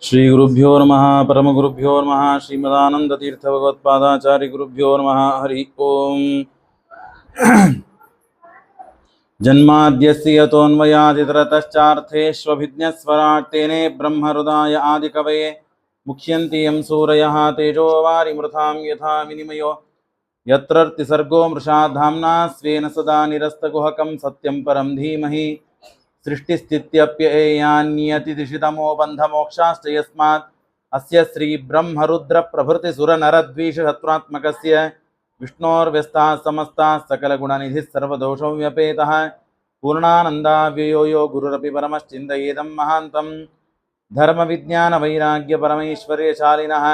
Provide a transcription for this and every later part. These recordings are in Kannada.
श्री गुरुभ्यो नमः परम गुरुभ्यो नमः श्रीमदानंद तीर्थ भगवत्पादाचार्य गुरुभ्यो नमः हरि ओम। जन्माद्यस्य यतोऽन्वयादितरतश्चार्थेष्वभिज्ञस्वराट् तेने ब्रह्महृदाय आदिकवये मुह्यन्ति यं सूरयः तेजो वारिमृतां यथा विनिमयो यत्र सर्गो मृषा धाम्ना स्वेन सदा निरस्तकुहकं सत्यं परं धीमहि सृष्टिस्थित्यप्ययेयान्नियतिदिशितमो बन्धमोक्षाश्च यस्मात् अस्य श्री ब्रह्मरुद्रप्रभृतिसुरनरद्वीषशत्रुत्मकस्य विष्णोर्व्यस्ताः समस्ताः सकलगुणनिधिः सर्वदोषव्यपेतः पूर्णानन्दाव्ययो यो गुरुरपि परमश्चिन्तयेदं महान्तं धर्मविज्ञानवैराग्यपरमैश्वर्यशालिनः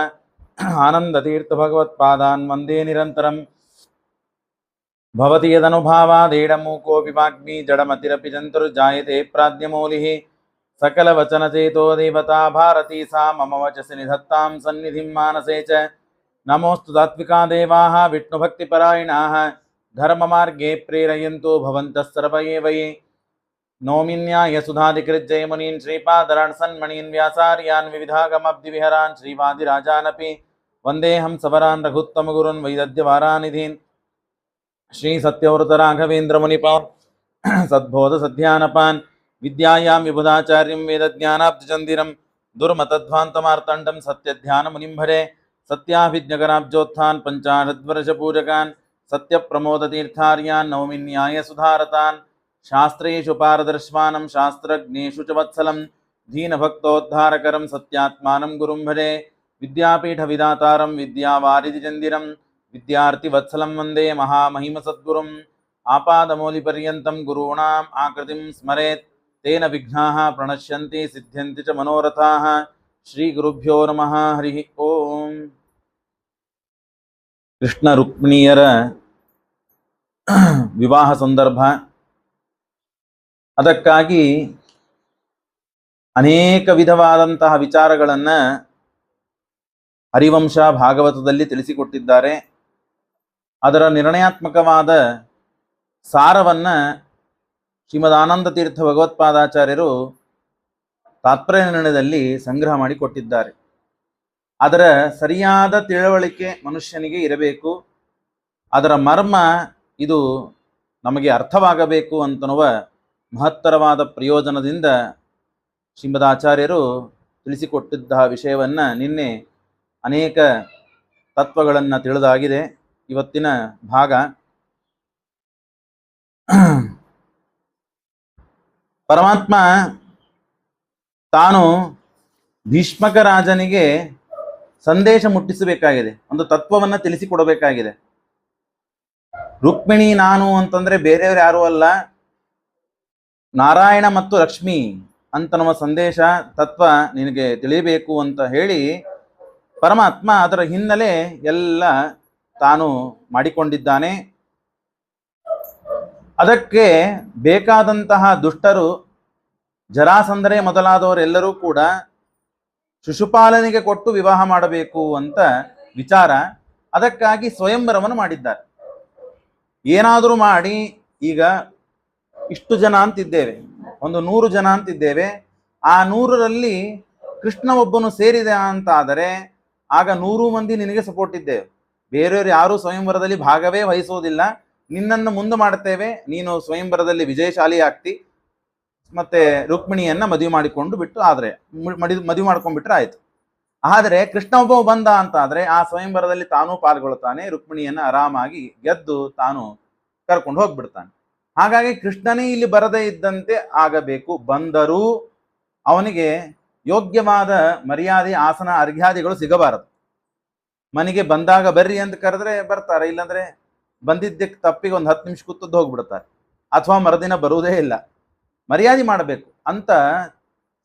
आनन्दतीर्थभगवत्पादान् वन्दे निरन्तरम्। भवति यदनुभावादेडमूकोऽपि वाग्मी जडमतिरपि जन्तुर्जायते प्राज्ञमौलिः सकलवचनचेतो देवता भारती सा मम वचसि निधत्तां सन्निधिं मानसे च। नमोऽस्तु तात्विका देवाः विष्णुभक्तिपरायणाः धर्ममार्गे प्रेरयन्तु भवन्तः सर्व एव ये। नौमिन्यायसुधाधिकृज्जयमुनीन् श्रीपादरान् सन्मणीन् व्यासार्यान् विविधागमब्धिविहरान् श्रीवादिराजानपि वन्देऽहं सवरान् रघुत्तमगुरुन् वैदद्यवारानिधीन् श्री सत्यव्रत राघवेन्द्र मुनिपान् सद्बोध सध्यानपान् विद्यायां विबुधाचार्यं वेदज्ञानाब्जचन्दिरं दुर्मतध्वान्तमार्तण्डं सत्यध्यानमुनिं भजे। सत्याभिज्ञकराब्जोत्थान् पञ्चाशद्वर्षपूजकान् सत्यप्रमोदतीर्थार्यान् नौमिन्यायसुधारतान् शास्त्रेषु पारदर्श्वानं शास्त्रज्ञेषु च वत्सलं दीनभक्तोद्धारकरं सत्यात्मानं गुरुं भजे। विद्यापीठविधातारं विद्यावारिधिचन्दिरं विद्यार्थिवत्सलं वन्दे महामहिमसद्गुरुम्। आपादमौलिपर्यन्तं गुरूणाम् आकृतिं स्मरेत् तेन विघ्नाः प्रणश्यन्ति सिद्ध्यन्ति च मनोरथाः। श्रीगुरुभ्यो नमः हरिः ओम। कृष्ण रुक्मिणीयर विवाह संदर्भ, ಅದಕ್ಕಾಗಿ ಅನೇಕ ವಿಧವಾದಂತಹ ವಿಚಾರಗಳನ್ನು ಹರಿವಂಶ ಭಾಗವತದಲ್ಲಿ ತಿಳಿಸಿಕೊಟ್ಟಿದ್ದಾರೆ. ಅದರ ನಿರ್ಣಯಾತ್ಮಕವಾದ ಸಾರವನ್ನು ಶ್ರೀಮದಾನಂದ ತೀರ್ಥ ಭಗವತ್ಪಾದಾಚಾರ್ಯರು ತಾತ್ಪರ್ಯ ನಿರ್ಣಯದಲ್ಲಿ ಸಂಗ್ರಹ ಮಾಡಿಕೊಟ್ಟಿದ್ದಾರೆ. ಅದರ ಸರಿಯಾದ ತಿಳುವಳಿಕೆ ಮನುಷ್ಯನಿಗೆ ಇರಬೇಕು. ಅದರ ಮರ್ಮ ಇದು ನಮಗೆ ಅರ್ಥವಾಗಬೇಕು ಅಂತನ್ನುವ ಮಹತ್ತರವಾದ ಪ್ರಯೋಜನದಿಂದ ಶ್ರೀಮದಾಚಾರ್ಯರು ತಿಳಿಸಿಕೊಟ್ಟಿದ್ದ ವಿಷಯವನ್ನು ನಿನ್ನೆ ಅನೇಕ ತತ್ವಗಳನ್ನು ತಿಳಿದಾಗಿದೆ. ಇವತ್ತಿನ ಭಾಗ ಪರಮಾತ್ಮ ತಾನು ಭೀಷ್ಮಕ ರಾಜನಿಗೆ ಸಂದೇಶ ಮುಟ್ಟಿಸಬೇಕಾಗಿದೆ, ಒಂದು ತತ್ವವನ್ನು ತಿಳಿಸಿಕೊಡಬೇಕಾಗಿದೆ. ರುಕ್ಮಿಣಿ ನಾನು ಅಂತಂದ್ರೆ ಬೇರೆಯವರು ಯಾರೂ ಅಲ್ಲ, ನಾರಾಯಣ ಮತ್ತು ಲಕ್ಷ್ಮಿ ಅಂತನ್ನುವ ಸಂದೇಶ ತತ್ವ ನಿನಗೆ ತಿಳಿಯಬೇಕು ಅಂತ ಹೇಳಿ ಪರಮಾತ್ಮ ಅದರ ಹಿನ್ನೆಲೆ ಎಲ್ಲ ತಾನು ಮಾಡಿಕೊಂಡಿದ್ದಾನೆ. ಅದಕ್ಕೆ ಬೇಕಾದಂತಹ ದುಷ್ಟರು ಜರಾಸಂಧರೇ ಮೊದಲಾದವರೆಲ್ಲರೂ ಕೂಡ ಶಿಶುಪಾಲನಿಗೆ ಕೊಟ್ಟು ವಿವಾಹ ಮಾಡಬೇಕು ಅಂತ ವಿಚಾರ. ಅದಕ್ಕಾಗಿ ಸ್ವಯಂವರವನ್ನು ಮಾಡಿದ್ದಾರೆ. ಏನಾದರೂ ಮಾಡಿ ಈಗ ಇಷ್ಟು ಜನ ಅಂತಿದ್ದೇವೆ, ಒಂದು 100 ಜನ ಅಂತಿದ್ದೇವೆ. ಆ 100ರಲ್ಲಿ ಕೃಷ್ಣ ಒಬ್ಬನು ಸೇರಿದೆ ಅಂತ ಆದರೆ ಆಗ 100 ಮಂದಿ ನಿನಗೆ ಸಪೋರ್ಟ್ ಇದ್ದೇವೆ. ಬೇರೆಯವರು ಯಾರೂ ಸ್ವಯಂವರದಲ್ಲಿ ಭಾಗವೇ ವಹಿಸೋದಿಲ್ಲ. ನಿನ್ನನ್ನು ಮುಂದೆ ಮಾಡ್ತೇವೆ, ನೀನು ಸ್ವಯಂವರದಲ್ಲಿ ವಿಜಯಶಾಲಿ ಆಗ್ತಿ, ಮತ್ತೆ ರುಕ್ಮಿಣಿಯನ್ನ ಮದುವೆ ಮಾಡಿಕೊಂಡು ಬಿಟ್ಟು ಆದರೆ ಮದುವೆ ಮಾಡ್ಕೊಂಡ್ಬಿಟ್ರೆ ಆಯ್ತು. ಆದರೆ ಕೃಷ್ಣ ಒಬ್ಬ ಬಂದ ಅಂತ ಆದ್ರೆ ಆ ಸ್ವಯಂವರದಲ್ಲಿ ತಾನೂ ಪಾಲ್ಗೊಳ್ತಾನೆ, ರುಕ್ಮಿಣಿಯನ್ನ ಆರಾಮಾಗಿ ಗೆದ್ದು ತಾನು ಕರ್ಕೊಂಡು ಹೋಗ್ಬಿಡ್ತಾನೆ. ಹಾಗಾಗಿ ಕೃಷ್ಣನೇ ಇಲ್ಲಿ ಬರದೇ ಇದ್ದಂತೆ ಆಗಬೇಕು. ಬಂದರೂ ಅವನಿಗೆ ಯೋಗ್ಯವಾದ ಮರ್ಯಾದೆ ಆಸನ ಅರ್ಘ್ಯಾದಿಗಳು ಸಿಗಬಾರದು. ಮನೆಗೆ ಬಂದಾಗ ಬರ್ರಿ ಅಂತ ಕರೆದ್ರೆ ಬರ್ತಾರೆ, ಇಲ್ಲಾಂದ್ರೆ ಬಂದಿದ್ದಕ್ಕೆ ತಪ್ಪಿಗೆ ಒಂದು 10 ನಿಮಿಷ ಕೂತದ್ದು ಹೋಗ್ಬಿಡ್ತಾರೆ, ಅಥವಾ ಮರುದಿನ ಬರುವುದೇ ಇಲ್ಲ. ಮರ್ಯಾದೆ ಮಾಡಬೇಕು ಅಂತ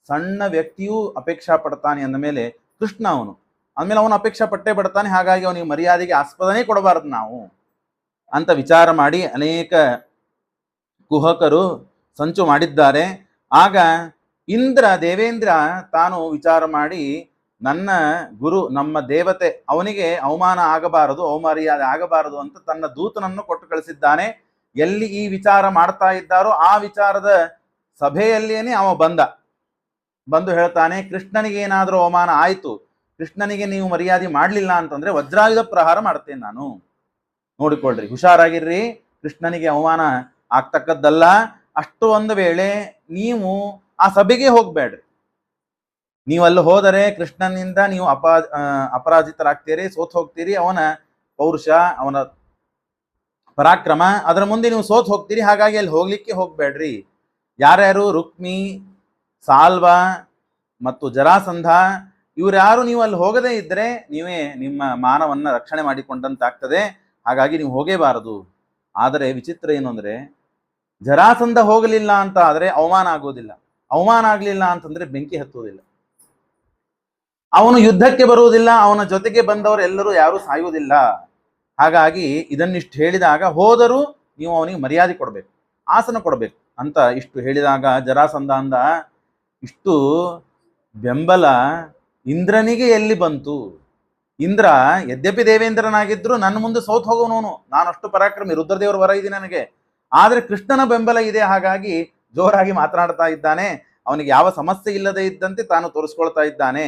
ಸಣ್ಣ ವ್ಯಕ್ತಿಯೂ ಅಪೇಕ್ಷಾ ಪಡ್ತಾನೆ ಅಂದ ಮೇಲೆ ಕೃಷ್ಣ ಅವನು ಅಂದಮೇಲೆ ಅವನು ಅಪೇಕ್ಷಾ ಪಟ್ಟೇ ಪಡ್ತಾನೆ. ಹಾಗಾಗಿ ಅವನಿಗೆ ಮರ್ಯಾದೆಗೆ ಆಸ್ಪದನೇ ಕೊಡಬಾರದು ನಾವು ಅಂತ ವಿಚಾರ ಮಾಡಿ ಅನೇಕ ಕುಹಕರು ಸಂಚು ಮಾಡಿದ್ದಾರೆ. ಆಗ ದೇವೇಂದ್ರ ತಾನು ವಿಚಾರ ಮಾಡಿ, ನನ್ನ ಗುರು ನಮ್ಮ ದೇವತೆ ಅವನಿಗೆ ಅವಮಾನ ಆಗಬಾರದು, ಅವಮರ್ಯಾದೆ ಆಗಬಾರದು ಅಂತ ತನ್ನ ದೂತನನ್ನು ಕೊಟ್ಟು ಕಳಿಸಿದ್ದಾನೆ. ಎಲ್ಲಿ ಈ ವಿಚಾರ ಮಾಡ್ತಾ ಇದ್ದಾರೋ ಆ ವಿಚಾರದ ಸಭೆಯಲ್ಲೇನೆ ಅವ ಬಂದ. ಬಂದು ಹೇಳ್ತಾನೆ, ಕೃಷ್ಣನಿಗೆ ಏನಾದರೂ ಅವಮಾನ ಆಯ್ತು, ಕೃಷ್ಣನಿಗೆ ನೀವು ಮರ್ಯಾದೆ ಮಾಡಲಿಲ್ಲ ಅಂತಂದ್ರೆ ವಜ್ರಾಯುಧ ಪ್ರಹಾರ ಮಾಡ್ತೇನೆ ನಾನು. ನೋಡಿಕೊಳ್ಳ್ರಿ, ಹುಷಾರಾಗಿರ್ರಿ, ಕೃಷ್ಣನಿಗೆ ಅವಮಾನ ಆಗ್ತಕ್ಕದ್ದಲ್ಲ. ಅಷ್ಟು ಒಂದು ವೇಳೆ ನೀವು ಆ ಸಭೆಗೆ ಹೋಗ್ಬೇಡ್ರಿ. ನೀವು ಅಲ್ಲಿ ಹೋದರೆ ಕೃಷ್ಣನಿಂದ ನೀವು ಅಪರಾಜಿತರಾಗ್ತೀರಿ, ಸೋತ್ ಹೋಗ್ತೀರಿ. ಅವನ ಪೌರುಷ, ಅವನ ಪರಾಕ್ರಮ, ಅದರ ಮುಂದೆ ನೀವು ಸೋತ್ ಹೋಗ್ತೀರಿ. ಹಾಗಾಗಿ ಅಲ್ಲಿ ಹೋಗ್ಲಿಕ್ಕೆ ಹೋಗ್ಬೇಡ್ರಿ. ಯಾರ್ಯಾರು ರುಕ್ಮಿ, ಸಾಲ್ವ ಮತ್ತು ಜರಾಸಂಧ, ಇವ್ರ್ಯಾರು ನೀವು ಅಲ್ಲಿ ಹೋಗದೇ ಇದ್ರೆ ನೀವೇ ನಿಮ್ಮ ಮಾನವನ್ನ ರಕ್ಷಣೆ ಮಾಡಿಕೊಂಡಂತಾಗ್ತದೆ. ಹಾಗಾಗಿ ನೀವು ಹೋಗೇಬಾರದು. ಆದರೆ ವಿಚಿತ್ರ ಏನು ಅಂದ್ರೆ, ಜರಾಸಂಧ ಹೋಗಲಿಲ್ಲ ಅಂತ ಆದ್ರೆ ಅವಮಾನ ಆಗೋದಿಲ್ಲ, ಅವಮಾನ ಆಗ್ಲಿಲ್ಲ ಅಂತಂದ್ರೆ ಬೆಂಕಿ ಹತ್ತುವುದಿಲ್ಲ, ಅವನು ಯುದ್ಧಕ್ಕೆ ಬರುವುದಿಲ್ಲ, ಅವನ ಜೊತೆಗೆ ಬಂದವರೆಲ್ಲರೂ ಯಾರು ಸಾಯುವುದಿಲ್ಲ. ಹಾಗಾಗಿ ಇದನ್ನಿಷ್ಟು ಹೇಳಿದಾಗ, ಹೋದರೂ ನೀವು ಅವನಿಗೆ ಮರ್ಯಾದೆ ಕೊಡ್ಬೇಕು, ಆಸನ ಕೊಡ್ಬೇಕು ಅಂತ ಇಷ್ಟು ಹೇಳಿದಾಗ ಜರಾಸಂಧ ಅಂದ, ಇಷ್ಟು ಬೆಂಬಲ ಇಂದ್ರನಿಗೆ ಎಲ್ಲಿ ಬಂತು? ಇಂದ್ರ ಯದ್ಯಪಿ ದೇವೇಂದ್ರನಾಗಿದ್ರು ನನ್ನ ಮುಂದೆ ಸೋತ್ ಹೋಗೋನು, ನಾನಷ್ಟು ಪರಾಕ್ರಮಿ, ರುದ್ರದೇವರ ವರ ಇದೆ ನನಗೆ. ಆದ್ರೆ ಕೃಷ್ಣನ ಬೆಂಬಲ ಇದೆ, ಹಾಗಾಗಿ ಜೋರಾಗಿ ಮಾತನಾಡ್ತಾ ಇದ್ದಾನೆ. ಅವನಿಗೆ ಯಾವ ಸಮಸ್ಯೆ ಇಲ್ಲದೆ ಇದ್ದಂತೆ ತಾನು ತೋರಿಸ್ಕೊಳ್ತಾ ಇದ್ದಾನೆ.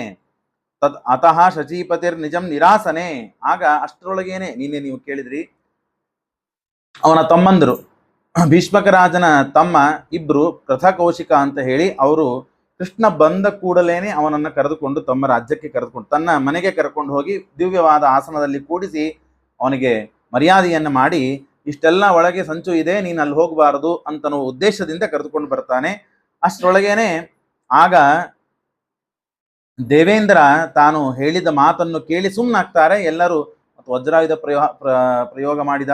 ತದ್ ಅತಃ ಶಚೀಪತಿರ್ ನಿಜಂ ನಿರಾಸನೆ. ಆಗ ಅಷ್ಟರೊಳಗೇನೆ ನಿನ್ನೆ ನೀವು ಕೇಳಿದ್ರಿ, ಅವನ ತಮ್ಮಂದರು ಭೀಷ್ಮಕರಾಜನ ತಮ್ಮ ಇಬ್ರು ಕಥಕೌಶಿಕ ಅಂತ ಹೇಳಿ, ಅವರು ಕೃಷ್ಣ ಬಂದ ಕೂಡಲೇನೆ ಅವನನ್ನ ಕರೆದುಕೊಂಡು ತಮ್ಮ ರಾಜ್ಯಕ್ಕೆ ಕರೆದುಕೊಂಡು ತನ್ನ ಮನೆಗೆ ಕರ್ಕೊಂಡು ಹೋಗಿ ದಿವ್ಯವಾದ ಆಸನದಲ್ಲಿ ಕೂಡಿಸಿ ಅವನಿಗೆ ಮರ್ಯಾದೆಯನ್ನು ಮಾಡಿ, ಇಷ್ಟೆಲ್ಲ ಒಳಗೆ ಸಂಚು ಇದೆ, ನೀನು ಅಲ್ಲಿ ಹೋಗಬಾರದು ಅಂತನೋ ಉದ್ದೇಶದಿಂದ ಕರೆದುಕೊಂಡು ಬರ್ತಾನೆ. ಅಷ್ಟರೊಳಗೇನೆ ಆಗ ದೇವೇಂದ್ರ ತಾನು ಹೇಳಿದ ಮಾತನ್ನು ಕೇಳಿ ಸುಮ್ಮನಾಗ್ತಾರೆ ಎಲ್ಲರೂ. ಮತ್ತು ವಜ್ರಾಯುಧ ಪ್ರಯೋಗ ಮಾಡಿದ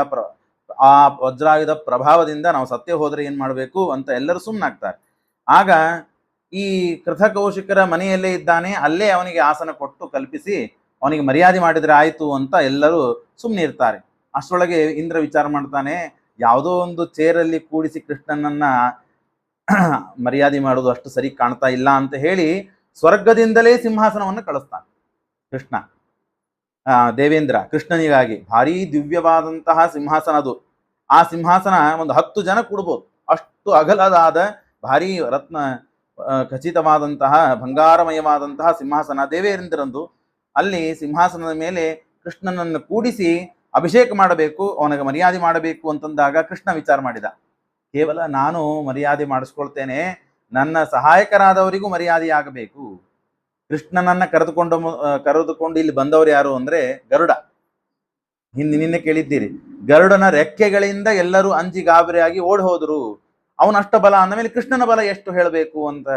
ಆ ವಜ್ರಾಯುಧ ಪ್ರಭಾವದಿಂದ ನಾವು ಸತ್ಯ ಹೋದ್ರೆ ಏನ್ ಮಾಡಬೇಕು ಅಂತ ಎಲ್ಲರೂ ಸುಮ್ಮನಾಗ್ತಾರೆ. ಆಗ ಈ ಕೃತಕೌಶಿಕರ ಮನೆಯಲ್ಲೇ ಇದ್ದಾನೆ, ಅಲ್ಲೇ ಅವನಿಗೆ ಆಸನ ಕೊಟ್ಟು ಕಲ್ಪಿಸಿ ಅವನಿಗೆ ಮರ್ಯಾದೆ ಮಾಡಿದ್ರೆ ಆಯ್ತು ಅಂತ ಎಲ್ಲರೂ ಸುಮ್ಮನೆ ಇರ್ತಾರೆ. ಅಷ್ಟರೊಳಗೆ ಇಂದ್ರ ವಿಚಾರ ಮಾಡ್ತಾನೆ, ಯಾವುದೋ ಒಂದು ಚೇರಲ್ಲಿ ಕೂಡಿಸಿ ಕೃಷ್ಣನನ್ನ ಮರ್ಯಾದೆ ಮಾಡೋದು ಅಷ್ಟು ಸರಿ ಕಾಣ್ತಾ ಇಲ್ಲ ಅಂತ ಹೇಳಿ ಸ್ವರ್ಗದಿಂದಲೇ ಸಿಂಹಾಸನವನ್ನು ಕಳಿಸ್ತಾನೆ ಕೃಷ್ಣ. ದೇವೇಂದ್ರ ಕೃಷ್ಣನಿಗಾಗಿ ಭಾರೀ ದಿವ್ಯವಾದಂತಹ ಸಿಂಹಾಸನ ಅದು. ಆ ಸಿಂಹಾಸನ ಒಂದು 10 ಜನ ಕೂಡ್ಬೋದು, ಅಷ್ಟು ಅಗಲದಾದ ಭಾರೀ ರತ್ನ ಖಚಿತವಾದಂತಹ ಬಂಗಾರಮಯವಾದಂತಹ ಸಿಂಹಾಸನ ದೇವೇಂದ್ರಂದು. ಅಲ್ಲಿ ಸಿಂಹಾಸನದ ಮೇಲೆ ಕೃಷ್ಣನನ್ನು ಕೂಡಿಸಿ ಅಭಿಷೇಕ ಮಾಡಬೇಕು, ಅವನಿಗೆ ಮರ್ಯಾದೆ ಮಾಡಬೇಕು ಅಂತಂದಾಗ ಕೃಷ್ಣ ವಿಚಾರ ಮಾಡಿದ, ಕೇವಲ ನಾನು ಮರ್ಯಾದೆ ಮಾಡಿಸ್ಕೊಳ್ತೇನೆ, ನನ್ನ ಸಹಾಯಕರಾದವರಿಗೂ ಮರ್ಯಾದೆ ಆಗಬೇಕು. ಕೃಷ್ಣನನ್ನ ಕರೆದುಕೊಂಡು ಇಲ್ಲಿ ಬಂದವರು ಯಾರು ಅಂದ್ರೆ ಗರುಡ. ನಿನ್ನೆ ಕೇಳಿದ್ದೀರಿ, ಗರುಡನ ರೆಕ್ಕೆಗಳಿಂದ ಎಲ್ಲರೂ ಅಂಜಿ ಗಾಬರಿಯಾಗಿ ಓಡಿ ಹೋದ್ರು. ಅವನಷ್ಟ ಬಲ ಅಂದಮೇಲೆ ಕೃಷ್ಣನ ಬಲ ಎಷ್ಟು ಹೇಳಬೇಕು ಅಂತ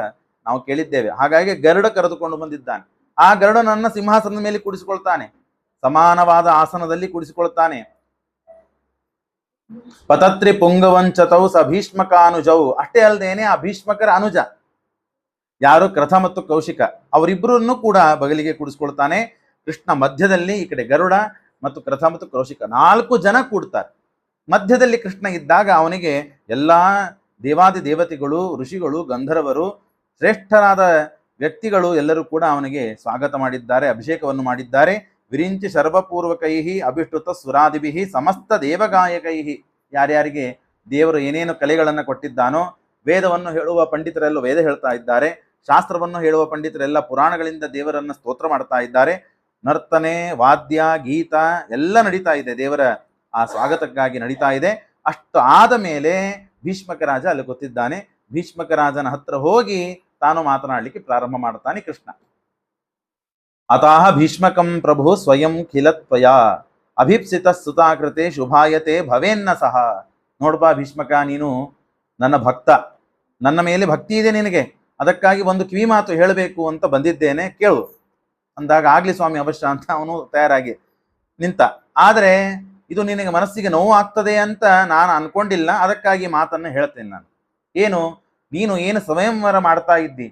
ನಾವು ಕೇಳಿದ್ದೇವೆ. ಹಾಗಾಗಿ ಗರುಡ ಕರೆದುಕೊಂಡು ಬಂದಿದ್ದಾನೆ. ಆ ಗರುಡನನ್ನ ಸಿಂಹಾಸನದ ಮೇಲೆ ಕೂಡಿಸಿಕೊಳ್ತಾನೆ, ಸಮಾನವಾದ ಆಸನದಲ್ಲಿ ಕೂಡಿಸಿಕೊಳ್ತಾನೆ. ಪತತ್ರಿ ಪುಂಗವಂಚತೌ ಸ ಭೀಷ್ಮಕಾನುಜೌ. ಅಷ್ಟೇ ಅಲ್ಲದೇನೆ ಆ ಭೀಷ್ಮಕರ ಅನುಜ ಯಾರು ಕೃತ ಮತ್ತು ಕೌಶಿಕ, ಅವರಿಬ್ಬರನ್ನು ಕೂಡ ಬಗಲಿಗೆ ಕೂಡಿಸ್ಕೊಳ್ತಾನೆ. ಕೃಷ್ಣ ಮಧ್ಯದಲ್ಲಿ, ಈ ಕಡೆ ಗರುಡ ಮತ್ತು ಕೃತ ಮತ್ತು ಕೌಶಿಕ 4 ಜನ ಕೂಡ್ತಾರೆ. ಮಧ್ಯದಲ್ಲಿ ಕೃಷ್ಣ ಇದ್ದಾಗ ಅವನಿಗೆ ಎಲ್ಲಾ ದೇವಾದಿ ದೇವತೆಗಳು, ಋಷಿಗಳು, ಗಂಧರ್ವರು, ಶ್ರೇಷ್ಠರಾದ ವ್ಯಕ್ತಿಗಳು ಎಲ್ಲರೂ ಕೂಡ ಅವನಿಗೆ ಸ್ವಾಗತ ಮಾಡಿದ್ದಾರೆ, ಅಭಿಷೇಕವನ್ನು ಮಾಡಿದ್ದಾರೆ. ವಿರಿಂಚಿ ಸರ್ವಪೂರ್ವಕೈಹಿ ಅಭಿಷ್ಟುತ ಸುರಾದಿಭಿಹಿ ಸಮಸ್ತ ದೇವಗಾಯಕೈಹಿ. ಯಾರ್ಯಾರಿಗೆ ದೇವರು ಏನೇನು ಕಲೆಗಳನ್ನು ಕೊಟ್ಟಿದ್ದಾನೋ, ವೇದವನ್ನು ಹೇಳುವ ಪಂಡಿತರೆಲ್ಲ ವೇದ ಹೇಳ್ತಾ ಇದ್ದಾರೆ, ಶಾಸ್ತ್ರವನ್ನು ಹೇಳುವ ಪಂಡಿತರೆಲ್ಲ ಪುರಾಣಗಳಿಂದ ದೇವರನ್ನ ಸ್ತೋತ್ರ ಮಾಡ್ತಾ ಇದ್ದಾರೆ. ನರ್ತನೆ, ವಾದ್ಯ, ಗೀತ ಎಲ್ಲ ನಡೀತಾ ಇದೆ, ದೇವರ ಆ ಸ್ವಾಗತಕ್ಕಾಗಿ ನಡೀತಾ ಇದೆ. ಅಷ್ಟು ಆದ ಮೇಲೆ ಭೀಷ್ಮಕ ರಾಜ ಅಲ್ಲಿ ಗೊತ್ತಿದ್ದಾನೆ. ಭೀಷ್ಮಕ ರಾಜನ ಹತ್ರ ಹೋಗಿ ತಾನು ಮಾತನಾಡಲಿಕ್ಕೆ ಪ್ರಾರಂಭ ಮಾಡ್ತಾನೆ ಕೃಷ್ಣ. ಅತಃ ಭೀಷ್ಮಕಂ ಪ್ರಭು ಸ್ವಯಂ ಖಿಲತ್ವಯ ಅಭಿಪ್ಸಿತ ಸುತಾಕೃತೆ ಶುಭಾಯತೆ ಭವೇನ್ನ ಸಹ. ನೋಡ್ಬಾ ಭೀಷ್ಮಕ, ನೀನು ನನ್ನ ಭಕ್ತ, ನನ್ನ ಮೇಲೆ ಭಕ್ತಿ ಇದೆ ನಿನಗೆ, ಅದಕ್ಕಾಗಿ ಒಂದು ಕಿವಿ ಮಾತು ಹೇಳಬೇಕು ಅಂತ ಬಂದಿದ್ದೇನೆ, ಕೇಳು ಅಂದಾಗ ಆಗ್ಲಿ ಸ್ವಾಮಿ ಅವಶ್ಯ ಅಂತ ಅವನು ತಯಾರಾಗಿ ನಿಂತ. ಆದರೆ ಇದು ನಿನಗೆ ಮನಸ್ಸಿಗೆ ನೋವು ಆಗ್ತದೆ ಅಂತ ನಾನು ಅನ್ಕೊಂಡಿಲ್ಲ, ಅದಕ್ಕಾಗಿ ಮಾತನ್ನು ಹೇಳ್ತೇನೆ ನಾನು. ಏನು, ನೀನು ಏನು ಸ್ವಯಂವರ ಮಾಡ್ತಾ ಇದ್ದಿ,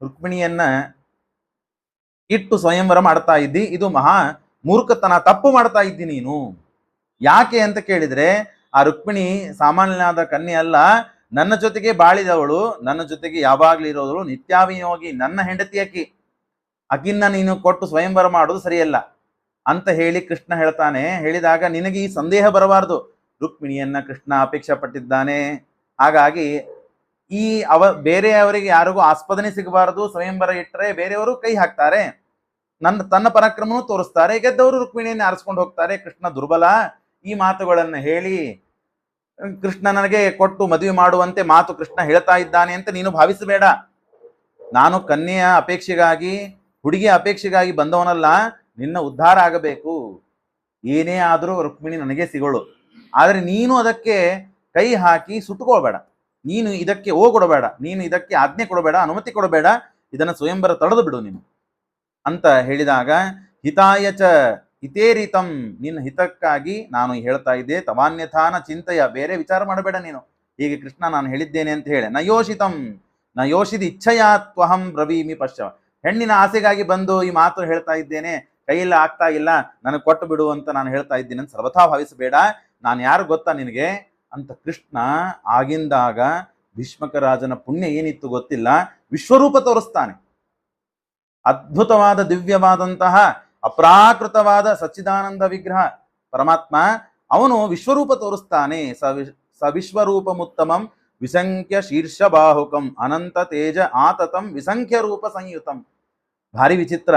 ರುಕ್ಮಿಣಿಯನ್ನ ಇಟ್ಟು ಸ್ವಯಂವರ ಮಾಡ್ತಾ ಇದ್ದಿ, ಇದು ಮಹಾ ಮೂರ್ಖತನ, ತಪ್ಪು ಮಾಡ್ತಾ ಇದ್ದಿ ನೀನು. ಯಾಕೆ ಅಂತ ಕೇಳಿದ್ರೆ, ಆ ರುಕ್ಮಿಣಿ ಸಾಮಾನ್ಯನಾದ ಕನ್ಯೆ ಅಲ್ಲ, ನನ್ನ ಜೊತೆಗೆ ಬಾಳಿದವಳು, ನನ್ನ ಜೊತೆಗೆ ಯಾವಾಗ್ಲೂ ಇರೋದಳು, ನಿತ್ಯಾಭಿಯೋಗಿ, ನನ್ನ ಹೆಂಡತಿ ಅಕಿನ್ನ ನೀನು ಕೊಟ್ಟು ಸ್ವಯಂವರ ಮಾಡೋದು ಸರಿಯಲ್ಲ ಅಂತ ಹೇಳಿ ಕೃಷ್ಣ ಹೇಳ್ತಾನೆ. ಹೇಳಿದಾಗ ನಿನಗೆ ಈ ಸಂದೇಹ ಬರಬಾರದು, ರುಕ್ಮಿಣಿಯನ್ನ ಕೃಷ್ಣ ಅಪೇಕ್ಷೆ ಪಟ್ಟಿದ್ದಾನೆ, ಹಾಗಾಗಿ ಈ ಬೇರೆಯವರಿಗೆ ಯಾರಿಗೂ ಆಸ್ಪದನೆ ಸಿಗಬಾರದು, ಸ್ವಯಂವರ ಇಟ್ಟರೆ ಬೇರೆಯವರು ಕೈ ಹಾಕ್ತಾರೆ, ತನ್ನ ಪರಾಕ್ರಮನೂ ತೋರಿಸ್ತಾರೆ, ಗೆದ್ದವರು ರುಕ್ಮಿಣಿಯನ್ನು ಆರಿಸ್ಕೊಂಡು ಹೋಗ್ತಾರೆ. ಕೃಷ್ಣ ದುರ್ಬಲ. ಈ ಮಾತುಗಳನ್ನು ಹೇಳಿ ಕೃಷ್ಣ ನನಗೆ ಕೊಟ್ಟು ಮದುವೆ ಮಾಡುವಂತೆ ಮಾತು ಕೃಷ್ಣ ಹೇಳ್ತಾ ಇದ್ದಾನೆ ಅಂತ ನೀನು ಭಾವಿಸಬೇಡ. ನಾನು ಕನ್ಯೆಯ ಅಪೇಕ್ಷೆಗಾಗಿ, ಹುಡುಗಿಯ ಅಪೇಕ್ಷೆಗಾಗಿ ಬಂದವನಲ್ಲ. ನಿನ್ನ ಉದ್ಧಾರ ಆಗಬೇಕು. ಏನೇ ಆದರೂ ರುಕ್ಮಿಣಿ ನನಗೆ ಸಿಗೋಳು. ಆದರೆ ನೀನು ಅದಕ್ಕೆ ಕೈ ಹಾಕಿ ಸುಟ್ಟುಕೋಬೇಡ, ನೀನು ಇದಕ್ಕೆ ಕೊಡಬೇಡ, ನೀನು ಇದಕ್ಕೆ ಆಜ್ಞೆ ಕೊಡಬೇಡ, ಅನುಮತಿ ಕೊಡಬೇಡ, ಇದನ್ನು ಸ್ವಯಂವರ ತಡೆದು ಬಿಡು ನೀನು ಅಂತ ಹೇಳಿದಾಗ, ಹಿತಾಯ ಚ ಹಿತೇರಿತಂ, ನಿನ್ನ ಹಿತಕ್ಕಾಗಿ ನಾನು ಹೇಳ್ತಾ ಇದ್ದೆ. ತವಾನ್ಯಥಾನ ಚಿಂತೆಯ, ಬೇರೆ ವಿಚಾರ ಮಾಡಬೇಡ ನೀನು. ಹೀಗೆ ಕೃಷ್ಣ ನಾನು ಹೇಳಿದ್ದೇನೆ ಅಂತ ಹೇಳಿ. ನಯೋಷಿತಂ ನ ಯೋಷಿದ ಇಚ್ಛೆಯಾ ತ್ವಹಂ ಬ್ರವೀಮಿ ಪಶ್ಚ, ಹೆಣ್ಣಿನ ಆಸೆಗಾಗಿ ಬಂದು ಈ ಮಾತು ಹೇಳ್ತಾ ಇದ್ದೇನೆ, ಕೈಯಿಲ್ಲ ಆಗ್ತಾ ಇಲ್ಲ, ನನಗೆ ಕೊಟ್ಟು ಬಿಡು ಅಂತ ನಾನು ಹೇಳ್ತಾ ಇದ್ದೇನೆ ಅಂತ ಸರ್ವಥಾ ಭಾವಿಸಬೇಡ. ನಾನು ಯಾರು ಗೊತ್ತಾ ನಿನಗೆ ಅಂತ ಕೃಷ್ಣ ಆಗಿಂದಾಗ ಭೀಷ್ಮಕ ರಾಜನ ಪುಣ್ಯ ಏನಿತ್ತು ಗೊತ್ತಿಲ್ಲ, ವಿಶ್ವರೂಪ ತೋರಿಸ್ತಾನೆ. ಅದ್ಭುತವಾದ ದಿವ್ಯವಾದಂತಹ ಅಪ್ರಾಕೃತವಾದ ಸಚ್ಚಿದಾನಂದ ವಿಗ್ರಹ ಪರಮಾತ್ಮ, ಅವನು ವಿಶ್ವರೂಪ ತೋರಿಸ್ತಾನೆ. ಸವಿಶ್ವರೂಪಮುತ್ತಮಂ ವಿಸಂಖ್ಯ ಶೀರ್ಷ ಬಾಹುಕಂ ಅನಂತ ತೇಜ ಆತತಂ ವಿಸಂಖ್ಯ ರೂಪ ಸಂಯುತಂ. ಭಾರಿ ವಿಚಿತ್ರ.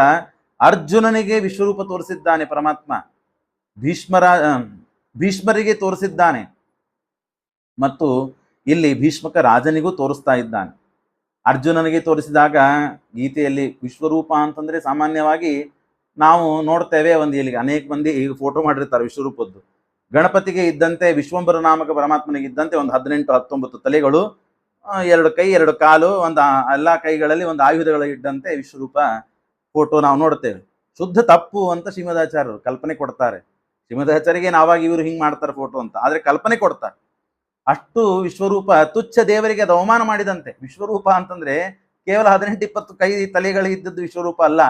ಅರ್ಜುನನಿಗೆ ವಿಶ್ವರೂಪ ತೋರಿಸಿದ್ದಾನೆ ಪರಮಾತ್ಮ, ಭೀಷ್ಮರಿಗೆ ತೋರಿಸಿದ್ದಾನೆ, ಮತ್ತು ಇಲ್ಲಿ ಭೀಷ್ಮಕ ರಾಜನಿಗೂ ತೋರಿಸ್ತಾ ಇದ್ದಾನೆ. ಅರ್ಜುನನಿಗೆ ತೋರಿಸಿದಾಗ ಗೀತೆಯಲ್ಲಿ ವಿಶ್ವರೂಪ ಅಂತಂದ್ರೆ ಸಾಮಾನ್ಯವಾಗಿ ನಾವು ನೋಡ್ತೇವೆ, ಇಲ್ಲಿಗೆ ಅನೇಕ ಮಂದಿ ಈಗ ಫೋಟೋ ಮಾಡಿರ್ತಾರೆ ವಿಶ್ವರೂಪದ್ದು. ಗಣಪತಿಗೆ ಇದ್ದಂತೆ ವಿಶ್ವಂಬರ ನಾಮಕ ಪರಮಾತ್ಮನಿಗೆ ಇದ್ದಂತೆ ಒಂದು 18-19 ತಲೆಗಳು, 2 ಕೈ 2 ಕಾಲು, ಎಲ್ಲ ಕೈಗಳಲ್ಲಿ ಒಂದು ಆಯುಧಗಳ ಇದ್ದಂತೆ ವಿಶ್ವರೂಪ ಫೋಟೋ ನಾವು ನೋಡ್ತೇವೆ. ಶುದ್ಧ ತಪ್ಪು ಅಂತ ಶ್ರೀಮದಾಚಾರ್ಯರು ಕಲ್ಪನೆ ಕೊಡ್ತಾರೆ. ಶ್ರೀಮದಾಚಾರ್ಯರಿಗೆ ನಾವಾಗಿ ಇವರು ಹಿಂಗೆ ಮಾಡ್ತಾರೆ ಫೋಟೋ ಅಂತ, ಆದ್ರೆ ಕಲ್ಪನೆ ಕೊಡ್ತಾರೆ. ಅಷ್ಟು ವಿಶ್ವರೂಪ ತುಚ್ಛ, ದೇವರಿಗೆ ಅದು ಅವಮಾನ ಮಾಡಿದಂತೆ. ವಿಶ್ವರೂಪ ಅಂತಂದ್ರೆ ಕೇವಲ 18-20 ಕೈ ತಲೆಗಳಿದ್ದದ್ದು ವಿಶ್ವರೂಪ ಅಲ್ಲ.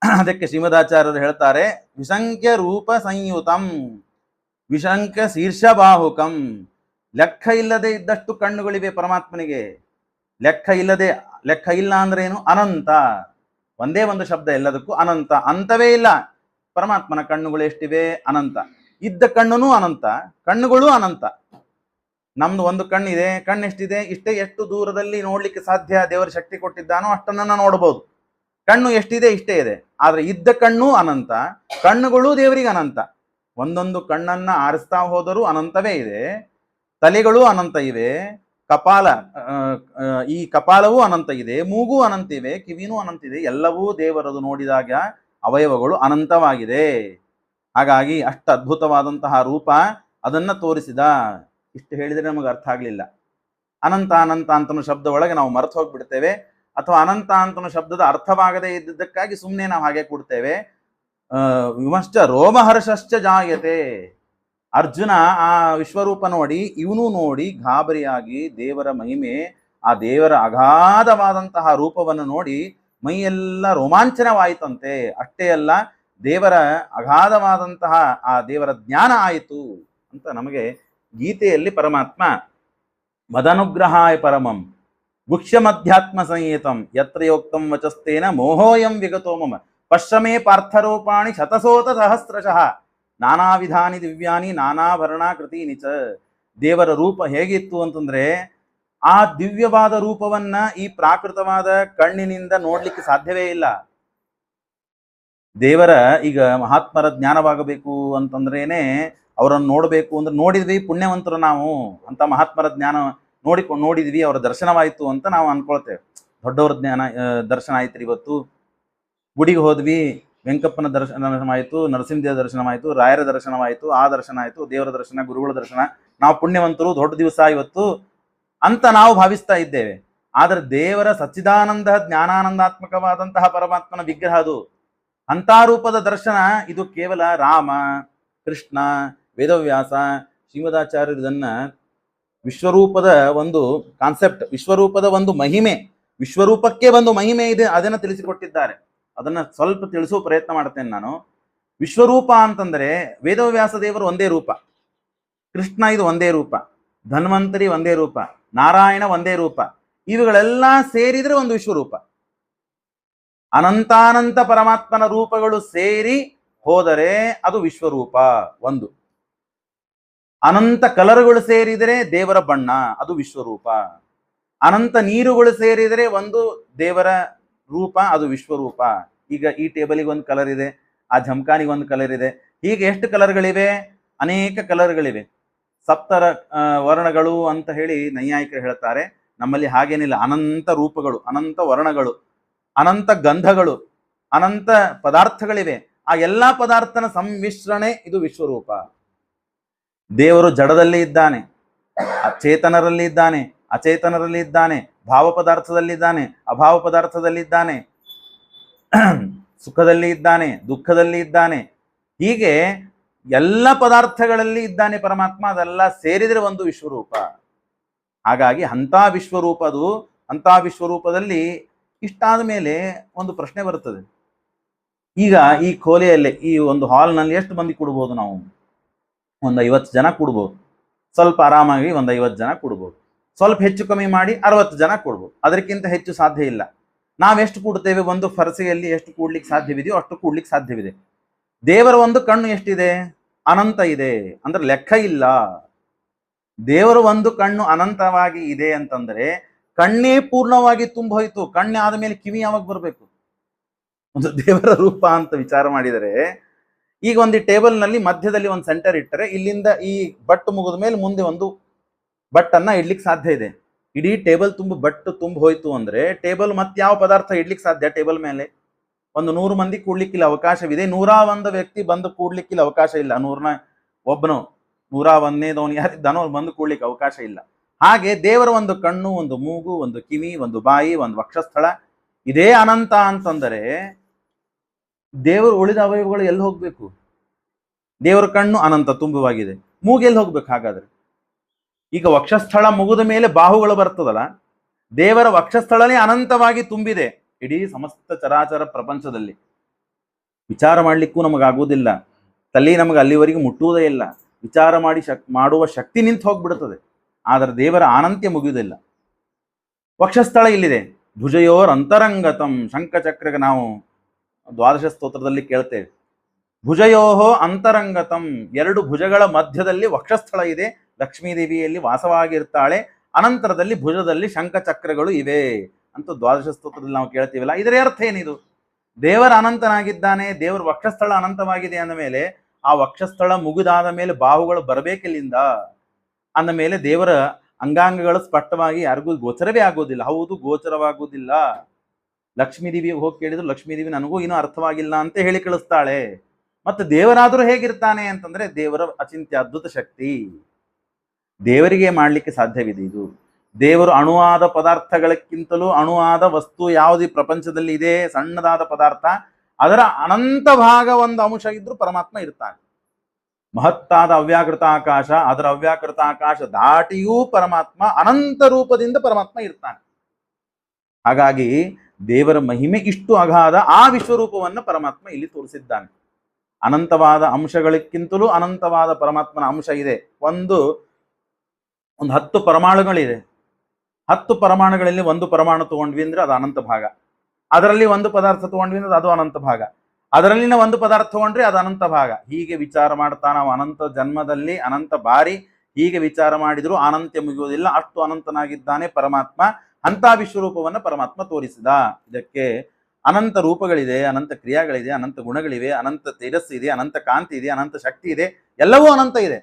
ಅದಕ್ಕೆ ಶ್ರೀಮದಾಚಾರ್ಯರು ಹೇಳ್ತಾರೆ, ವಿಸಂಖ್ಯ ರೂಪ ಸಂಯುತಂ ವಿಸಂಖ್ಯ ಶೀರ್ಷ ಬಾಹುಕಂ. ಲೆಕ್ಕ ಇಲ್ಲದೆ ಇದ್ದಷ್ಟು ಕಣ್ಣುಗಳಿವೆ ಪರಮಾತ್ಮನಿಗೆ. ಲೆಕ್ಕ ಇಲ್ಲ ಅಂದ್ರೆ ಏನು? ಅನಂತ. ಒಂದೇ ಒಂದು ಶಬ್ದ ಎಲ್ಲದಕ್ಕೂ, ಅನಂತ. ಅಂತವೇ ಇಲ್ಲ. ಪರಮಾತ್ಮನ ಕಣ್ಣುಗಳು ಎಷ್ಟಿವೆ? ಅನಂತ. ಇದ್ದ ಕಣ್ಣುನೂ ಅನಂತ, ಕಣ್ಣುಗಳು ಅನಂತ. ನಮ್ದು ಒಂದು ಕಣ್ಣಿದೆ, ಕಣ್ಣು ಎಷ್ಟಿದೆ? ಇಷ್ಟೇ. ಎಷ್ಟು ದೂರದಲ್ಲಿ ನೋಡ್ಲಿಕ್ಕೆ ಸಾಧ್ಯ ದೇವರ ಶಕ್ತಿ ಕೊಟ್ಟಿದ್ದಾನೋ ಅಷ್ಟನ್ನ ನೋಡಬಹುದು. ಕಣ್ಣು ಎಷ್ಟಿದೆ? ಇಷ್ಟೇ ಇದೆ. ಆದ್ರೆ ಇದ್ದ ಕಣ್ಣು ಅನಂತ, ಕಣ್ಣುಗಳು ದೇವರಿಗೆ ಅನಂತ. ಒಂದೊಂದು ಕಣ್ಣನ್ನ ಆರಿಸ್ತಾ ಹೋದರೂ ಅನಂತವೇ ಇದೆ. ತಲೆಗಳು ಅನಂತ ಇವೆ, ಈ ಕಪಾಲವೂ ಅನಂತ ಇದೆ, ಮೂಗೂ ಅನಂತ ಇವೆ, ಕಿವಿನೂ ಅನಂತ ಇದೆ. ಎಲ್ಲವೂ ದೇವರದು ನೋಡಿದಾಗ ಅವಯವಗಳು ಅನಂತವಾಗಿದೆ. ಹಾಗಾಗಿ ಅಷ್ಟು ಅದ್ಭುತವಾದಂತಹ ರೂಪ ಅದನ್ನ ತೋರಿಸಿದ. ಇಷ್ಟು ಹೇಳಿದರೆ ನಮಗೆ ಅರ್ಥ ಆಗ್ಲಿಲ್ಲ. ಅನಂತ ಅನಂತ ಅಂತನೂ ಶಬ್ದ ಒಳಗೆ ನಾವು ಮರೆತು ಹೋಗ್ಬಿಡ್ತೇವೆ, ಅಥವಾ ಅನಂತ ಅಂತನೂ ಶಬ್ದದ ಅರ್ಥವಾಗದೇ ಇದ್ದದ್ದಕ್ಕಾಗಿ ಸುಮ್ಮನೆ ನಾವು ಹಾಗೆ ಕೊಡ್ತೇವೆ. ವಿಮಶ್ಚ ರೋಮಹರ್ಷಶ್ಚ ಜಾಯತೆ. ಅರ್ಜುನ ಆ ವಿಶ್ವರೂಪ ನೋಡಿ, ಇವನು ನೋಡಿ ಗಾಬರಿಯಾಗಿ ದೇವರ ಮಹಿಮೆ, ಆ ದೇವರ ಅಗಾಧವಾದಂತಹ ರೂಪವನ್ನು ನೋಡಿ ಮೈಯೆಲ್ಲ ರೋಮಾಂಚನವಾಯಿತಂತೆ. ಅಷ್ಟೇ ಅಲ್ಲ, ದೇವರ ಅಗಾಧವಾದಂತಹ ಆ ದೇವರ ಜ್ಞಾನ ಆಯಿತು ಅಂತ ನಮಗೆ ಗೀತೆಯಲ್ಲಿ ಪರಮಾತ್ಮ ಮದನುಗ್ರಹಾಯ ಪರಮಂ ಗುಕ್ಷ್ಯಮಧ್ಯಾತ್ಮ ಸಂಹಿತಂ ಯತ್ರ ಯೋಕ್ತಂ ವಚಸ್ತೇನ ಮೋಹೋಯಂ ವಿಗತೋ ಮಮ ಪಶ್ಚಮೇ ಪಾರ್ಥರೂಪಾಣಿ ಶತಸೋತ ಸಹಸ್ರಶಃ ನಾನಾ ವಿಧಾನಿ ದಿವ್ಯಾನಿ ನಾನಾಭರಣ ಕೃತೀನಿ ಚ. ದೇವರ ರೂಪ ಹೇಗಿತ್ತು ಅಂತಂದ್ರೆ, ಆ ದಿವ್ಯವಾದ ರೂಪವನ್ನ ಈ ಪ್ರಾಕೃತವಾದ ಕಣ್ಣಿನಿಂದ ನೋಡ್ಲಿಕ್ಕೆ ಸಾಧ್ಯವೇ ಇಲ್ಲ. ದೇವರ ಈಗ ಮಹಾತ್ಮರ ಜ್ಞಾನವಾಗಬೇಕು ಅಂತಂದ್ರೇನೆ, ಅವರನ್ನು ನೋಡಬೇಕು ಅಂದ್ರೆ, ನೋಡಿದ್ವಿ ಪುಣ್ಯವಂತರು ನಾವು ಅಂತ ಮಹಾತ್ಮರ ಜ್ಞಾನ ನೋಡಿದ್ವಿ, ಅವರ ದರ್ಶನವಾಯಿತು ಅಂತ ನಾವು ಅನ್ಕೊಳ್ತೇವೆ. ದೊಡ್ಡವರ ದರ್ಶನ ಆಯ್ತು. ಇವತ್ತು ಗುಡಿಗೆ ಹೋದ್ವಿ, ವೆಂಕಪ್ಪನ ದರ್ಶನವಾಯಿತು, ನರಸಿಂಹದೇವ ದರ್ಶನವಾಯಿತು, ರಾಯರ ದರ್ಶನವಾಯಿತು, ಆ ದರ್ಶನ ಆಯಿತು, ದೇವರ ದರ್ಶನ, ಗುರುಗಳ ದರ್ಶನ, ನಾವು ಪುಣ್ಯವಂತರು, ದೊಡ್ಡ ದಿವಸ ಇವತ್ತು ಅಂತ ನಾವು ಭಾವಿಸ್ತಾ ಇದ್ದೇವೆ. ಆದರೆ ದೇವರ ಸಚ್ಚಿದಾನಂದ ಜ್ಞಾನಾನಂದಾತ್ಮಕವಾದಂತಹ ಪರಮಾತ್ಮನ ವಿಗ್ರಹ ಅದು. ಅಂತ ರೂಪದ ದರ್ಶನ ಇದು ಕೇವಲ ರಾಮ, ಕೃಷ್ಣ, ವೇದವ್ಯಾಸ, ಶ್ರೀಮದಾಚಾರ್ಯರು ಇದನ್ನ ವಿಶ್ವರೂಪದ ಒಂದು ಕಾನ್ಸೆಪ್ಟ್, ವಿಶ್ವರೂಪದ ಒಂದು ಮಹಿಮೆ, ವಿಶ್ವರೂಪಕ್ಕೆ ಒಂದು ಮಹಿಮೆ ಇದೆ, ಅದನ್ನು ತಿಳಿಸಿಕೊಟ್ಟಿದ್ದಾರೆ. ಅದನ್ನ ಸ್ವಲ್ಪ ತಿಳಿಸುವ ಪ್ರಯತ್ನ ಮಾಡ್ತೇನೆ ನಾನು. ವಿಶ್ವರೂಪ ಅಂತಂದ್ರೆ ವೇದವ್ಯಾಸ ದೇವರು ಒಂದೇ ರೂಪ, ಕೃಷ್ಣ ಇದು ಒಂದೇ ರೂಪ, ಧನ್ವಂತರಿ ಒಂದೇ ರೂಪ, ನಾರಾಯಣ ಒಂದೇ ರೂಪ. ಇವುಗಳೆಲ್ಲ ಸೇರಿದ್ರೆ ಒಂದು ವಿಶ್ವರೂಪ. ಅನಂತಾನಂತ ಪರಮಾತ್ಮನ ರೂಪಗಳು ಸೇರಿ ಹೋದರೆ ಅದು ವಿಶ್ವರೂಪ ಒಂದು. ಅನಂತ ಕಲರ್ಗಳು ಸೇರಿದರೆ ದೇವರ ಬಣ್ಣ, ಅದು ವಿಶ್ವರೂಪ. ಅನಂತ ನೀರುಗಳು ಸೇರಿದರೆ ಒಂದು ದೇವರ ರೂಪ, ಅದು ವಿಶ್ವರೂಪ. ಈಗ ಈ ಟೇಬಲಿಗೆ ಒಂದು ಕಲರ್ ಇದೆ, ಆ ಜಮಖಾನಿಗೆ ಒಂದು ಕಲರ್ ಇದೆ, ಹೀಗೆ ಎಷ್ಟು ಕಲರ್ಗಳಿವೆ? ಅನೇಕ ಕಲರ್ಗಳಿವೆ. ಸಪ್ತರ ವರ್ಣಗಳು ಅಂತ ಹೇಳಿ ನೈಯಾಯಿಕರು ಹೇಳ್ತಾರೆ. ನಮ್ಮಲ್ಲಿ ಹಾಗೇನಿಲ್ಲ. ಅನಂತ ರೂಪಗಳು, ಅನಂತ ವರ್ಣಗಳು, ಅನಂತ ಗಂಧಗಳು, ಅನಂತ ಪದಾರ್ಥಗಳಿವೆ. ಆ ಎಲ್ಲಾ ಪದಾರ್ಥನ ಸಂಮಿಶ್ರಣೆ ಇದು ವಿಶ್ವರೂಪ. ದೇವರು ಜಡದಲ್ಲಿ ಇದ್ದಾನೆ, ಚೇತನರಲ್ಲಿ ಇದ್ದಾನೆ, ಅಚೇತನರಲ್ಲಿ ಇದ್ದಾನೆ, ಭಾವ ಪದಾರ್ಥದಲ್ಲಿದ್ದಾನೆ, ಅಭಾವ ಪದಾರ್ಥದಲ್ಲಿದ್ದಾನೆ, ಸುಖದಲ್ಲಿ ಇದ್ದಾನೆ, ದುಃಖದಲ್ಲಿ ಇದ್ದಾನೆ. ಹೀಗೆ ಎಲ್ಲ ಪದಾರ್ಥಗಳಲ್ಲಿ ಇದ್ದಾನೆ ಪರಮಾತ್ಮ. ಅದೆಲ್ಲ ಸೇರಿದರೆ ಒಂದು ವಿಶ್ವರೂಪ. ಹಾಗಾಗಿ ಅಂಥ ವಿಶ್ವರೂಪದಲ್ಲಿ ಇಷ್ಟಾದ ಮೇಲೆ ಒಂದು ಪ್ರಶ್ನೆ ಬರುತ್ತದೆ. ಈಗ ಈ ಕೋಲೆಯಲ್ಲೇ ಈ ಒಂದು ಹಾಲ್ನಲ್ಲಿ ಎಷ್ಟು ಮಂದಿ ಕೂಡ್ಬೋದು? ನಾವು ಒಂದು 50 ಜನ ಕೂಡ್ಬೋದು. ಸ್ವಲ್ಪ ಆರಾಮಾಗಿ ಒಂದು 50 ಜನ ಕೂಡ್ಬೋದು. ಸ್ವಲ್ಪ ಹೆಚ್ಚು ಕಮ್ಮಿ ಮಾಡಿ 60 ಜನ ಕೂಡ್ಬೋದು. ಅದಕ್ಕಿಂತ ಹೆಚ್ಚು ಸಾಧ್ಯ ಇಲ್ಲ. ನಾವೆಷ್ಟು ಕೂಡ್ತೇವೆ? ಒಂದು ಫರಸೆಯಲ್ಲಿ ಎಷ್ಟು ಕೂಡ್ಲಿಕ್ಕೆ ಸಾಧ್ಯವಿದೆಯೋ ಅಷ್ಟು ಕೂಡ್ಲಿಕ್ಕೆ ಸಾಧ್ಯವಿದೆ. ದೇವರ ಒಂದು ಕಣ್ಣು ಎಷ್ಟಿದೆ? ಅನಂತ ಇದೆ. ಅಂದ್ರೆ ಲೆಕ್ಕ ಇಲ್ಲ. ದೇವರ ಒಂದು ಕಣ್ಣು ಅನಂತವಾಗಿ ಇದೆ ಅಂತಂದ್ರೆ ಕಣ್ಣೇ ಪೂರ್ಣವಾಗಿ ತುಂಬ ಹೋಯ್ತು. ಕಣ್ಣೆ ಆದ ಮೇಲೆ ಕಿವಿ ಯಾವಾಗ ಬರಬೇಕು? ಒಂದು ದೇವರ ರೂಪ ಅಂತ ವಿಚಾರ ಮಾಡಿದರೆ, ಈಗ ಒಂದು ಟೇಬಲ್ ನಲ್ಲಿ ಮಧ್ಯದಲ್ಲಿ ಒಂದು ಸೆಂಟರ್ ಇಟ್ಟರೆ ಇಲ್ಲಿಂದ ಈ ಬಟ್ಟು ಮುಗಿದ ಮೇಲೆ ಮುಂದೆ ಒಂದು ಬಟ್ಟನ್ನ ಇಡ್ಲಿಕ್ಕೆ ಸಾಧ್ಯ ಇದೆ. ಇಡೀ ಟೇಬಲ್ ತುಂಬ ಬಟ್ಟು ತುಂಬ ಹೋಯ್ತು ಅಂದ್ರೆ ಟೇಬಲ್ ಮತ್ತೆ ಯಾವ ಪದಾರ್ಥ ಇಡ್ಲಿಕ್ಕೆ ಸಾಧ್ಯ? ಟೇಬಲ್ ಮೇಲೆ ಒಂದು 100 ಮಂದಿ ಕೂಡ್ಲಿಕ್ಕಿಲ್ಲ, ಅವಕಾಶವಿದೆ. 101 ವ್ಯಕ್ತಿ ಬಂದು ಕೂಡ್ಲಿಕ್ಕಿಲ್ಲ, ಅವಕಾಶ ಇಲ್ಲ. 100ನ ಒಬ್ಬನು 101ನೇದವನು ಯಾರಿದ್ದಾನೋ ಅವ್ರು ಬಂದು ಕೂಡ್ಲಿಕ್ಕೆ ಅವಕಾಶ ಇಲ್ಲ. ಹಾಗೆ ದೇವರ ಒಂದು ಕಣ್ಣು, ಒಂದು ಮೂಗು, ಒಂದು ಕಿವಿ, ಒಂದು ಬಾಯಿ, ಒಂದು ವಕ್ಷಸ್ಥಳ ಇದೇ ಅನಂತ ಅಂತಂದರೆ ದೇವರು ಉಳಿದ ಅವಯವಗಳು ಎಲ್ಲಿ ಹೋಗ್ಬೇಕು? ದೇವರ ಕಣ್ಣು ಅನಂತ ತುಂಬವಾಗಿದೆ, ಮೂಗು ಎಲ್ಲಿ ಹೋಗ್ಬೇಕು ಹಾಗಾದ್ರೆ? ಈಗ ವಕ್ಷಸ್ಥಳ ಮುಗಿದ ಮೇಲೆ ಬಾಹುಗಳು ಬರ್ತದಲ್ಲ, ದೇವರ ವಕ್ಷಸ್ಥಳನೇ ಅನಂತವಾಗಿ ತುಂಬಿದೆ ಇಡೀ ಸಮಸ್ತ ಚರಾಚರ ಪ್ರಪಂಚದಲ್ಲಿ. ವಿಚಾರ ಮಾಡ್ಲಿಕ್ಕೂ ನಮಗಾಗುವುದಿಲ್ಲ. ತಲೆ ನಮಗೆ ಅಲ್ಲಿವರೆಗೂ ಮುಟ್ಟುವುದೇ ಇಲ್ಲ. ವಿಚಾರ ಮಾಡಿ ಮಾಡುವ ಶಕ್ತಿ ನಿಂತು ಹೋಗ್ಬಿಡುತ್ತದೆ. ಆದರೆ ದೇವರ ಅನಂತ್ಯ ಮುಗಿಯುವುದಿಲ್ಲ. ವಕ್ಷಸ್ಥಳ ಇಲ್ಲಿದೆ. ಭುಜಯೋರ್ ಅಂತರಂಗತಂ, ಶಂಖಚಕ್ರಗೆ ನಾವು ದ್ವಾದಶ ಸ್ತೋತ್ರದಲ್ಲಿ ಕೇಳ್ತೇವೆ. ಭುಜಯೋಹೋ ಅಂತರಂಗತಂ, 2 ಭುಜಗಳ ಮಧ್ಯದಲ್ಲಿ ವಕ್ಷಸ್ಥಳ ಇದೆ. ಲಕ್ಷ್ಮೀದೇವಿಯಲ್ಲಿ ವಾಸವಾಗಿರ್ತಾಳೆ. ಅನಂತರದಲ್ಲಿ ಭುಜದಲ್ಲಿ ಶಂಖಚಕ್ರಗಳು ಇವೆ ಅಂತ ದ್ವಾದಶ ಸ್ತೋತ್ರದಲ್ಲಿ ನಾವು ಕೇಳ್ತೀವಲ್ಲ. ಇದರ ಅರ್ಥ ಏನಿದು? ದೇವರ ಅನಂತನಾಗಿದ್ದಾನೆ, ದೇವರ ವಕ್ಷಸ್ಥಳ ಅನಂತವಾಗಿದೆ ಅಂದ ಮೇಲೆ ಆ ವಕ್ಷಸ್ಥಳ ಮುಗಿದಾದ ಮೇಲೆ ಬಾಹುಗಳು ಬರಬೇಕಿಲ್ಲಿಂದ ಅಂದ ಮೇಲೆ ದೇವರ ಅಂಗಾಂಗಗಳು ಸ್ಪಷ್ಟವಾಗಿ ಯಾರಿಗೂ ಗೋಚರವೇ ಆಗೋದಿಲ್ಲ. ಹೌದು, ಗೋಚರವಾಗುವುದಿಲ್ಲ. ಲಕ್ಷ್ಮೀದೇವಿಗೆ ಹೋಗಿ ಕೇಳಿದ್ರು, ಲಕ್ಷ್ಮೀದೇವಿ ನನಗೂ ಇನ್ನೂ ಅರ್ಥವಾಗಿಲ್ಲ ಅಂತ ಹೇಳಿ ಕಳಿಸ್ತಾಳೆ. ಮತ್ತೆ ದೇವರಾದರೂ ಹೇಗಿರ್ತಾನೆ ಅಂತಂದ್ರೆ ದೇವರ ಅಚಿಂತ್ಯ ಅದ್ಭುತ ಶಕ್ತಿ. ದೇವರಿಗೆ ಮಾಡಲಿಕ್ಕೆ ಸಾಧ್ಯವಿದೆ ಇದು. ದೇವರು ಅಣುವಾದ ಪದಾರ್ಥಗಳಕ್ಕಿಂತಲೂ ಅಣುವಾದ ವಸ್ತು ಯಾವುದು ಈ ಪ್ರಪಂಚದಲ್ಲಿ ಇದೆ, ಸಣ್ಣದಾದ ಪದಾರ್ಥ, ಅದರ ಅನಂತ ಭಾಗ ಒಂದು ಅಂಶ ಇದ್ರೂ ಪರಮಾತ್ಮ ಇರ್ತಾನೆ. ಮಹತ್ತಾದ ಅವ್ಯಾಕೃತ ಆಕಾಶ, ಅದರ ಅವ್ಯಾಕೃತ ಆಕಾಶ ದಾಟಿಯೂ ಪರಮಾತ್ಮ ಅನಂತ ರೂಪದಿಂದ ಪರಮಾತ್ಮ ಇರ್ತಾನೆ. ಹಾಗಾಗಿ ದೇವರ ಮಹಿಮೆ ಇಷ್ಟು ಅಗಾಧ. ಆ ವಿಶ್ವರೂಪವನ್ನು ಪರಮಾತ್ಮ ಇಲ್ಲಿ ತೋರಿಸಿದ್ದಾನೆ. ಅನಂತವಾದ ಅಂಶಗಳಕ್ಕಿಂತಲೂ ಅನಂತವಾದ ಪರಮಾತ್ಮನ ಅಂಶ ಇದೆ. ಒಂದು 10 ಪರಮಾಣುಗಳಿದೆ. 10 ಪರಮಾಣುಗಳಲ್ಲಿ ಒಂದು ಪರಮಾಣು ತಗೊಂಡ್ವಿ ಅಂದ್ರೆ ಅದು ಅನಂತ ಭಾಗ. ಅದರಲ್ಲಿ ಒಂದು ಪದಾರ್ಥ ತಗೊಂಡ್ವಿ ಅಂದ್ರೆ ಅದು ಅನಂತ ಭಾಗ. ಅದರಲ್ಲಿನ ಒಂದು ಪದಾರ್ಥ ತಗೊಂಡ್ರೆ ಅದು ಅನಂತ ಭಾಗ. ಹೀಗೆ ವಿಚಾರ ಮಾಡ್ತಾ ನಾವು ಅನಂತ ಜನ್ಮದಲ್ಲಿ ಅನಂತ ಬಾರಿ ಹೀಗೆ ವಿಚಾರ ಮಾಡಿದ್ರು ಅನಂತ್ಯ ಮುಗಿಯುವುದಿಲ್ಲ. ಅಷ್ಟು ಅನಂತನಾಗಿದ್ದಾನೆ ಪರಮಾತ್ಮ. ಅಂತ ವಿಶ್ವರೂಪವನ್ನು ಪರಮಾತ್ಮ ತೋರಿಸಿದ. ಇದಕ್ಕೆ ಅನಂತ ರೂಪಗಳಿದೆ, ಅನಂತ ಕ್ರಿಯಾಗಳಿದೆ, ಅನಂತ ಗುಣಗಳಿವೆ, ಅನಂತ ತೇಜಸ್ಸು ಇದೆ, ಅನಂತ ಕಾಂತಿ ಇದೆ, ಅನಂತ ಶಕ್ತಿ ಇದೆ. ಎಲ್ಲವೂ ಅನಂತ ಇದೆ.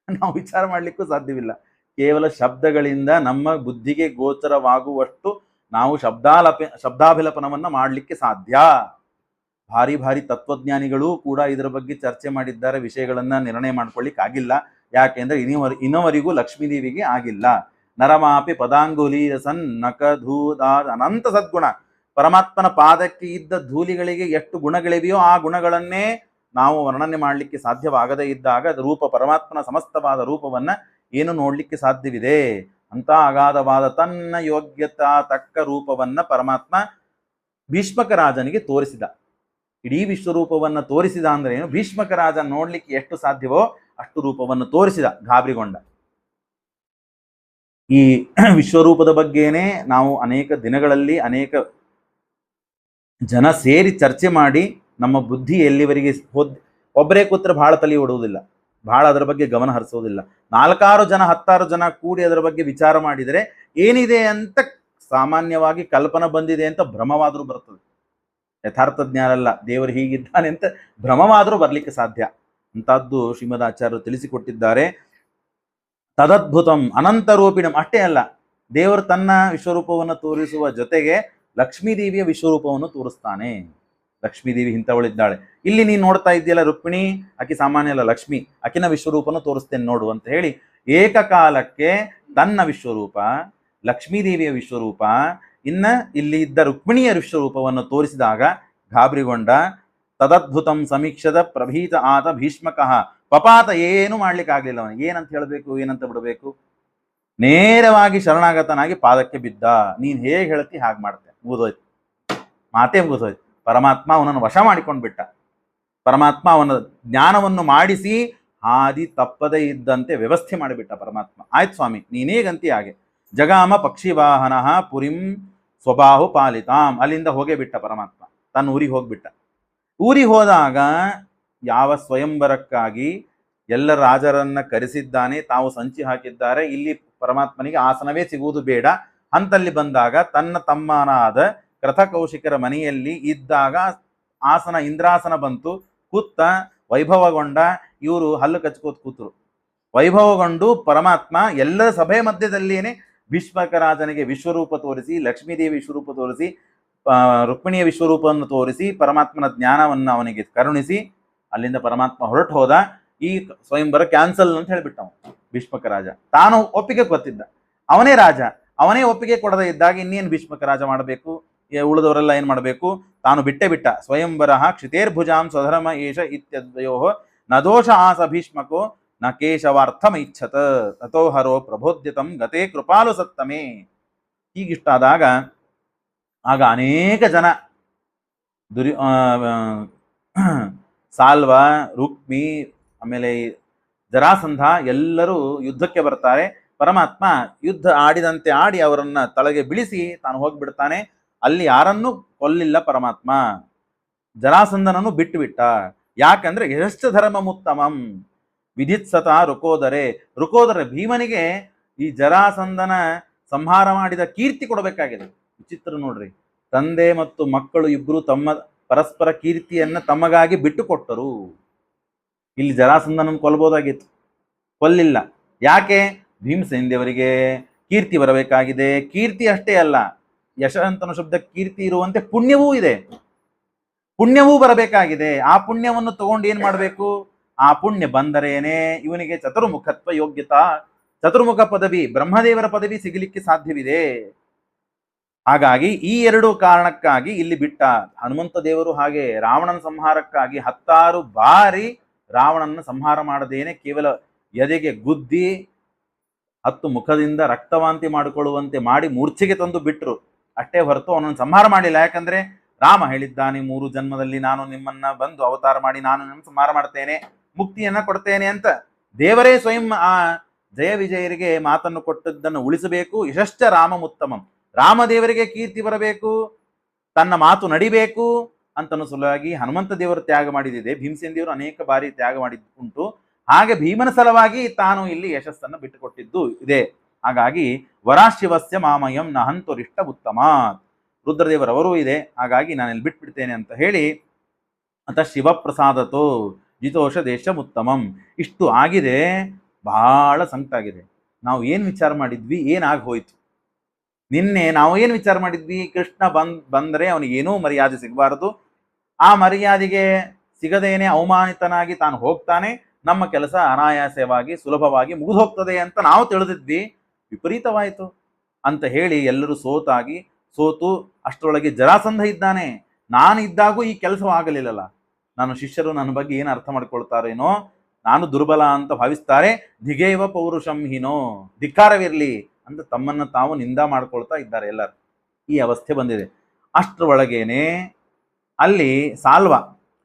ನಾವು ವಿಚಾರ ಮಾಡ್ಲಿಕ್ಕೂ ಸಾಧ್ಯವಿಲ್ಲ. ಕೇವಲ ಶಬ್ದಗಳಿಂದ ನಮ್ಮ ಬುದ್ಧಿಗೆ ಗೋಚರವಾಗುವಷ್ಟು ನಾವು ಶಬ್ದಾಭಿಲಪನವನ್ನ ಮಾಡಲಿಕ್ಕೆ ಸಾಧ್ಯ. ಭಾರಿ ಭಾರಿ ತತ್ವಜ್ಞಾನಿಗಳು ಕೂಡ ಇದರ ಬಗ್ಗೆ ಚರ್ಚೆ ಮಾಡಿದ್ದಾರೆ. ವಿಷಯಗಳನ್ನ ನಿರ್ಣಯ ಮಾಡ್ಕೊಳ್ಳಿಕ್ ಆಗಿಲ್ಲ. ಯಾಕೆಂದ್ರೆ ಇನ್ನವರಿಗೂ ಲಕ್ಷ್ಮೀದೇವಿಗೆ ಆಗಿಲ್ಲ. ನರಮಾಪಿ ಪದಾಂಗುಲಿ ಸನ್ ನಕಧೂದಾದ ಅನಂತ ಸದ್ಗುಣ. ಪರಮಾತ್ಮನ ಪಾದಕ್ಕೆ ಇದ್ದ ಧೂಳಿಗಳಿಗೆ ಎಷ್ಟು ಗುಣಗಳಿವೆಯೋ ಆ ಗುಣಗಳನ್ನೇ ನಾವು ವರ್ಣನೆ ಮಾಡಲಿಕ್ಕೆ ಸಾಧ್ಯವಾಗದೇ ಇದ್ದಾಗ ರೂಪ ಪರಮಾತ್ಮನ ಸಮಸ್ತವಾದ ರೂಪವನ್ನ ಏನು ನೋಡ್ಲಿಕ್ಕೆ ಸಾಧ್ಯವಿದೆ? ಅಂತ ಅಗಾಧವಾದ ತನ್ನ ಯೋಗ್ಯತಾ ತಕ್ಕ ರೂಪವನ್ನ ಪರಮಾತ್ಮ ಭೀಷ್ಮಕ ರಾಜನಿಗೆ ತೋರಿಸಿದ. ಇಡೀ ವಿಶ್ವರೂಪವನ್ನ ತೋರಿಸಿದ ಅಂದ್ರೆ ಏನು? ಭೀಷ್ಮಕ ರಾಜ ನೋಡ್ಲಿಕ್ಕೆ ಎಷ್ಟು ಸಾಧ್ಯವೋ ಅಷ್ಟು ರೂಪವನ್ನು ತೋರಿಸಿದ. ಗಾಬರಿಗೊಂಡ. ಈ ವಿಶ್ವರೂಪದ ಬಗ್ಗೆನೇ ನಾವು ಅನೇಕ ದಿನಗಳಲ್ಲಿ ಅನೇಕ ಜನ ಸೇರಿ ಚರ್ಚೆ ಮಾಡಿ ನಮ್ಮ ಬುದ್ಧಿ ಎಲ್ಲಿವರೆಗೆ ಒಬ್ಬರೇ ಕೂತ್ರೆ ಬಹಳ ತಲೆ ಓಡುವುದಿಲ್ಲ. ಬಹಳ ಅದರ ಬಗ್ಗೆ ಗಮನ ಹರಿಸೋದಿಲ್ಲ. 4-6 ಜನ 10 ಜನ ಕೂಡಿ ಅದರ ಬಗ್ಗೆ ವಿಚಾರ ಮಾಡಿದರೆ ಏನಿದೆ ಅಂತ ಸಾಮಾನ್ಯವಾಗಿ ಕಲ್ಪನೆ ಬಂದಿದೆ ಅಂತ ಭ್ರಮವಾದರೂ ಬರ್ತದೆ. ಯಥಾರ್ಥ ಜ್ಞಾನ ಅಲ್ಲ, ದೇವರು ಹೀಗಿದ್ದಾನೆ ಅಂತ ಭ್ರಮವಾದರೂ ಬರಲಿಕ್ಕೆ ಸಾಧ್ಯ. ಅಂತದ್ದು ಶ್ರೀಮದ್ ಆಚಾರ್ಯರು ತಿಳಿಸಿಕೊಟ್ಟಿದ್ದಾರೆ. ತದದ್ಭುತಂ ಅನಂತರೂಪಿಣಂ. ಅಷ್ಟೇ ಅಲ್ಲ, ದೇವರು ತನ್ನ ವಿಶ್ವರೂಪವನ್ನು ತೋರಿಸುವ ಜೊತೆಗೆ ಲಕ್ಷ್ಮೀದೇವಿಯ ವಿಶ್ವರೂಪವನ್ನು ತೋರಿಸ್ತಾನೆ. ಲಕ್ಷ್ಮೀದೇವಿ ಇಂಥವಳಿದ್ದಾಳೆ. ಇಲ್ಲಿ ನೀನು ನೋಡ್ತಾ ಇದೆಯಲ್ಲ ರುಕ್ಮಿಣಿ, ಆಕೆ ಸಾಮಾನ್ಯ ಅಲ್ಲ, ಲಕ್ಷ್ಮಿ, ಆಕಿನ ವಿಶ್ವರೂಪನ ತೋರಿಸ್ತೇನೆ ನೋಡು ಅಂತ ಹೇಳಿ ಏಕಕಾಲಕ್ಕೆ ತನ್ನ ವಿಶ್ವರೂಪ, ಲಕ್ಷ್ಮೀದೇವಿಯ ವಿಶ್ವರೂಪ, ಇನ್ನ ಇಲ್ಲಿ ಇದ್ದ ರುಕ್ಮಿಣಿಯ ವಿಶ್ವರೂಪವನ್ನು ತೋರಿಸಿದಾಗ ಗಾಬರಿಗೊಂಡ. ತದದ್ಭುತಂ ಸಮೀಕ್ಷದ ಪ್ರಭೀತ ಆತ ಭೀಷ್ಮಕಃ. ಪಪಾತ ಏನು ಮಾಡ್ಲಿಕ್ಕೆ ಆಗ್ಲಿಲ್ಲ ಅವನಿಗೆ. ಏನಂತ ಹೇಳಬೇಕು, ಏನಂತ ಬಿಡಬೇಕು, ನೇರವಾಗಿ ಶರಣಾಗತನಾಗಿ ಪಾದಕ್ಕೆ ಬಿದ್ದ. ನೀನ್ ಹೇಗೆ ಹೇಳ್ತಿ ಹಾಗೆ ಮಾಡ್ತೆ, ಮುಗಿದೋಯ್ತು, ಮಾತೇ ಮುಗಿದೋಯ್ತು. ಪರಮಾತ್ಮ ಅವನನ್ನು ವಶ ಮಾಡಿಕೊಂಡು ಬಿಟ್ಟ. ಪರಮಾತ್ಮ ಅವನ ಜ್ಞಾನವನ್ನು ಮಾಡಿಸಿ ಹಾದಿ ತಪ್ಪದೇ ಇದ್ದಂತೆ ವ್ಯವಸ್ಥೆ ಮಾಡಿಬಿಟ್ಟ ಪರಮಾತ್ಮ. ಆಯ್ತು ಸ್ವಾಮಿ, ನೀನೇಗಂತಿ ಹಾಗೆ. ಜಗಾಮ ಪಕ್ಷಿವಾಹನ ಪುರಿಂ ಸ್ವಬಾಹು ಪಾಲಿತಾಂ. ಅಲ್ಲಿಂದ ಹೋಗೇ ಬಿಟ್ಟ ಪರಮಾತ್ಮ, ತನ್ನ ಊರಿಗೆ ಹೋಗ್ಬಿಟ್ಟ. ಊರಿಗೆ ಹೋದಾಗ ಯಾವ ಸ್ವಯಂವರಕ್ಕಾಗಿ ಎಲ್ಲ ರಾಜರನ್ನ ಕರೆಸಿದ್ದಾನೆ, ತಾವು ಸಂಚಿ ಹಾಕಿದ್ದಾರೆ, ಇಲ್ಲಿ ಪರಮಾತ್ಮನಿಗೆ ಆಸನವೇ ಸಿಗುವುದು ಬೇಡ ಅಂತಲ್ಲಿ ಬಂದಾಗ ತನ್ನ ತಮ್ಮನಾದ ಕೃತಕೌಶಿಕರ ಮನೆಯಲ್ಲಿ ಇದ್ದಾಗ ಆಸನ ಇಂದ್ರಾಸನ ಬಂತು, ಕೂತ ವೈಭವಗೊಂಡ. ಇವರು ಹಲ್ಲು ಕಚ್ಕೋತ್ ಕೂತರು. ವೈಭವಗೊಂಡು ಪರಮಾತ್ಮ ಎಲ್ಲ ಸಭೆ ಮಧ್ಯದಲ್ಲಿಯೇ ಭೀಷ್ಮಕರಾಜನಿಗೆ ವಿಶ್ವರೂಪ ತೋರಿಸಿ, ಲಕ್ಷ್ಮೀದೇವಿ ವಿಶ್ವರೂಪ ತೋರಿಸಿ, ರುಕ್ಮಿಣಿಯ ವಿಶ್ವರೂಪವನ್ನು ತೋರಿಸಿ ಪರಮಾತ್ಮನ ಜ್ಞಾನವನ್ನು ಅವನಿಗೆ ಕರುಣಿಸಿ ಅಲ್ಲಿಂದ ಪರಮಾತ್ಮ ಹೊರಟು ಹೋದ. ಈ ಸ್ವಯಂವರ ಕ್ಯಾನ್ಸಲ್ ಅಂತ ಹೇಳಿಬಿಟ್ಟ ಭೀಷ್ಮಕ ರಾಜ. ತಾನು ಒಪ್ಪಿಗೆ ಕೊತ್ತಿದ್ದ, ಅವನೇ ರಾಜ, ಅವನೇ ಒಪ್ಪಿಗೆ ಕೊಡದೇ ಇದ್ದಾಗ ಇನ್ನೇನು ಭೀಷ್ಮಕ ರಾಜ ಮಾಡಬೇಕು, ಉಳಿದವರೆಲ್ಲ ಏನ್ ಮಾಡಬೇಕು, ತಾನು ಬಿಟ್ಟೇ ಬಿಟ್ಟ. ಸ್ವಯಂವರ ಕ್ಷಿತೇರ್ಭುಜಾಂ ಸ್ವಧರ್ಮ ಏಷ ಇತ್ಯದ್ವಯೋ ನ ದೋಷ ಆಸ ಭೀಷ್ಮಕೋ ನ ಕೇಶವಾರ್ಥಮೈಚ್ಛತ ತಥೋ ಹರೋ ಪ್ರಬೋದ್ಯತಂ ಗತೆ ಕೃಪಾಲು ಸತ್ತಮೇ. ಹೀಗಿಷ್ಟಾದಾಗ ಆಗ ಅನೇಕ ಜನ ಸಾಲ್ವ, ರುಕ್ಮಿ, ಆಮೇಲೆ ಜರಾಸಂಧ ಎಲ್ಲರೂ ಯುದ್ಧಕ್ಕೆ ಬರ್ತಾರೆ. ಪರಮಾತ್ಮ ಯುದ್ಧ ಆಡಿದಂತೆ ಆಡಿ ಅವರನ್ನ ತಳಗೆ ಬೀಳಿಸಿ ತಾನು ಹೋಗ್ಬಿಡ್ತಾನೆ. ಅಲ್ಲಿ ಯಾರನ್ನೂ ಕೊಲ್ಲಿಲ್ಲ ಪರಮಾತ್ಮ, ಜರಾಸಂಧನನ್ನು ಬಿಟ್ಟು ಬಿಟ್ಟ. ಯಾಕಂದ್ರೆ ಯಶ್ಚ ಧರ್ಮ ಮುತ್ತಮಂ ವಿಧಿತ್ಸತ ರುಕೋದರೆ. ರುಕೋದರೆ ಭೀಮನಿಗೆ ಈ ಜರಾಸಂಧನ ಸಂಹಾರ ಮಾಡಿದ ಕೀರ್ತಿ ಕೊಡಬೇಕಾಗಿದೆ. ವಿಚಿತ್ರ ನೋಡ್ರಿ, ತಂದೆ ಮತ್ತು ಮಕ್ಕಳು ಇಬ್ರು ತಮ್ಮ ಪರಸ್ಪರ ಕೀರ್ತಿಯನ್ನ ತಮಗಾಗಿ ಬಿಟ್ಟು ಕೊಟ್ಟರು. ಇಲ್ಲಿ ಜರಾಸಂಧನನ್ನು ಕೊಲ್ಬೋದಾಗಿತ್ತು, ಕೊಲ್ಲಿಲ್ಲ. ಯಾಕೆ? ಭೀಮಸೇನ ದೇವರಿಗೆ ಕೀರ್ತಿ ಬರಬೇಕಾಗಿದೆ. ಕೀರ್ತಿ ಅಷ್ಟೇ ಅಲ್ಲ, ಯಶ ಅಂತನ ಶಬ್ದ ಕೀರ್ತಿ ಇರುವಂತೆ ಪುಣ್ಯವೂ ಇದೆ, ಪುಣ್ಯವೂ ಬರಬೇಕಾಗಿದೆ. ಆ ಪುಣ್ಯವನ್ನು ತಗೊಂಡು ಏನ್ ಮಾಡಬೇಕು? ಆ ಪುಣ್ಯ ಬಂದರೇನೆ ಇವನಿಗೆ ಚತುರ್ಮುಖತ್ವ ಯೋಗ್ಯತಾ, ಚತುರ್ಮುಖ ಪದವಿ, ಬ್ರಹ್ಮದೇವರ ಪದವಿ ಸಿಗಲಿಕ್ಕೆ ಸಾಧ್ಯವಿದೆ. ಹಾಗಾಗಿ ಈ ಎರಡು ಕಾರಣಕ್ಕಾಗಿ ಇಲ್ಲಿ ಬಿಟ್ಟ. ಹನುಮಂತ ದೇವರು ಹಾಗೆ ರಾವಣನ ಸಂಹಾರಕ್ಕಾಗಿ 16 ಬಾರಿ ರಾವಣನ ಸಂಹಾರ ಮಾಡದೇನೆ ಕೇವಲ ಎದೆಗೆ ಗುದ್ದಿ 10 ಮುಖದಿಂದ ರಕ್ತವಾಂತಿ ಮಾಡಿಕೊಳ್ಳುವಂತೆ ಮಾಡಿ ಮೂರ್ಛೆಗೆ ತಂದು ಬಿಟ್ರು. ಅಷ್ಟೇ ಹೊರತು ಅವನನ್ನು ಸಂಹಾರ ಮಾಡಿಲ್ಲ. ಯಾಕಂದ್ರೆ ರಾಮ ಹೇಳಿದ್ದಾನೆ, 3 ಜನ್ಮದಲ್ಲಿ ನಾನು ನಿಮ್ಮನ್ನ ಬಂದು ಅವತಾರ ಮಾಡಿ ನಾನು ನಿಮ್ಮ ಸಂಹಾರ ಮಾಡ್ತೇನೆ, ಮುಕ್ತಿಯನ್ನ ಕೊಡ್ತೇನೆ ಅಂತ. ದೇವರೇ ಸ್ವಯಂ ಆ ಜಯ ವಿಜಯರಿಗೆ ಮಾತನ್ನು ಕೊಟ್ಟದ್ದನ್ನು ಉಳಿಸಬೇಕು. ಯಶಶ್ಚ ರಾಮಮುತ್ತಮಂ, ರಾಮದೇವರಿಗೆ ಕೀರ್ತಿ ಬರಬೇಕು, ತನ್ನ ಮಾತು ನಡಿಬೇಕು ಅಂತನೂ ಸಲುವಾಗಿ ಹನುಮಂತ ದೇವರು ತ್ಯಾಗ ಮಾಡಿದಿದೆ. ಭೀಮಸೇನ ದೇವರು ಅನೇಕ ಬಾರಿ ತ್ಯಾಗ ಮಾಡಿದ್ದುಂಟು. ಹಾಗೆ ಭೀಮನ ಸಲುವಾಗಿ ತಾನು ಇಲ್ಲಿ ಯಶಸ್ಸನ್ನು ಬಿಟ್ಟುಕೊಟ್ಟಿದ್ದು ಇದೆ. ಹಾಗಾಗಿ ವರಾಶಿವಸ್ಯ ಮಾಮಯಂ ನಹಂತುರಿಷ್ಟ ಉತ್ತಮಾತ್, ರುದ್ರದೇವರವರೂ ಇದೆ. ಹಾಗಾಗಿ ನಾನು ಇಲ್ಲಿ ಬಿಟ್ಬಿಡ್ತೇನೆ ಅಂತ ಹೇಳಿ ಅಂತ ಶಿವಪ್ರಸಾದತೋ ಜಿತೋಷ ದೇಶ ಉತ್ತಮಂ. ಇಷ್ಟು ಆಗಿದೆ, ಬಹಳ ಸಂಕಟ ಆಗಿದೆ. ನಾವು ಏನು ವಿಚಾರ ಮಾಡಿದ್ವಿ, ಏನಾಗಿ ಹೋಯ್ತು. ನಿನ್ನೆ ನಾವು ಏನು ವಿಚಾರ ಮಾಡಿದ್ವಿ, ಕೃಷ್ಣ ಬಂದರೆ ಅವನಿಗೇನೂ ಮರ್ಯಾದೆ ಸಿಗಬಾರದು, ಆ ಮರ್ಯಾದೆಗೆ ಸಿಗದೇನೆ ಅವಮಾನಿತನಾಗಿ ತಾನು ಹೋಗ್ತಾನೆ, ನಮ್ಮ ಕೆಲಸ ಅನಾಯಾಸವಾಗಿ ಸುಲಭವಾಗಿ ಮುಗಿದು ಹೋಗ್ತದೆ ಅಂತ ನಾವು ತಿಳಿದಿದ್ವಿ. ವಿಪರೀತವಾಯಿತು ಅಂತ ಹೇಳಿ ಎಲ್ಲರೂ ಸೋತು ಅಷ್ಟರೊಳಗೆ ಜರಾಸಂಧ ಇದ್ದಾನೆ. ನಾನು ಇದ್ದಾಗೂ ಈ ಕೆಲಸವಾಗಲಿಲ್ಲಲ್ಲ, ನನ್ನ ಶಿಷ್ಯರು ನನ್ನ ಬಗ್ಗೆ ಏನು ಅರ್ಥ ಮಾಡ್ಕೊಳ್ತಾರೇನೋ, ನಾನು ದುರ್ಬಲ ಅಂತ ಭಾವಿಸ್ತಾರೆ. ದಿಗೇವ ಪೌರುಷಂ ಹೀನೋ, ಧಿಕ್ಕಾರವಿರಲಿ ಅಂತ ತಮ್ಮನ್ನು ತಾವು ನಿಂದ ಮಾಡ್ಕೊಳ್ತಾ ಇದ್ದಾರೆ ಎಲ್ಲರೂ. ಈ ಅವಸ್ಥೆ ಬಂದಿದೆ. ಅಷ್ಟರೊಳಗೇನೆ ಅಲ್ಲಿ ಸಾಲ್ವ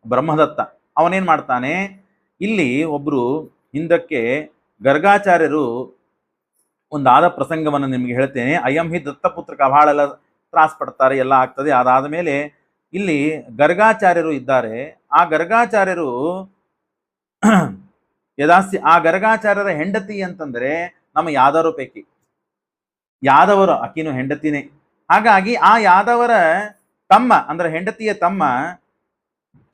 ಬ್ರಹ್ಮದತ್ತ ಅವನೇನ್ ಮಾಡ್ತಾನೆ, ಇಲ್ಲಿ ಒಬ್ರು ಹಿಂದಕ್ಕೆ ಗರ್ಗಾಚಾರ್ಯರು ಒಂದಾದ ಪ್ರಸಂಗವನ್ನು ನಿಮಗೆ ಹೇಳ್ತೇನೆ. ಅಯಂ ಹಿ ದತ್ತಪುತ್ರಕ, ಬಹಳ ಎಲ್ಲ ತ್ರಾಸ ಪಡ್ತಾರೆ, ಎಲ್ಲ ಆಗ್ತದೆ. ಅದಾದ ಮೇಲೆ ಇಲ್ಲಿ ಗರ್ಗಾಚಾರ್ಯರು ಇದ್ದಾರೆ. ಆ ಗರ್ಗಾಚಾರ್ಯರು ಯದಾಸ್ತಿ ಆ ಗರ್ಗಾಚಾರ್ಯರ ಹೆಂಡತಿ ಅಂತಂದ್ರೆ ನಮ್ಮ ಯಾದವರು ಪೈಕಿ ಯಾದವರು ಅಕಿನು ಹೆಂಡತಿನೇ. ಹಾಗಾಗಿ ಆ ಯಾದವರ ತಮ್ಮ ಅಂದ್ರೆ ಹೆಂಡತಿಯ ತಮ್ಮ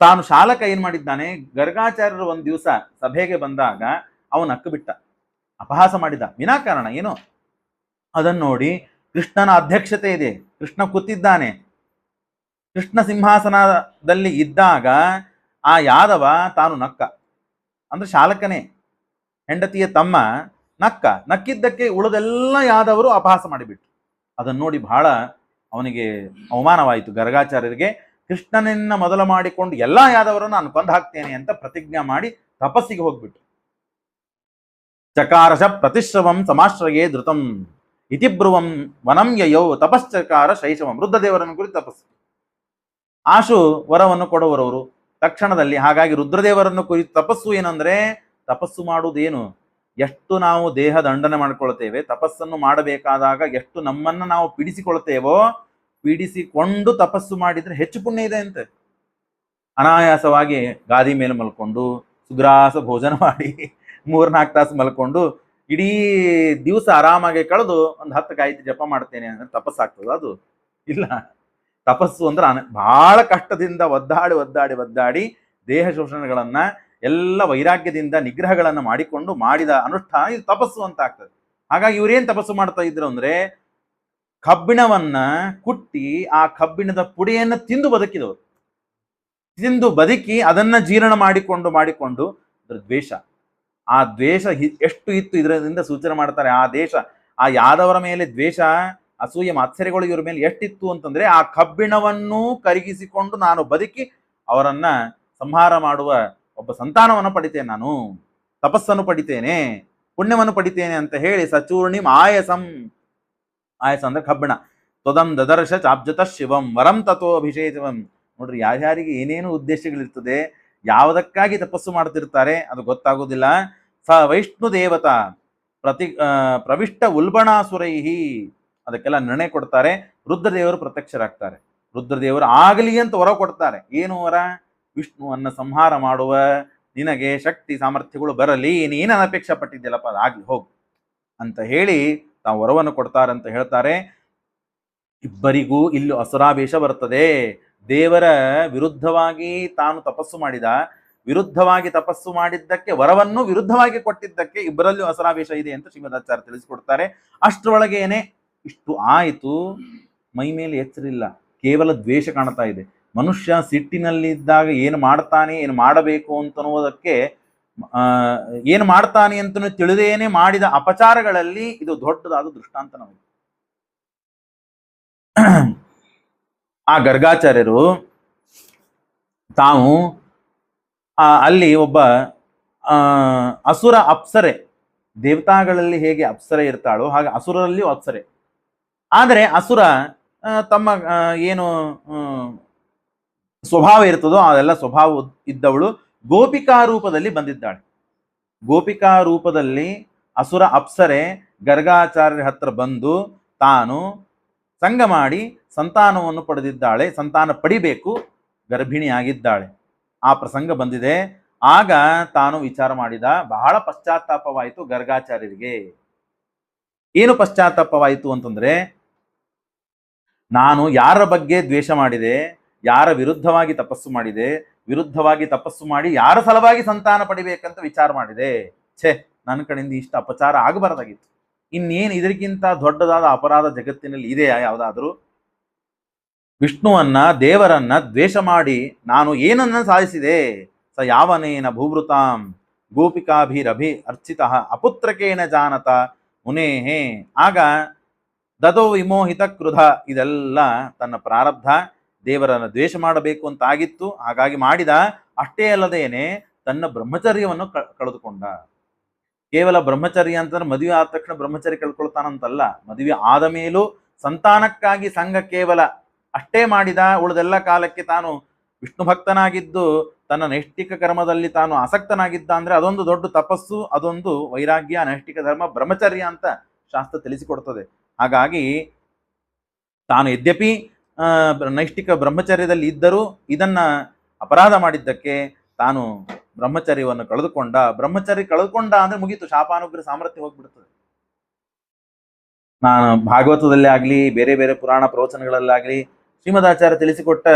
ತಾನು ಶಾಲಕ ಏನ್ ಮಾಡಿದ್ದಾನೆ, ಗರ್ಗಾಚಾರ್ಯರು ಒಂದ್ ದಿವಸ ಸಭೆಗೆ ಬಂದಾಗ ಅವನು ಅಕ್ಕ ಬಿಟ್ಟ, ಅಪಹಾಸ ಮಾಡಿದ ವಿನಾಕಾರಣ ಏನೋ. ಅದನ್ನು ನೋಡಿ ಕೃಷ್ಣನ ಅಧ್ಯಕ್ಷತೆ ಇದೆ, ಕೃಷ್ಣ ಕೂತಿದ್ದಾನೆ, ಕೃಷ್ಣ ಸಿಂಹಾಸನದಲ್ಲಿ ಇದ್ದಾಗ ಆ ಯಾದವ ತಾನು ನಕ್ಕ, ಅಂದ್ರೆ ಶಾಲಕನೇ ಹೆಂಡತಿಯ ತಮ್ಮ ನಕ್ಕಿದ್ದಕ್ಕೆ ಉಳಿದೆಲ್ಲ ಯಾದವರು ಅಪಹಾಸ ಮಾಡಿಬಿಟ್ರು. ಅದನ್ನು ನೋಡಿ ಬಹಳ ಅವನಿಗೆ ಅವಮಾನವಾಯಿತು ಗರ್ಗಾಚಾರ್ಯರಿಗೆ. ಕೃಷ್ಣನನ್ನ ಮೊದಲು ಮಾಡಿಕೊಂಡು ಎಲ್ಲಾ ಯಾದವರನ್ನು ನಾನು ಕೊಂದು ಹಾಕ್ತೇನೆ ಅಂತ ಪ್ರತಿಜ್ಞಾ ಮಾಡಿ ತಪಸ್ಸಿಗೆ ಹೋಗ್ಬಿಟ್ಟು ಚಕಾರಶ ಪ್ರತಿಶ್ರವಂ ಸಮಾಶ್ರಯೇ ಧೃತಂ ಇತಿಬ್ರುವಂ ವನಂ ಯಯೌ ತಪಶ್ಚಕಾರ ಶೈಶವಂ. ರುದ್ರದೇವರನ್ನು ಕುರಿತು ತಪಸ್ಸು. ಆಶು ವರವನ್ನು ಕೊಡುವರವರು ತಕ್ಷಣದಲ್ಲಿ. ಹಾಗಾಗಿ ರುದ್ರದೇವರನ್ನು ಕುರಿತು ತಪಸ್ಸು ಏನಂದ್ರೆ, ತಪಸ್ಸು ಮಾಡುವುದೇನು, ಎಷ್ಟು ನಾವು ದೇಹ ದಂಡನೆ ಮಾಡಿಕೊಳ್ತೇವೆ, ತಪಸ್ಸನ್ನು ಮಾಡಬೇಕಾದಾಗ ಎಷ್ಟು ನಮ್ಮನ್ನು ನಾವು ಪೀಡಿಸಿಕೊಳ್ತೇವೋ, ಪೀಡಿಸಿಕೊಂಡು ತಪಸ್ಸು ಮಾಡಿದ್ರೆ ಹೆಚ್ಚು ಪುಣ್ಯ ಇದೆ ಅಂತೆ. ಅನಾಯಾಸವಾಗಿ ಗಾದಿ ಮೇಲೆ ಮಲ್ಕೊಂಡು ಸುಗ್ರಾಸ ಭೋಜನ ಮಾಡಿ 3-4 ತಾಸು ಮಲ್ಕೊಂಡು ಇಡೀ ದಿವಸ ಆರಾಮಾಗಿ ಕಳೆದು ಒಂದು 10 ಗಾಯತ್ರಿ ಜಪ ಮಾಡ್ತೇನೆ ಅಂದ್ರೆ ತಪಸ್ಸಾಗ್ತದ? ಅದು ಇಲ್ಲ. ತಪಸ್ಸು ಅಂದ್ರೆ ಬಹಳ ಕಷ್ಟದಿಂದ ಒದ್ದಾಡಿ ದೇಹ ಶೋಷಣೆಗಳನ್ನ ಎಲ್ಲ ವೈರಾಗ್ಯದಿಂದ ನಿಗ್ರಹಗಳನ್ನು ಮಾಡಿಕೊಂಡು ಮಾಡಿದ ಅನುಷ್ಠಾನ ಇದು ತಪಸ್ಸು ಅಂತ ಆಗ್ತದೆ. ಹಾಗಾಗಿ ಇವರೇನ್ ತಪಸ್ಸು ಮಾಡ್ತಾ ಇದ್ರು ಅಂದ್ರೆ, ಕಬ್ಬಿಣವನ್ನ ಕುಟ್ಟಿ ಆ ಕಬ್ಬಿಣದ ಪುಡಿಯನ್ನು ತಿಂದು ಬದುಕಿದವರು. ತಿಂದು ಬದುಕಿ ಅದನ್ನ ಜೀರ್ಣ ಮಾಡಿಕೊಂಡು ದ್ವೇಷ, ಆ ದ್ವೇಷ ಎಷ್ಟು ಇತ್ತು ಇದರಿಂದ ಸೂಚನೆ ಮಾಡ್ತಾರೆ. ಆ ಯಾದವರ ಮೇಲೆ ದ್ವೇಷ, ಅಸೂಯೆ, ಮಾತ್ಸರ್ಯಗಳು ಇವ್ರ ಮೇಲೆ ಎಷ್ಟಿತ್ತು ಅಂತಂದ್ರೆ, ಆ ಕಬ್ಬಿಣವನ್ನು ಕರಗಿಸಿಕೊಂಡು ನಾನು ಬದುಕಿ ಅವರನ್ನ ಸಂಹಾರ ಮಾಡುವ ಒಬ್ಬ ಸಂತಾನವನ್ನು ಪಡಿತೇನೆ, ನಾನು ತಪಸ್ಸನ್ನು ಪಡಿತೇನೆ, ಪುಣ್ಯವನ್ನು ಪಡಿತೇನೆ ಅಂತ ಹೇಳಿ ಸಚೂರ್ಣಿಂ ಆಯಸಂ. ಆಯಸ ಅಂದ್ರೆ ಕಬ್ಬಿಣ. ತ್ವದಂ ದದರ್ಶ ಚಾಬ್ಜತ ಶಿವಂ ವರಂ ತಥೋ ಅಭಿಷೇಕವಂ. ನೋಡ್ರಿ, ಯಾರ್ಯಾರಿಗೆ ಏನೇನು ಉದ್ದೇಶಗಳಿರ್ತದೆ, ಯಾವುದಕ್ಕಾಗಿ ತಪಸ್ಸು ಮಾಡ್ತಿರ್ತಾರೆ ಅದು ಗೊತ್ತಾಗೋದಿಲ್ಲ. ಸ ವೈಷ್ಣು ದೇವತಾ ಪ್ರವಿಷ್ಟ ಉಲ್ಬಣಾಸುರೈಹಿ, ಅದಕ್ಕೆಲ್ಲ ನಿರ್ಣಯ ಕೊಡ್ತಾರೆ. ರುದ್ರದೇವರು ಪ್ರತ್ಯಕ್ಷರಾಗ್ತಾರೆ. ರುದ್ರದೇವರು ಆಗಲಿ ಅಂತ ವರ ಕೊಡ್ತಾರೆ. ಏನು ವರ? ವಿಷ್ಣುವನ್ನ ಸಂಹಾರ ಮಾಡುವ ನಿನಗೆ ಶಕ್ತಿ ಸಾಮರ್ಥ್ಯಗಳು ಬರಲಿ, ನೀನನ್ನು ಅಪೇಕ್ಷೆ ಪಟ್ಟಿದ್ದಿಲ್ಲಪ್ಪ, ಅದಾಗ್ಲಿ ಹೋಗು ಅಂತ ಹೇಳಿ ತಾವು ವರವನ್ನು ಕೊಡ್ತಾರಂತ ಹೇಳ್ತಾರೆ. ಇಬ್ಬರಿಗೂ ಇಲ್ಲಿ ಅಸುರಾವೇಶ ಬರ್ತದೆ. ದೇವರ ವಿರುದ್ಧವಾಗಿ ತಾನು ತಪಸ್ಸು ಮಾಡಿದ್ದಕ್ಕೆ ವರವನ್ನು ವಿರುದ್ಧವಾಗಿ ಕೊಟ್ಟಿದ್ದಕ್ಕೆ ಇಬ್ಬರಲ್ಲೂ ಅಸುರಾವೇಶ ಇದೆ ಅಂತ ಶ್ರೀಮದಾಚಾರ್ಯ ತಿಳಿಸಿಕೊಡ್ತಾರೆ. ಅಷ್ಟರೊಳಗೇನೆ ಇಷ್ಟು ಆಯಿತು, ಮೈ ಮೇಲೆ ಎಚ್ಚರಿಲ್ಲ, ಕೇವಲ ದ್ವೇಷ ಕಾಣ್ತಾ ಇದೆ. ಮನುಷ್ಯ ಸಿಟ್ಟಿನಲ್ಲಿದ್ದಾಗ ಏನು ಮಾಡ್ತಾನೆ, ಏನು ಮಾಡಬೇಕು ಅಂತನ್ನುವುದಕ್ಕೆ ಏನು ಮಾಡ್ತಾನೆ ಅಂತನೂ ತಿಳಿದೇನೆ ಮಾಡಿದ ಅಪಚಾರಗಳಲ್ಲಿ ಇದು ದೊಡ್ಡದಾದ ದೃಷ್ಟಾಂತ ನಮಗೆ. ಆ ಗರ್ಗಾಚಾರ್ಯರು ತಾವು ಅಲ್ಲಿ ಒಬ್ಬ ಅಸುರ ಅಪ್ಸರೆ, ದೇವತಾಗಳಲ್ಲಿ ಹೇಗೆ ಅಪ್ಸರೆ ಇರ್ತಾಳೋ ಹಾಗೆ ಅಸುರರಲ್ಲಿಯೂ ಅಪ್ಸರೆ. ಆದರೆ ಅಸುರ ತಮ್ಮ ಏನು ಸ್ವಭಾವ ಇರ್ತದೋ ಅದೆಲ್ಲ ಸ್ವಭಾವ ಇದ್ದವಳು ಗೋಪಿಕಾ ರೂಪದಲ್ಲಿ ಬಂದಿದ್ದಾಳೆ. ಗೋಪಿಕಾ ರೂಪದಲ್ಲಿ ಅಸುರ ಅಪ್ಸರೆ ಗರ್ಗಾಚಾರ್ಯರ ಹತ್ರ ಬಂದು ತಾನು ಸಂಗ ಮಾಡಿ ಸಂತಾನವನ್ನು ಪಡೆದಿದ್ದಾಳೆ, ಸಂತಾನ ಪಡಿಬೇಕು, ಗರ್ಭಿಣಿಯಾಗಿದ್ದಾಳೆ. ಆ ಪ್ರಸಂಗ ಬಂದಿದೆ. ಆಗ ತಾನು ವಿಚಾರ ಮಾಡಿದ, ಬಹಳ ಪಶ್ಚಾತ್ತಾಪವಾಯಿತು ಗರ್ಗಾಚಾರ್ಯರಿಗೆ. ಏನು ಪಶ್ಚಾತ್ತಾಪವಾಯಿತು ಅಂತಂದ್ರೆ, ನಾನು ಯಾರ ಬಗ್ಗೆ ದ್ವೇಷ ಮಾಡಿದೆ, ಯಾರ ವಿರುದ್ಧವಾಗಿ ತಪಸ್ಸು ಮಾಡಿ ಯಾರ ಸಲುವಾಗಿ ಸಂತಾನ ಪಡಿಬೇಕಂತ ವಿಚಾರ ಮಾಡಿದೆ. ನನ್ನ ಕಡೆಯಿಂದ ಇಷ್ಟ ಅಪಚಾರ ಆಗಬಾರ್ದಾಗಿತ್ತು. ಇನ್ನೇನು ಇದಕ್ಕಿಂತ ದೊಡ್ಡದಾದ ಅಪರಾಧ ಜಗತ್ತಿನಲ್ಲಿ ಇದೆಯಾ ಯಾವುದಾದ್ರೂ? ವಿಷ್ಣುವನ್ನ, ದೇವರನ್ನ ದ್ವೇಷ ಮಾಡಿ ನಾನು ಏನನ್ನ ಸಾಧಿಸಿದೆ? ಸ ಯಾವನೇನ ಭೂಭೃತಾಂ ಗೋಪಿಕಾಭಿರಭಿ ಅರ್ಚಿತ ಅಪುತ್ರಕೇನ ಜಾನತ ಮುನೇಹೇ. ಆಗ ದದೋ ವಿಮೋಹಿತ ಕ್ರುಧ, ಇದೆಲ್ಲ ತನ್ನ ಪ್ರಾರಬ್ಧ. ದೇವರನ್ನು ದ್ವೇಷ ಮಾಡಬೇಕು ಅಂತ ಆಗಿತ್ತು, ಹಾಗಾಗಿ ಮಾಡಿದ. ಅಷ್ಟೇ ಅಲ್ಲದೇನೆ ತನ್ನ ಬ್ರಹ್ಮಚರ್ಯವನ್ನು ಕಳೆದುಕೊಂಡ. ಕೇವಲ ಬ್ರಹ್ಮಚರ್ಯ ಅಂತಂದ್ರೆ ಮದುವೆ ಆದ ತಕ್ಷಣ ಬ್ರಹ್ಮಚರ್ಯ ಕಳ್ಕೊಳ್ತಾನಂತಲ್ಲ, ಮದುವೆ ಆದ ಮೇಲೂ ಸಂತಾನಕ್ಕಾಗಿ ಸಂಘ ಕೇವಲ ಅಷ್ಟೇ ಮಾಡಿದ. ಉಳಿದೆಲ್ಲ ಕಾಲಕ್ಕೆ ತಾನು ವಿಷ್ಣು ಭಕ್ತನಾಗಿದ್ದು ತನ್ನ ನೈಷ್ಠಿಕ ಕರ್ಮದಲ್ಲಿ ತಾನು ಆಸಕ್ತನಾಗಿದ್ದ ಅಂದ್ರೆ ಅದೊಂದು ದೊಡ್ಡ ತಪಸ್ಸು, ಅದೊಂದು ವೈರಾಗ್ಯ, ನೈಷ್ಠಿಕ ಧರ್ಮ, ಬ್ರಹ್ಮಚರ್ಯ ಅಂತ ಶಾಸ್ತ್ರ ತಿಳಿಸಿಕೊಡ್ತದೆ. ಹಾಗಾಗಿ ತಾನು ಯದ್ಯಪಿ ನೈಷ್ಠಿಕ ಬ್ರಹ್ಮಚರ್ಯದಲ್ಲಿ ಇದ್ದರೂ ಇದನ್ನ ಅಪರಾಧ ಮಾಡಿದ್ದಕ್ಕೆ ತಾನು ಬ್ರಹ್ಮಚರ್ಯವನ್ನು ಕಳೆದುಕೊಂಡ. ಬ್ರಹ್ಮಚರ್ಯ ಕಳೆದುಕೊಂಡ ಅಂದ್ರೆ ಮುಗೀತು, ಶಾಪಾನುಗ್ರಹ ಸಾಮರ್ಥ್ಯ ಹೋಗ್ಬಿಡ್ತದೆ. ನಾನು ಭಾಗವತದಲ್ಲೇ ಆಗ್ಲಿ, ಬೇರೆ ಬೇರೆ ಪುರಾಣ ಪ್ರವಚನಗಳಲ್ಲಾಗ್ಲಿ ಶ್ರೀಮದಾಚಾರ್ಯ ತಿಳಿಸಿಕೊಟ್ಟ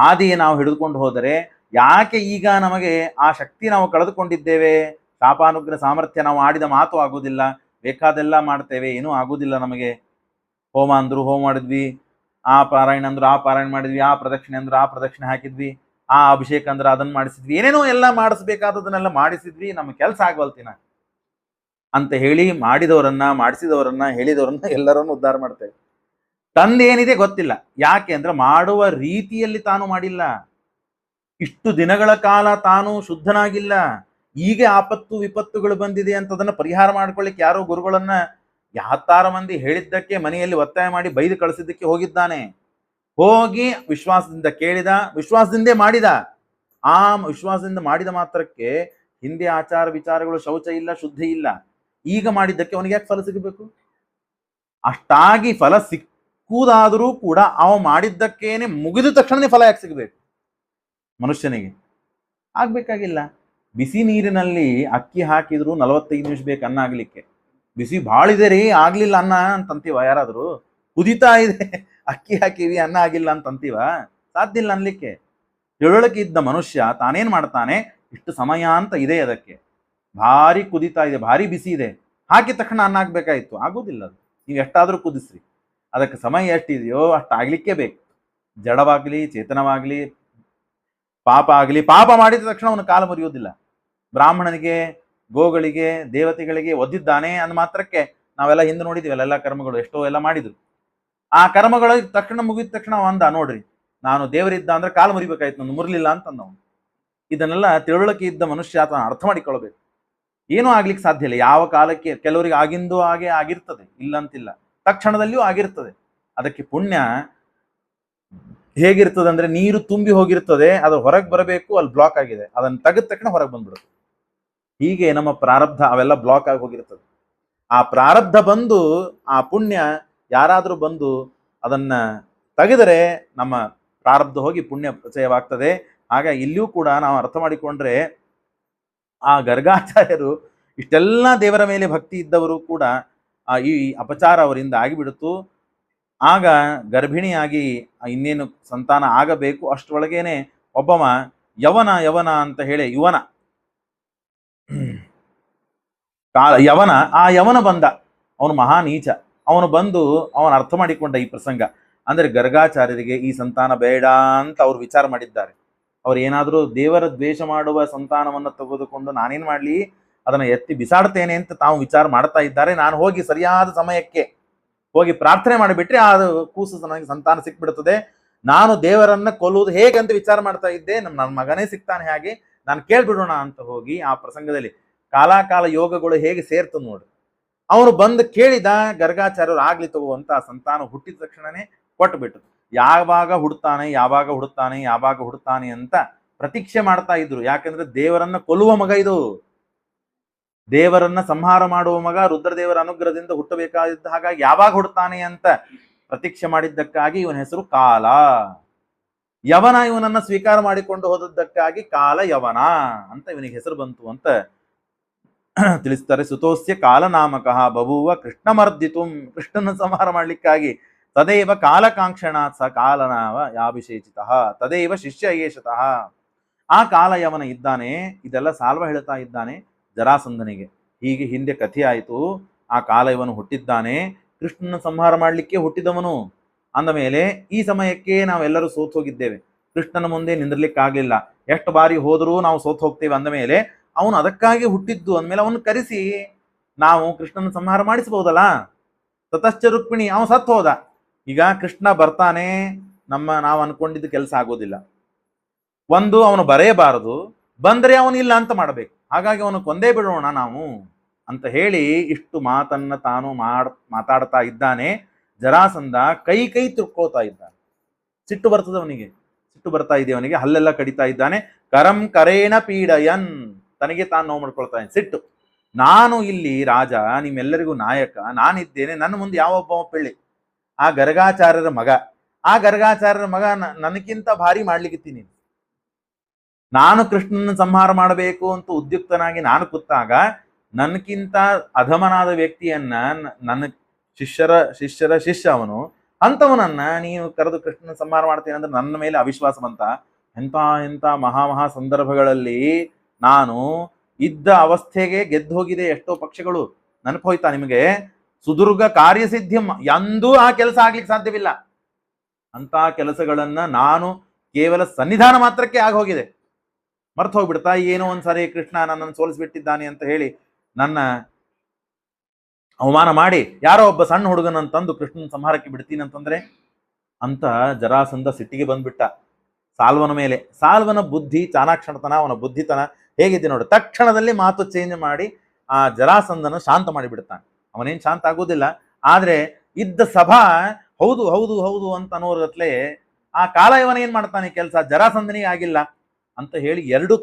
ಹಾದಿಯೇ ನಾವು ಹಿಡಿದುಕೊಂಡು ಹೋದರೆ, ಯಾಕೆ ಈಗ ನಮಗೆ ಆ ಶಕ್ತಿ ನಾವು ಕಳೆದುಕೊಂಡಿದ್ದೇವೆ? ಶಾಪಾನುಗ್ರಹ ಸಾಮರ್ಥ್ಯ, ನಾವು ಆಡಿದ ಮಾತು ಆಗುವುದಿಲ್ಲ, ಬೇಕಾದೆಲ್ಲ ಮಾಡ್ತೇವೆ, ಏನೂ ಆಗುವುದಿಲ್ಲ ನಮಗೆ. ಹೋಮ ಅಂದ್ರು ಹೋಮ ಮಾಡಿದ್ವಿ, ಆ ಪಾರಾಯಣ ಅಂದ್ರು ಆ ಪಾರಾಯಣ ಮಾಡಿದ್ವಿ, ಆ ಪ್ರದಕ್ಷಿಣೆ ಅಂದ್ರು ಆ ಪ್ರದಕ್ಷಿಣೆ ಹಾಕಿದ್ವಿ, ಆ ಅಭಿಷೇಕ ಅಂದ್ರೆ ಅದನ್ನ ಮಾಡಿಸಿದ್ವಿ, ಏನೇನೋ ಎಲ್ಲ ಮಾಡಿಸ್ಬೇಕಾದದನ್ನೆಲ್ಲ ಮಾಡಿಸಿದ್ವಿ, ನಮ್ಮ ಕೆಲಸ ಆಗವಲ್ತಿನ ಅಂತ ಹೇಳಿ ಮಾಡಿದವರನ್ನ, ಮಾಡಿಸಿದವರನ್ನ, ಹೇಳಿದವರನ್ನ ಎಲ್ಲರನ್ನು ಉದ್ಧಾರ ಮಾಡ್ತೇವೆ. ತಂದೇನಿದೆ ಗೊತ್ತಿಲ್ಲ. ಯಾಕೆ ಅಂದ್ರೆ ಮಾಡುವ ರೀತಿಯಲ್ಲಿ ತಾನು ಮಾಡಿಲ್ಲ, ಇಷ್ಟು ದಿನಗಳ ಕಾಲ ತಾನು ಶುದ್ಧನಾಗಿಲ್ಲ. ಈಗ ಆಪತ್ತು ವಿಪತ್ತುಗಳು ಬಂದಿದೆ ಅಂತ ಅದನ್ನ ಪರಿಹಾರ ಮಾಡ್ಕೊಳ್ಳಿಕ್ಕೆ ಯಾರೋ ಗುರುಗಳನ್ನ 10 ಮಂದಿ ಹೇಳಿದ್ದಕ್ಕೆ ಮನೆಯಲ್ಲಿ ಒತ್ತಾಯ ಮಾಡಿ ಬೈದು ಕಳಿಸಿದ್ದಕ್ಕೆ ಹೋಗಿದ್ದಾನೆ. ಹೋಗಿ ವಿಶ್ವಾಸದಿಂದ ಕೇಳಿದ, ವಿಶ್ವಾಸದಿಂದೇ ಮಾಡಿದ. ಆ ವಿಶ್ವಾಸದಿಂದ ಮಾಡಿದ ಮಾತ್ರಕ್ಕೆ ಹಿಂದೆ ಆಚಾರ ವಿಚಾರಗಳು, ಶೌಚ ಇಲ್ಲ, ಶುದ್ಧಿ ಇಲ್ಲ. ಈಗ ಮಾಡಿದ್ದಕ್ಕೆ ಅವನಿಗೆ ಯಾಕೆ ಫಲ ಸಿಗಬೇಕು? ಅಷ್ಟಾಗಿ ಫಲ ಸಿಕ್ಕುವುದಾದರೂ ಕೂಡ ಅವ ಮಾಡಿದ್ದಕ್ಕೇನೆ ಮುಗಿದ ತಕ್ಷಣನೇ ಫಲ ಯಾಕೆ ಸಿಗಬೇಕು ಮನುಷ್ಯನಿಗೆ? ಆಗ್ಬೇಕಾಗಿಲ್ಲ. ಬಿಸಿ ನೀರಿನಲ್ಲಿ ಅಕ್ಕಿ ಹಾಕಿದ್ರು 45 ನಿಮಿಷ ಬೇಕು ಅನ್ನ ಆಗ್ಲಿಕ್ಕೆ. ಬಿಸಿ ಭಾಳ ಇದೆ ರೀ, ಆಗ್ಲಿಲ್ಲ ಅನ್ನ ಅಂತಂತೀವ ಯಾರಾದ್ರು? ಕುದಿತಾ ಇದೆ, ಅಕ್ಕಿ ಹಾಕಿವಿ, ಅನ್ನ ಆಗಿಲ್ಲ ಅಂತಂತೀವ? ಸಾಧ್ಯ ಇಲ್ಲ ಅನ್ಲಿಕ್ಕೆ. ತಿಳುವಳಿಕೆ ಇದ್ದ ಮನುಷ್ಯ ತಾನೇನ್ ಮಾಡ್ತಾನೆ, ಇಷ್ಟು ಸಮಯ ಅಂತ ಇದೆ, ಅದಕ್ಕೆ ಭಾರಿ ಕುದಿತಾ ಇದೆ, ಭಾರಿ ಬಿಸಿ ಇದೆ, ಹಾಕಿದ ತಕ್ಷಣ ಅನ್ನ ಆಗ್ಬೇಕಾಯ್ತು, ಆಗೋದಿಲ್ಲ ಅದು. ನೀವು ಎಷ್ಟಾದ್ರೂ ಕುದಿಸ್ರಿ, ಅದಕ್ಕೆ ಸಮಯ ಎಷ್ಟಿದೆಯೋ ಅಷ್ಟು ಆಗ್ಲಿಕ್ಕೆ ಬೇಕು. ಜಡವಾಗ್ಲಿ ಚೇತನವಾಗ್ಲಿ, ಪಾಪ ಆಗಲಿ, ಪಾಪ ಮಾಡಿದ ತಕ್ಷಣ ಅವನು ಕಾಲು ಮುರಿಯೋದಿಲ್ಲ. ಬ್ರಾಹ್ಮಣನಿಗೆ, ಗೋಗಳಿಗೆ, ದೇವತೆಗಳಿಗೆ ಒದ್ದಿದ್ದಾನೆ ಅಂದ ಮಾತ್ರಕ್ಕೆ ನಾವೆಲ್ಲ ಹಿಂದೆ ನೋಡಿದೀವಲ್ಲ, ಎಲ್ಲ ಕರ್ಮಗಳು ಎಷ್ಟೋ ಎಲ್ಲ ಮಾಡಿದ್ರು. ಆ ಕರ್ಮಗಳು ತಕ್ಷಣ ಮುಗಿದ ತಕ್ಷಣ ಅಂದ, ನೋಡ್ರಿ ನಾನು ದೇವರಿದ್ದ ಅಂದ್ರೆ ಕಾಲು ಮುರಿಬೇಕಾಯ್ತು, ನಾನು ಮುರ್ಲಿಲ್ಲ ಅಂತಂದ ಅವನು. ಇದನ್ನೆಲ್ಲ ತಿಳುವಳಿಕೆ ಇದ್ದ ಮನುಷ್ಯ ತಾನು ಅರ್ಥ ಮಾಡಿಕೊಳ್ಬೇಕು. ಏನೂ ಆಗ್ಲಿಕ್ಕೆ ಸಾಧ್ಯ ಇಲ್ಲ. ಯಾವ ಕಾಲಕ್ಕೆ ಕೆಲವರಿಗೆ ಆಗಿಂದು ಹಾಗೆ ಆಗಿರ್ತದೆ, ಇಲ್ಲ ಅಂತಿಲ್ಲ, ತಕ್ಷಣದಲ್ಲಿಯೂ ಆಗಿರ್ತದೆ. ಅದಕ್ಕೆ ಪುಣ್ಯ ಹೇಗಿರ್ತದೆ ಅಂದ್ರೆ, ನೀರು ತುಂಬಿ ಹೋಗಿರ್ತದೆ, ಅದು ಹೊರಗೆ ಬರಬೇಕು, ಅಲ್ಲಿ ಬ್ಲಾಕ್ ಆಗಿದೆ, ಅದನ್ನು ತೆಗೆದ ತಕ್ಷಣ ಹೊರಗೆ ಬಂದ್ಬಿಡುತ್ತೆ. ಹೀಗೆ ನಮ್ಮ ಪ್ರಾರಬ್ಧ ಅವೆಲ್ಲ ಬ್ಲಾಕ್ ಆಗಿ ಹೋಗಿರ್ತದೆ. ಆ ಪ್ರಾರಬ್ಧ ಬಂದು, ಆ ಪುಣ್ಯ ಯಾರಾದ್ರೂ ಬಂದು ಅದನ್ನ ತೆಗೆದರೆ ನಮ್ಮ ಪ್ರಾರಬ್ಧ ಹೋಗಿ ಪುಣ್ಯ ಪ್ರಚಯವಾಗ್ತದೆ. ಆಗ ಇಲ್ಲಿಯೂ ಕೂಡ ನಾವು ಅರ್ಥ ಮಾಡಿಕೊಂಡ್ರೆ, ಆ ಗರ್ಗಾಚಾರ್ಯರು ಇಷ್ಟೆಲ್ಲ ದೇವರ ಮೇಲೆ ಭಕ್ತಿ ಇದ್ದವರು ಕೂಡ ಈ ಅಪಚಾರ ಅವರಿಂದ ಆಗಿಬಿಡುತ್ತು. ಆಗ ಗರ್ಭಿಣಿಯಾಗಿ ಇನ್ನೇನು ಸಂತಾನ ಆಗಬೇಕು, ಅಷ್ಟರೊಳಗೇನೆ ಒಬ್ಬವ ಯವನ ಅಂತ ಹೇಳಿ ಯವನ ಬಂದ. ಅವನು ಮಹಾ ನೀಚ. ಅವನು ಬಂದು ಅವನು ಅರ್ಥ ಮಾಡಿಕೊಂಡ ಈ ಪ್ರಸಂಗ. ಅಂದ್ರೆ ಗರ್ಗಾಚಾರ್ಯರಿಗೆ ಈ ಸಂತಾನ ಬೇಡ ಅಂತ ಅವ್ರು ವಿಚಾರ ಮಾಡಿದ್ದಾರೆ. ಅವ್ರು ಏನಾದರೂ ದೇವರ ದ್ವೇಷ ಮಾಡುವ ಸಂತಾನವನ್ನು ತೆಗೆದುಕೊಂಡು ನಾನೇನ್ ಮಾಡ್ಲಿ, ಅದನ್ನ ಎತ್ತಿ ಬಿಸಾಡ್ತೇನೆ ಅಂತ ತಾವು ವಿಚಾರ ಮಾಡ್ತಾ ಇದ್ದಾರೆ. ನಾನು ಹೋಗಿ ಸರಿಯಾದ ಸಮಯಕ್ಕೆ ಹೋಗಿ ಪ್ರಾರ್ಥನೆ ಮಾಡಿಬಿಟ್ರೆ ಆ ಕೂಸು ನನಗೆ ಸಂತಾನ ಸಿಕ್ಬಿಡ್ತದೆ. ನಾನು ದೇವರನ್ನ ಕೊಲ್ಲುವುದು ಹೇಗಂತ ವಿಚಾರ ಮಾಡ್ತಾ ಇದ್ದೆ, ನನ್ನ ಮಗನೇ ಸಿಗ್ತಾನೆ, ಹಾಗೆ ನಾನು ಕೇಳ್ಬಿಡೋಣ ಅಂತ ಹೋಗಿ ಆ ಪ್ರಸಂಗದಲ್ಲಿ ಕಾಲಾಕಾಲ ಯೋಗಗಳು ಹೇಗೆ ಸೇರ್ತದೆ ನೋಡಿ. ಅವನು ಬಂದು ಕೇಳಿದ, ಗರ್ಗಾಚಾರ್ಯರು ಆಗ್ಲಿ ತಗೋ ಅಂತ ಆ ಸಂತಾನ ಹುಟ್ಟಿದ ತಕ್ಷಣನೇ ಕೊಟ್ಟುಬಿಟ್ಟು, ಯಾವಾಗ ಹುಡ್ತಾನೆ ಯಾವಾಗ ಹುಡ್ತಾನೆ ಯಾವಾಗ ಹುಡ್ತಾನೆ ಅಂತ ಪ್ರತೀಕ್ಷೆ ಮಾಡ್ತಾ ಇದ್ರು. ಯಾಕಂದ್ರೆ ದೇವರನ್ನ ಕೊಲ್ಲುವ ಮಗ ಇದು, ದೇವರನ್ನ ಸಂಹಾರ ಮಾಡುವ ಮಗ, ರುದ್ರದೇವರ ಅನುಗ್ರಹದಿಂದ ಹುಟ್ಟಬೇಕಾಗಿದ್ದ. ಹಾಗಾಗಿ ಯಾವಾಗ ಹುಡ್ತಾನೆ ಅಂತ ಪ್ರತೀಕ್ಷೆ ಮಾಡಿದ್ದಕ್ಕಾಗಿ ಇವನ ಹೆಸರು ಕಾಲ. ಯವನ ಇವನನ್ನ ಸ್ವೀಕಾರ ಮಾಡಿಕೊಂಡು ಹೋದದ್ದಕ್ಕಾಗಿ ಕಾಲ ಯವನ ಅಂತ ಇವನಿಗೆ ಹೆಸರು ಬಂತು ಅಂತ ತಿಳಿಸ್ತಾರೆ. ಸುತೋಸ್ಯ ಕಾಲನಾಮಕಃ ಬಭೂವ ಕೃಷ್ಣಮರ್ದಿತು, ಕೃಷ್ಣನ ಸಂಹಾರ ಮಾಡ್ಲಿಕ್ಕಾಗಿ ತದೇವ ಕಾಲಕಾಂಕ್ಷಣ ಸ ಕಾಲನಾವ ಯಾಭಿಷೇಚಿತ ತದೇವ ಶಿಷ್ಯ ಏಷತಃ. ಆ ಕಾಲಯವನ ಇದ್ದಾನೆ. ಇದೆಲ್ಲ ಸಾಲ್ವ ಹೇಳ್ತಾ ಇದ್ದಾನೆ ಜರಾಸಂಧನಿಗೆ. ಹೀಗೆ ಹಿಂದೆ ಕಥೆ ಆಯಿತು. ಆ ಕಾಲ ಇವನು ಹುಟ್ಟಿದ್ದಾನೆ, ಕೃಷ್ಣನ ಸಂಹಾರ ಮಾಡಲಿಕ್ಕೆ ಹುಟ್ಟಿದವನು. ಅಂದ ಮೇಲೆ ಈ ಸಮಯಕ್ಕೆ ನಾವೆಲ್ಲರೂ ಸೋತ್ ಹೋಗಿದ್ದೇವೆ, ಕೃಷ್ಣನ ಮುಂದೆ ನಿಂದಿರ್ಲಿಕ್ಕಾಗಲಿಲ್ಲ. ಎಷ್ಟು ಬಾರಿ ಹೋದರೂ ನಾವು ಸೋತ್ ಹೋಗ್ತೇವೆ. ಅಂದ ಮೇಲೆ ಅವನು ಅದಕ್ಕಾಗಿ ಹುಟ್ಟಿದ್ದು ಅಂದಮೇಲೆ ಅವನು ಕರೆಸಿ ನಾವು ಕೃಷ್ಣನ ಸಂಹಾರ ಮಾಡಿಸಬಹುದಲ್ಲ. ತತಶ್ಚ ರುಕ್ಮಿಣಿ, ಅವನು ಸತ್ತು ಹೋದ. ಈಗ ಕೃಷ್ಣ ಬರ್ತಾನೆ, ನಾವು ಅನ್ಕೊಂಡಿದ್ದು ಕೆಲಸ ಆಗೋದಿಲ್ಲ. ಒಂದು, ಅವನು ಬರೆಯಬಾರದು, ಬಂದ್ರೆ ಅವನು ಇಲ್ಲ ಅಂತ ಮಾಡಬೇಕು. ಹಾಗಾಗಿ ಅವನು ಕೊಂದೇ ಬಿಡೋಣ ನಾವು ಅಂತ ಹೇಳಿ ಇಷ್ಟು ಮಾತನ್ನ ತಾನು ಮಾತಾಡ್ತಾ ಇದ್ದಾನೆ. ಜರಾಸಂಧ ಕೈ ತುರ್ಕೋತಾ ಇದ್ದಾನೆ. ಸಿಟ್ಟು ಬರ್ತದೆ ಅವನಿಗೆ, ಸಿಟ್ಟು ಬರ್ತಾ ಇದೆ ಅವನಿಗೆ, ಹಲ್ಲೆಲ್ಲ ಕಡಿತಾ ಇದ್ದಾನೆ. ಕರಂ ಕರೇಣ ಪೀಡಯನ್, ತನಗೆ ತಾನು ನೋವು ಮಾಡ್ಕೊಳ್ತಾನೆ. ಸಿಟ್ಟು, ನಾನು ಇಲ್ಲಿ ರಾಜ, ನಿಮ್ಮೆಲ್ಲರಿಗೂ ನಾಯಕ ನಾನಿದ್ದೇನೆ, ನನ್ನ ಮುಂದೆ ಯಾವೊಬ್ಬ ಪೆಳ್ಳಿ, ಆ ಗರ್ಗಾಚಾರ್ಯರ ಮಗ. ಆ ಗರ್ಗಾಚಾರ್ಯರ ಮಗ ನನಗಿಂತ ಭಾರಿ ಮಾಡ್ಲಿಕ್ಕಿತ್ತೀನಿ. ನಾನು ಕೃಷ್ಣನ ಸಂಹಾರ ಮಾಡಬೇಕು ಅಂತ ಉದ್ಯುಕ್ತನಾಗಿ ನಾನು ಕೂತಾಗ ನನ್ಕಿಂತ ಅಧಮನಾದ ವ್ಯಕ್ತಿಯನ್ನ ನನ್ನ ಶಿಷ್ಯರ ಶಿಷ್ಯ ಅವನು ಅಂತವನನ್ನ ನೀನು ಕರೆದು ಕೃಷ್ಣನ ಸಂಹಾರ ಮಾಡ್ತೀನಿ ಅಂದ್ರೆ ನನ್ನ ಮೇಲೆ ಅವಿಶ್ವಾಸ ಬಂತ. ಎಂತ ಮಹಾ ಸಂದರ್ಭಗಳಲ್ಲಿ ನಾನು ಇದ್ದ ಅವಸ್ಥೆಗೆ ಗೆದ್ದು ಹೋಗಿದೆ ಎಷ್ಟೋ ಪಕ್ಷಗಳು. ನೆನಪು ಹೋಯ್ತಾ ನಿಮಗೆ? ಸುದುರ್ಗ ಕಾರ್ಯಸಿದ್ಧಿಂ, ಎಂದೂ ಆ ಕೆಲಸ ಆಗ್ಲಿಕ್ಕೆ ಸಾಧ್ಯವಿಲ್ಲ. ಅಂತ ಕೆಲಸಗಳನ್ನ ನಾನು ಕೇವಲ ಸನ್ನಿಧಾನ ಮಾತ್ರಕ್ಕೆ ಆಗೋಗಿದೆ. ಮರ್ತು ಹೋಗ್ಬಿಡ್ತಾ, ಏನೋ ಒಂದ್ಸರಿ ಕೃಷ್ಣ ನನ್ನನ್ನು ಸೋಲಿಸ್ಬಿಟ್ಟಿದ್ದಾನೆ ಅಂತ ಹೇಳಿ ನನ್ನ ಅವಮಾನ ಮಾಡಿ ಯಾರೋ ಒಬ್ಬ ಸಣ್ಣ ಹುಡುಗನನ್ನು ತಂದು ಕೃಷ್ಣನ ಸಂಹಾರಕ್ಕೆ ಬಿಡ್ತೀನಿ ಅಂತಂದ್ರೆ ಅಂತ ಜರಾಸಂಧ ಸಿಟ್ಟಿಗೆ ಬಂದ್ಬಿಟ್ಟ ಸಾಲ್ವನ ಮೇಲೆ. ಸಾಲ್ವನ ಬುದ್ಧಿ ಚಾಣಾಕ್ಷಣತನ, ಅವನ ಬುದ್ಧಿತನ ಹೇಗಿದೆ ನೋಡಿ. ತಕ್ಷಣದಲ್ಲಿ ಮಾತು ಚೇಂಜ್ ಮಾಡಿ ಆ ಜರಾಸಂಧನ ಶಾಂತ ಮಾಡಿಬಿಡ್ತಾನೆ. ಅವನೇನ್ ಶಾಂತ ಆಗೋದಿಲ್ಲ, ಆದ್ರೆ ಇದ್ದ ಸಭಾ ಹೌದು ಹೌದು ಹೌದು ಅಂತ ಅನ್ನೋರತ್ಲೆ ಆ ಕಾಲಯವನ ಏನ್ ಮಾಡ್ತಾನೆ ಕೆಲಸ, ಜರಾಸಂಧನಿಗೆ ಆಗಿಲ್ಲ ಅಂತ ಹೇಳಿ ಎರಡು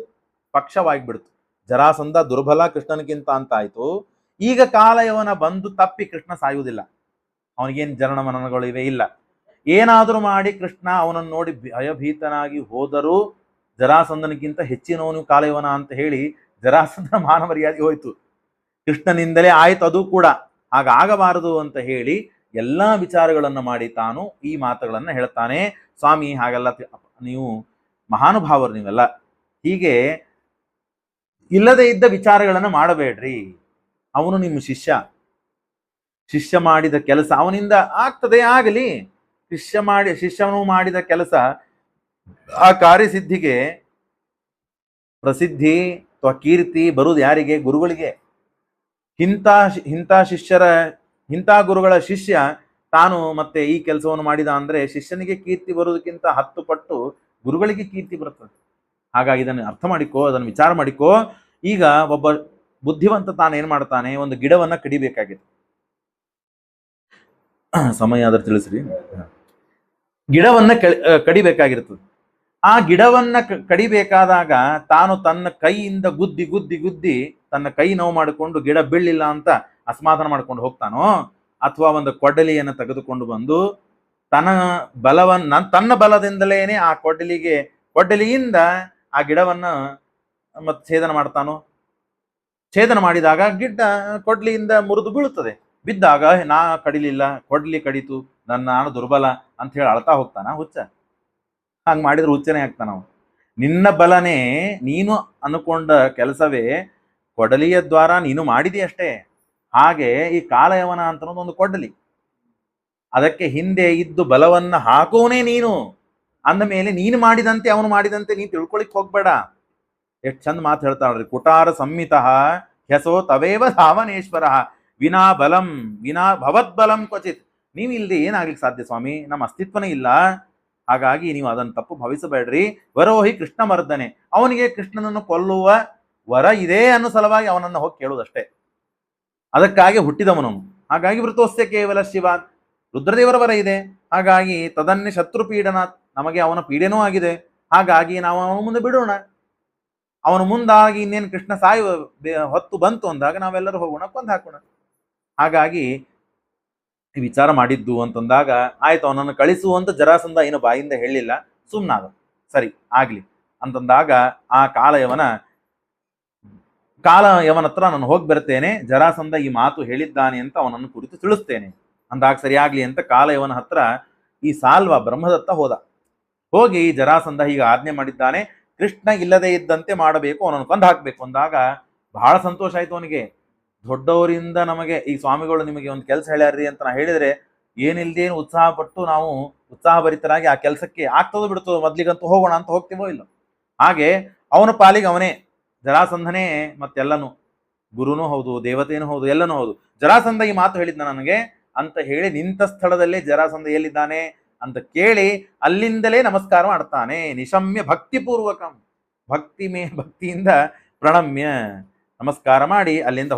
ಪಕ್ಷವಾಗಿಬಿಡ್ತು. ಜರಾಸಂಧ ದುರ್ಬಲ ಕೃಷ್ಣನಿಗಿಂತ ಅಂತ ಆಯ್ತು. ಈಗ ಕಾಲಯವನ ಬಂದು ತಪ್ಪಿ ಕೃಷ್ಣ ಸಾಯುವುದಿಲ್ಲ, ಅವನಿಗೇನು ಜನನ ಮನನಗಳು ಇವೆ ಇಲ್ಲ. ಏನಾದರೂ ಮಾಡಿ ಕೃಷ್ಣ ಅವನನ್ನು ನೋಡಿ ಭಯಭೀತನಾಗಿ ಹೋದರೂ ಜರಾಸಂಧನಿಗಿಂತ ಹೆಚ್ಚಿನವನು ಕಾಲಯವನ ಅಂತ ಹೇಳಿ ಜರಾಸಂಧನ ಮಾನ ಮರ್ಯಾದೆ ಹೋಯ್ತು. ಕೃಷ್ಣನಿಂದಲೇ ಆಯ್ತು ಅದು ಕೂಡ. ಹಾಗಾಗಬಾರದು ಅಂತ ಹೇಳಿ ಎಲ್ಲಾ ವಿಚಾರಗಳನ್ನು ಮಾಡಿ ತಾನು ಈ ಮಾತುಗಳನ್ನ ಹೇಳ್ತಾನೆ. ಸ್ವಾಮಿ ಹಾಗೆಲ್ಲ ನೀವು ಮಹಾನುಭಾವರು, ನೀವೆಲ್ಲ ಹೀಗೆ ಇಲ್ಲದೆ ಇದ್ದ ವಿಚಾರಗಳನ್ನು ಮಾಡಬೇಡ್ರಿ. ಅವನು ನಿಮ್ಮ ಶಿಷ್ಯ ಮಾಡಿದ ಕೆಲಸ ಅವನಿಂದ ಆಗ್ತದೆ, ಆಗಲಿ. ಶಿಷ್ಯನು ಮಾಡಿದ ಕೆಲಸ ಆ ಕಾರ್ಯಸಿದ್ಧಿಗೆ ಪ್ರಸಿದ್ಧಿ ಅಥವಾ ಕೀರ್ತಿ ಬರುವುದು ಯಾರಿಗೆ? ಗುರುಗಳಿಗೆ. ಇಂಥ ಗುರುಗಳ ಶಿಷ್ಯ ತಾನು ಮತ್ತೆ ಈ ಕೆಲಸವನ್ನು ಮಾಡಿದ ಅಂದ್ರೆ ಶಿಷ್ಯನಿಗೆ ಕೀರ್ತಿ ಬರುವುದಕ್ಕಿಂತ 10 ಪಟ್ಟು ಗುರುಗಳಿಗೆ ಕೀರ್ತಿ ಬರುತ್ತದೆ. ಹಾಗಾಗಿ ಇದನ್ನು ಅರ್ಥ ಮಾಡಿಕೋ, ಅದನ್ನು ವಿಚಾರ ಮಾಡಿಕೋ. ಈಗ ಒಬ್ಬ ಬುದ್ಧಿವಂತ ತಾನು ಏನ್ ಮಾಡ್ತಾನೆ, ಒಂದು ಗಿಡವನ್ನ ಕಡಿಬೇಕಾಗಿದೆ. ಸಮಯ ಆದ್ರೆ ತಿಳಿಸ್ರಿ. ಗಿಡವನ್ನ ಕಡಿಬೇಕಾಗಿರ್ತದೆ. ಆ ಗಿಡವನ್ನ ಕಡಿಬೇಕಾದಾಗ ತಾನು ತನ್ನ ಕೈಯಿಂದ ಗುದ್ದಿ ತನ್ನ ಕೈ ನೋವು ಮಾಡಿಕೊಂಡು ಗಿಡ ಬೀಳಿಲ್ಲ ಅಂತ ಅಸಮಾಧಾನ ಮಾಡ್ಕೊಂಡು ಹೋಗ್ತಾನೋ, ಅಥವಾ ಒಂದು ಕೊಡಲಿಯನ್ನು ತೆಗೆದುಕೊಂಡು ಬಂದು ತನ್ನ ಬಲದಿಂದಲೇನೆ ಆ ಕೊಡಲಿಯಿಂದ ಆ ಗಿಡವನ್ನ ಮತ್ತೆ ಛೇದನ ಮಾಡ್ತಾನೋ. ಛೇದನ ಮಾಡಿದಾಗ ಕೊಡ್ಲಿಯಿಂದ ಮುರಿದು ಬೀಳುತ್ತದೆ. ಬಿದ್ದಾಗ ನಾ ಕಡಿಲಿಲ್ಲ, ಕೊಡ್ಲಿ ಕಡಿತು, ನಾನು ದುರ್ಬಲ ಅಂತ ಹೇಳಿ ಅಳ್ತಾ ಹೋಗ್ತಾನ ಹುಚ್ಚ? ಹಂಗೆ ಮಾಡಿದ್ರೆ ಹುಚ್ಚನೇ ಆಗ್ತಾನ. ನಿನ್ನ ಬಲನೇ, ನೀನು ಅನ್ಕೊಂಡ ಕೆಲಸವೇ ಕೊಡಲಿಯ ದ್ವಾರ ನೀನು ಮಾಡಿದೆಯಷ್ಟೇ. ಹಾಗೆ ಈ ಕಾಲಯವನ ಅಂತ ಒಂದು ಕೊಡಲಿ, ಅದಕ್ಕೆ ಹಿಂದೆ ಇದ್ದು ಬಲವನ್ನ ಹಾಕೋನೇ ನೀನು. ಅಂದ ಮೇಲೆ ನೀನು ಮಾಡಿದಂತೆ ಅವನು ಮಾಡಿದಂತೆ ನೀನು ತಿಳ್ಕೊಳಿಕ್ ಹೋಗ್ಬೇಡ. ಎಷ್ಟು ಚಂದ ಮಾತು ಹೇಳ್ತಾಳ್ರಿ. ಕುಟಾರ ಸಂಹಿತ ಹೆಸೋ ತವೇವ ಧಾವನೇಶ್ವರ ವಿನಾ ಭವದ್ಬಲಂ ಕ್ವಚಿತ್. ನೀವು ಇಲ್ಲದೆ ಏನಾಗ್ಲಿಕ್ಕೆ ಸಾಧ್ಯ ಸ್ವಾಮಿ? ನಮ್ಮ ಅಸ್ತಿತ್ವನೇ ಇಲ್ಲ. ಹಾಗಾಗಿ ನೀವು ಅದನ್ನು ತಪ್ಪು ಭಾವಿಸಬೇಡ್ರಿ. ವರೋಹಿ ಕೃಷ್ಣ ಮರ್ದನೆ, ಅವನಿಗೆ ಕೃಷ್ಣನನ್ನು ಕೊಲ್ಲುವ ವರ ಇದೆ ಅನ್ನೋ ಸಲುವಾಗಿ ಅವನನ್ನು ಹೋಗಿ ಕೇಳುವುದಷ್ಟೇ. ಅದಕ್ಕಾಗಿ ಹುಟ್ಟಿದವನು. ಹಾಗಾಗಿ ವೃತೋಸ್ಯ ಕೇವಲ ಶಿವ, ರುದ್ರದೇವರ ವರ ಇದೆ. ಹಾಗಾಗಿ ತದನ್ನೇ ಶತ್ರು ಪೀಡನ, ನಮಗೆ ಅವನ ಪೀಡೆನೂ ಆಗಿದೆ. ಹಾಗಾಗಿ ನಾವು ಅವನ ಮುಂದೆ ಬಿಡೋಣ. ಅವನು ಮುಂದಾಗಿ ಇನ್ನೇನು ಕೃಷ್ಣ ಸಾಯುವ ಹೊತ್ತು ಬಂತು ಅಂದಾಗ ನಾವೆಲ್ಲರೂ ಹೋಗೋಣ, ಕೊಂದು ಹಾಕೋಣ. ಹಾಗಾಗಿ ವಿಚಾರ ಮಾಡಿದ್ದು ಅಂತಂದಾಗ ಆಯ್ತು, ಅವನನ್ನು ಕಳಿಸು ಅಂತ ಜರಾಸಂಧ ಏನು ಬಾಯಿಂದ ಹೇಳಿಲ್ಲ, ಸುಮ್ನಾದ. ಸರಿ ಆಗ್ಲಿ ಅಂತಂದಾಗ ಆ ಕಾಲಯವನ ಹತ್ರ ನಾನು ಹೋಗಿ ಬರ್ತೇನೆ, ಜರಾಸಂಧ ಈ ಮಾತು ಹೇಳಿದ್ದಾನೆ ಅಂತ ಅವನನ್ನು ಕುರಿತು ತಿಳಿಸ್ತೇನೆ ಅಂದಾಗ ಸರಿ ಆಗ್ಲಿ ಅಂತ ಕಾಲಯವನ ಹತ್ರ ಈ ಸಾಲ್ವ ಬ್ರಹ್ಮದತ್ತ ಹೋದ. ಹೋಗಿ ಜರಾಸಂಧ ಈಗ ಆಜ್ಞೆ ಮಾಡಿದ್ದಾನೆ, ಕೃಷ್ಣ ಇಲ್ಲದೆ ಇದ್ದಂತೆ ಮಾಡಬೇಕು, ಅವನನ್ನು ಕೊಂದು ಹಾಕ್ಬೇಕು ಅಂದಾಗ ಬಹಳ ಸಂತೋಷ ಆಯ್ತು ಅವನಿಗೆ. ದೊಡ್ಡವರಿಂದ ನಮಗೆ ಈ ಸ್ವಾಮಿಗಳು ನಿಮಗೆ ಒಂದು ಕೆಲಸ ಹೇಳ್ಯಾರ್ರಿ ಅಂತ ನಾ ಹೇಳಿದ್ರೆ ಏನಿಲ್ದೇನು ಉತ್ಸಾಹ ಪಟ್ಟು ನಾವು ಉತ್ಸಾಹಭರಿತರಾಗಿ ಆ ಕೆಲಸಕ್ಕೆ ಆಗ್ತದೋ ಬಿಡ್ತದೋ, ಮೊದ್ಲಿಗಂತೂ ಹೋಗೋಣ ಅಂತ ಹೋಗ್ತೀವೋ ಇಲ್ಲ. ಹಾಗೆ ಅವನ ಪಾಲಿಗೆ ಅವನೇ ಜರಾಸಂಧನೇ ಮತ್ತೆಲ್ಲನು, ಗುರುನೂ ಹೌದು, ದೇವತೆನೂ ಹೌದು, ಎಲ್ಲನೂ ಹೌದು. ಜರಾಸಂಧ ಈ ಮಾತು ಹೇಳಿದ್ನ ನನಗೆ ಅಂತ ಹೇಳಿ ನಿಂತ ಸ್ಥಳದಲ್ಲೇ ಜರಾಸಂಧ ಎಲ್ಲಿದ್ದಾನೆ ಅಂತ ಕೇಳಿ ಅಲ್ಲಿಂದಲೇ ನಮಸ್ಕಾರ ಮಾಡ್ತಾನೆ. ನಿಶಮ್ಯ ಭಕ್ತಿಪೂರ್ವಕಂ, ಭಕ್ತಿಯಿಂದ ಪ್ರಣಮ್ಯ ನಮಸ್ಕಾರ ಮಾಡಿ ಅಲ್ಲಿಂದ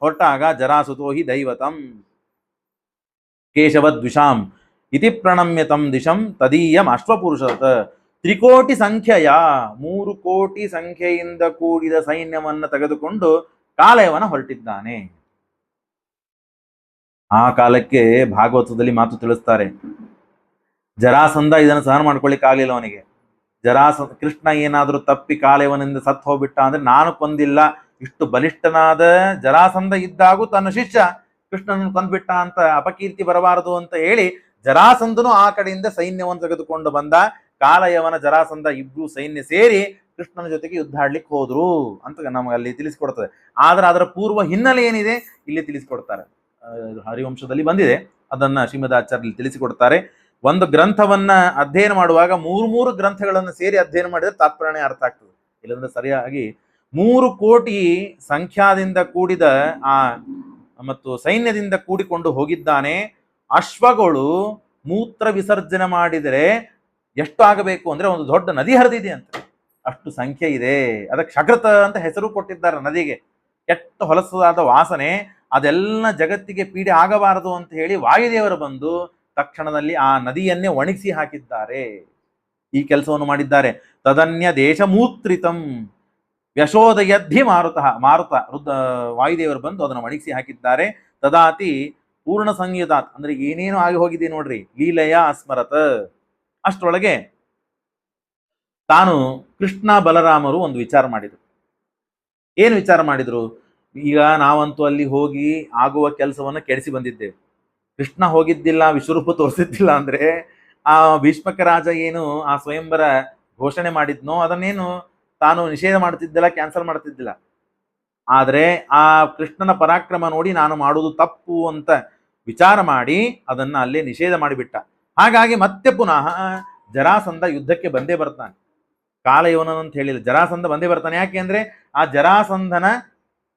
ಹೊರಟಾಗ ಜರಾಸುತೋ ಹಿ ದೈವತಂ ಕೇಶವದ್ವಿಷಾಂ ಇತಿ ಪ್ರಣಮ್ಯತಂ ದಿಶಂ ತದೀಯಂ ಅಶ್ವಪುರುಷತ. 3 ಕೋಟಿ ಸಂಖ್ಯೆಯ 3 ಕೋಟಿ ಸಂಖ್ಯೆಯಿಂದ ಕೂಡಿದ ಸೈನ್ಯವನ್ನ ತೆಗೆದುಕೊಂಡು ಕಾಲಯವನ ಹೊರಟಿದ್ದಾನೆ. ಆ ಕಾಲಕ್ಕೆ ಭಾಗವತದಲ್ಲಿ ಮಾತು ತಿಳಿಸ್ತಾರೆ, ಜರಾಸಂಧ ಇದನ್ನು ಸಹನ ಮಾಡ್ಕೊಳ್ಳಿಕ್ಕೆ ಆಗ್ಲಿಲ್ಲ ಅವನಿಗೆ. ಕೃಷ್ಣ ಏನಾದರೂ ತಪ್ಪಿ ಕಾಲಯವನಿಂದ ಸತ್ತು ಹೋಗ್ಬಿಟ್ಟ ಅಂದ್ರೆ ನಾನು ಕೊಂದಿಲ್ಲ, ಇಷ್ಟು ಬಲಿಷ್ಠನಾದ ಜರಾಸಂಧ ಇದ್ದಾಗೂ ತನ್ನ ಶಿಷ್ಯ ಕೃಷ್ಣನನ್ನು ಕೊಂದ್ಬಿಟ್ಟ ಅಂತ ಅಪಕೀರ್ತಿ ಬರಬಾರದು ಅಂತ ಹೇಳಿ ಜರಾಸಂಧನು ಆ ಕಡೆಯಿಂದ ಸೈನ್ಯವನ್ನು ತೆಗೆದುಕೊಂಡು ಬಂದ. ಕಾಲಯವನ ಜರಾಸಂಧ ಇಬ್ರು ಸೈನ್ಯ ಸೇರಿ ಕೃಷ್ಣನ ಜೊತೆಗೆ ಯುದ್ಧ ಆಡ್ಲಿಕ್ಕೆ ಹೋದ್ರು ಅಂತ ನಮಗೆ ಅಲ್ಲಿ ತಿಳಿಸಿಕೊಡ್ತದೆ. ಆದ್ರೆ ಅದರ ಪೂರ್ವ ಹಿನ್ನೆಲೆ ಏನಿದೆ ಇಲ್ಲಿ ತಿಳಿಸಿಕೊಡ್ತಾರೆ. ಹರಿವಂಶದಲ್ಲಿ ಬಂದಿದೆ, ಅದನ್ನ ಶ್ರೀಮದಾಚಾರ್ಯರಲ್ಲಿ ತಿಳಿಸಿಕೊಡ್ತಾರೆ. ಒಂದು ಗ್ರಂಥವನ್ನ ಅಧ್ಯಯನ ಮಾಡುವಾಗ ಮೂರು ಗ್ರಂಥಗಳನ್ನು ಸೇರಿ ಅಧ್ಯಯನ ಮಾಡಿದ್ರೆ ತಾತ್ಪರ್ಯ ಅರ್ಥ ಆಗ್ತದೆ. ಇಲ್ಲಂದ್ರೆ ಸರಿಯಾಗಿ 3 ಕೋಟಿ ಸಂಖ್ಯಾದಿಂದ ಕೂಡಿದ ಆ ಮತ್ತು ಸೈನ್ಯದಿಂದ ಕೂಡಿಕೊಂಡು ಹೋಗಿದ್ದಾನೆ. ಅಶ್ವಗಳು ಮೂತ್ರ ವಿಸರ್ಜನೆ ಮಾಡಿದರೆ ಎಷ್ಟು ಆಗಬೇಕು ಅಂದ್ರೆ ಒಂದು ದೊಡ್ಡ ನದಿ ಹರಿದಿದೆ ಅಂತ, ಅಷ್ಟು ಸಂಖ್ಯೆ ಇದೆ. ಅದಕ್ಕೆ ಶಕೃತ ಅಂತ ಹೆಸರು ಕೊಟ್ಟಿದ್ದಾರೆ ನದಿಗೆ. ಕೆಟ್ಟ ಹೊಲಸಾದ ವಾಸನೆ, ಅದೆಲ್ಲ ಜಗತ್ತಿಗೆ ಪೀಡೆ ಆಗಬಾರದು ಅಂತ ಹೇಳಿ ವಾಯುದೇವರು ಬಂದು ತಕ್ಷಣದಲ್ಲಿ ಆ ನದಿಯನ್ನೇ ಒಣಗಿಸಿ ಹಾಕಿದ್ದಾರೆ. ಈ ಕೆಲಸವನ್ನು ಮಾಡಿದ್ದಾರೆ. ತದನ್ಯ ದೇಶ ಮೂತ್ರಿತಂ ಯಶೋದಯದ್ಧಿ ಮಾರುತ ವಾಯುದೇವರು ಬಂದು ಅದನ್ನು ಒಣಗಿಸಿ ಹಾಕಿದ್ದಾರೆ. ತದಾತಿ ಪೂರ್ಣ ಸಂಯುತಾತ್ ಅಂದ್ರೆ ಏನೇನು ಆಗಿ ಹೋಗಿದೆ ನೋಡ್ರಿ, ಲೀಲೆಯ ಅಸ್ಮರತ. ಅಷ್ಟರೊಳಗೆ ತಾನು ಕೃಷ್ಣ ಬಲರಾಮರು ಒಂದು ವಿಚಾರ ಮಾಡಿದ್ರು. ಏನು ವಿಚಾರ ಮಾಡಿದ್ರು? ಈಗ ನಾವಂತೂ ಅಲ್ಲಿ ಹೋಗಿ ಆಗುವ ಕೆಲಸವನ್ನ ಕೆಡಿಸಿ ಬಂದಿದ್ದೇವೆ. ಕೃಷ್ಣ ಹೋಗಿದ್ದಿಲ್ಲ, ವಿಶ್ವರೂಪ ತೋರಿಸಿದ್ದಿಲ್ಲ ಅಂದ್ರೆ ಆ ಭೀಷ್ಮಕ ರಾಜ ಏನು ಆ ಸ್ವಯಂವರ ಘೋಷಣೆ ಮಾಡಿದ್ನೋ ಅದನ್ನೇನು ತಾನು ನಿಷೇಧ ಮಾಡ್ತಿದ್ದಿಲ್ಲ, ಕ್ಯಾನ್ಸಲ್ ಮಾಡ್ತಿದ್ದಿಲ್ಲ. ಆದ್ರೆ ಆ ಕೃಷ್ಣನ ಪರಾಕ್ರಮ ನೋಡಿ ನಾನು ಮಾಡುವುದು ತಪ್ಪು ಅಂತ ವಿಚಾರ ಮಾಡಿ ಅದನ್ನ ಅಲ್ಲೇ ನಿಷೇಧ ಮಾಡಿಬಿಟ್ಟ. ಹಾಗಾಗಿ ಮತ್ತೆ ಪುನಃ ಜರಾಸಂಧ ಯುದ್ಧಕ್ಕೆ ಬಂದೇ ಬರ್ತಾನೆ. ಕಾಲಯವನಂತ ಹೇಳಿಲ್ಲ, ಜರಾಸಂಧ ಬಂದೇ ಬರ್ತಾನೆ. ಯಾಕೆ ಅಂದ್ರೆ ಆ ಜರಾಸಂಧನ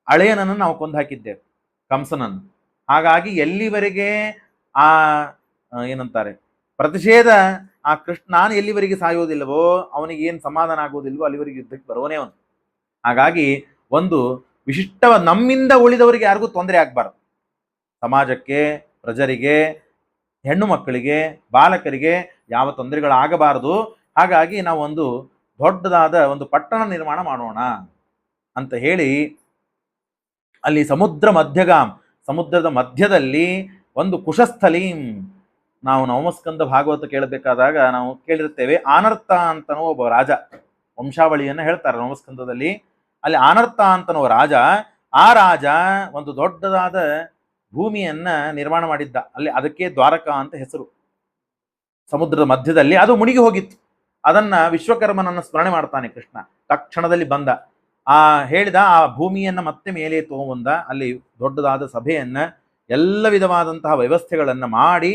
ಅಳೆಯನನ್ನು ನಾವು ಕೊಂದು ಹಾಕಿದ್ದೇವೆ, ಕಂಸನನ್ನು. ಹಾಗಾಗಿ ಎಲ್ಲಿವರೆಗೆ ಆ ಏನಂತಾರೆ ಪ್ರತಿಷೇಧ ಆ ಕೃಷ್ಣ ನಾನು ಎಲ್ಲಿವರೆಗೆ ಸಾಯೋದಿಲ್ಲವೋ ಅವನಿಗೆ ಏನು ಸಮಾಧಾನ ಆಗೋದಿಲ್ವೋ ಅಲ್ಲಿವರೆಗೆ ಯುದ್ಧಕ್ಕೆ ಬರೋನೇ ಅವನು. ಹಾಗಾಗಿ ಒಂದು ನಮ್ಮಿಂದ ಉಳಿದವರಿಗೆ ಯಾರಿಗೂ ತೊಂದರೆ ಆಗ್ಬಾರ್ದು. ಸಮಾಜಕ್ಕೆ, ಪ್ರಜರಿಗೆ, ಹೆಣ್ಣು ಮಕ್ಕಳಿಗೆ, ಬಾಲಕರಿಗೆ ಯಾವ ತೊಂದರೆಗಳಾಗಬಾರದು. ಹಾಗಾಗಿ ನಾವು ಒಂದು ದೊಡ್ಡದಾದ ಒಂದು ಪಟ್ಟಣ ನಿರ್ಮಾಣ ಮಾಡೋಣ ಅಂತ ಹೇಳಿ ಅಲ್ಲಿ ಸಮುದ್ರದ ಮಧ್ಯದಲ್ಲಿ ಒಂದು ಕುಶಸ್ಥಲೀಂ, ನಾವು ನವಮಸ್ಕಂದ ಭಾಗವತ ಕೇಳಬೇಕಾದಾಗ ನಾವು ಕೇಳಿರ್ತೇವೆ. ಆನರ್ತ ಅಂತನೋ ಒಬ್ಬ ರಾಜ, ವಂಶಾವಳಿಯನ್ನು ಹೇಳ್ತಾರೆ ನವಮಸ್ಕಂದದಲ್ಲಿ. ಅಲ್ಲಿ ಆನರ್ತ ಅಂತನೋ ರಾಜ, ಆ ರಾಜ ಒಂದು ದೊಡ್ಡದಾದ ಭೂಮಿಯನ್ನ ನಿರ್ಮಾಣ ಮಾಡಿದ್ದ. ಅಲ್ಲಿ ಅದಕ್ಕೆ ದ್ವಾರಕಾ ಅಂತ ಹೆಸರು. ಸಮುದ್ರದ ಮಧ್ಯದಲ್ಲಿ ಅದು ಮುಳುಗಿ ಹೋಗಿತ್ತು. ಅದನ್ನ ವಿಶ್ವಕರ್ಮನನ್ನ ಸ್ಮರಣೆ ಮಾಡ್ತಾನೆ ಕೃಷ್ಣ. ತಕ್ಷಣದಲ್ಲಿ ಬಂದ ಹೇಳಿದ ಆ ಭೂಮಿಯನ್ನ ಮತ್ತೆ ಮೇಲೆ ತಗೊಂಬಂದ. ಅಲ್ಲಿ ದೊಡ್ಡದಾದ ಸಭೆಯನ್ನ, ಎಲ್ಲ ವಿಧವಾದಂತಹ ವ್ಯವಸ್ಥೆಗಳನ್ನ ಮಾಡಿ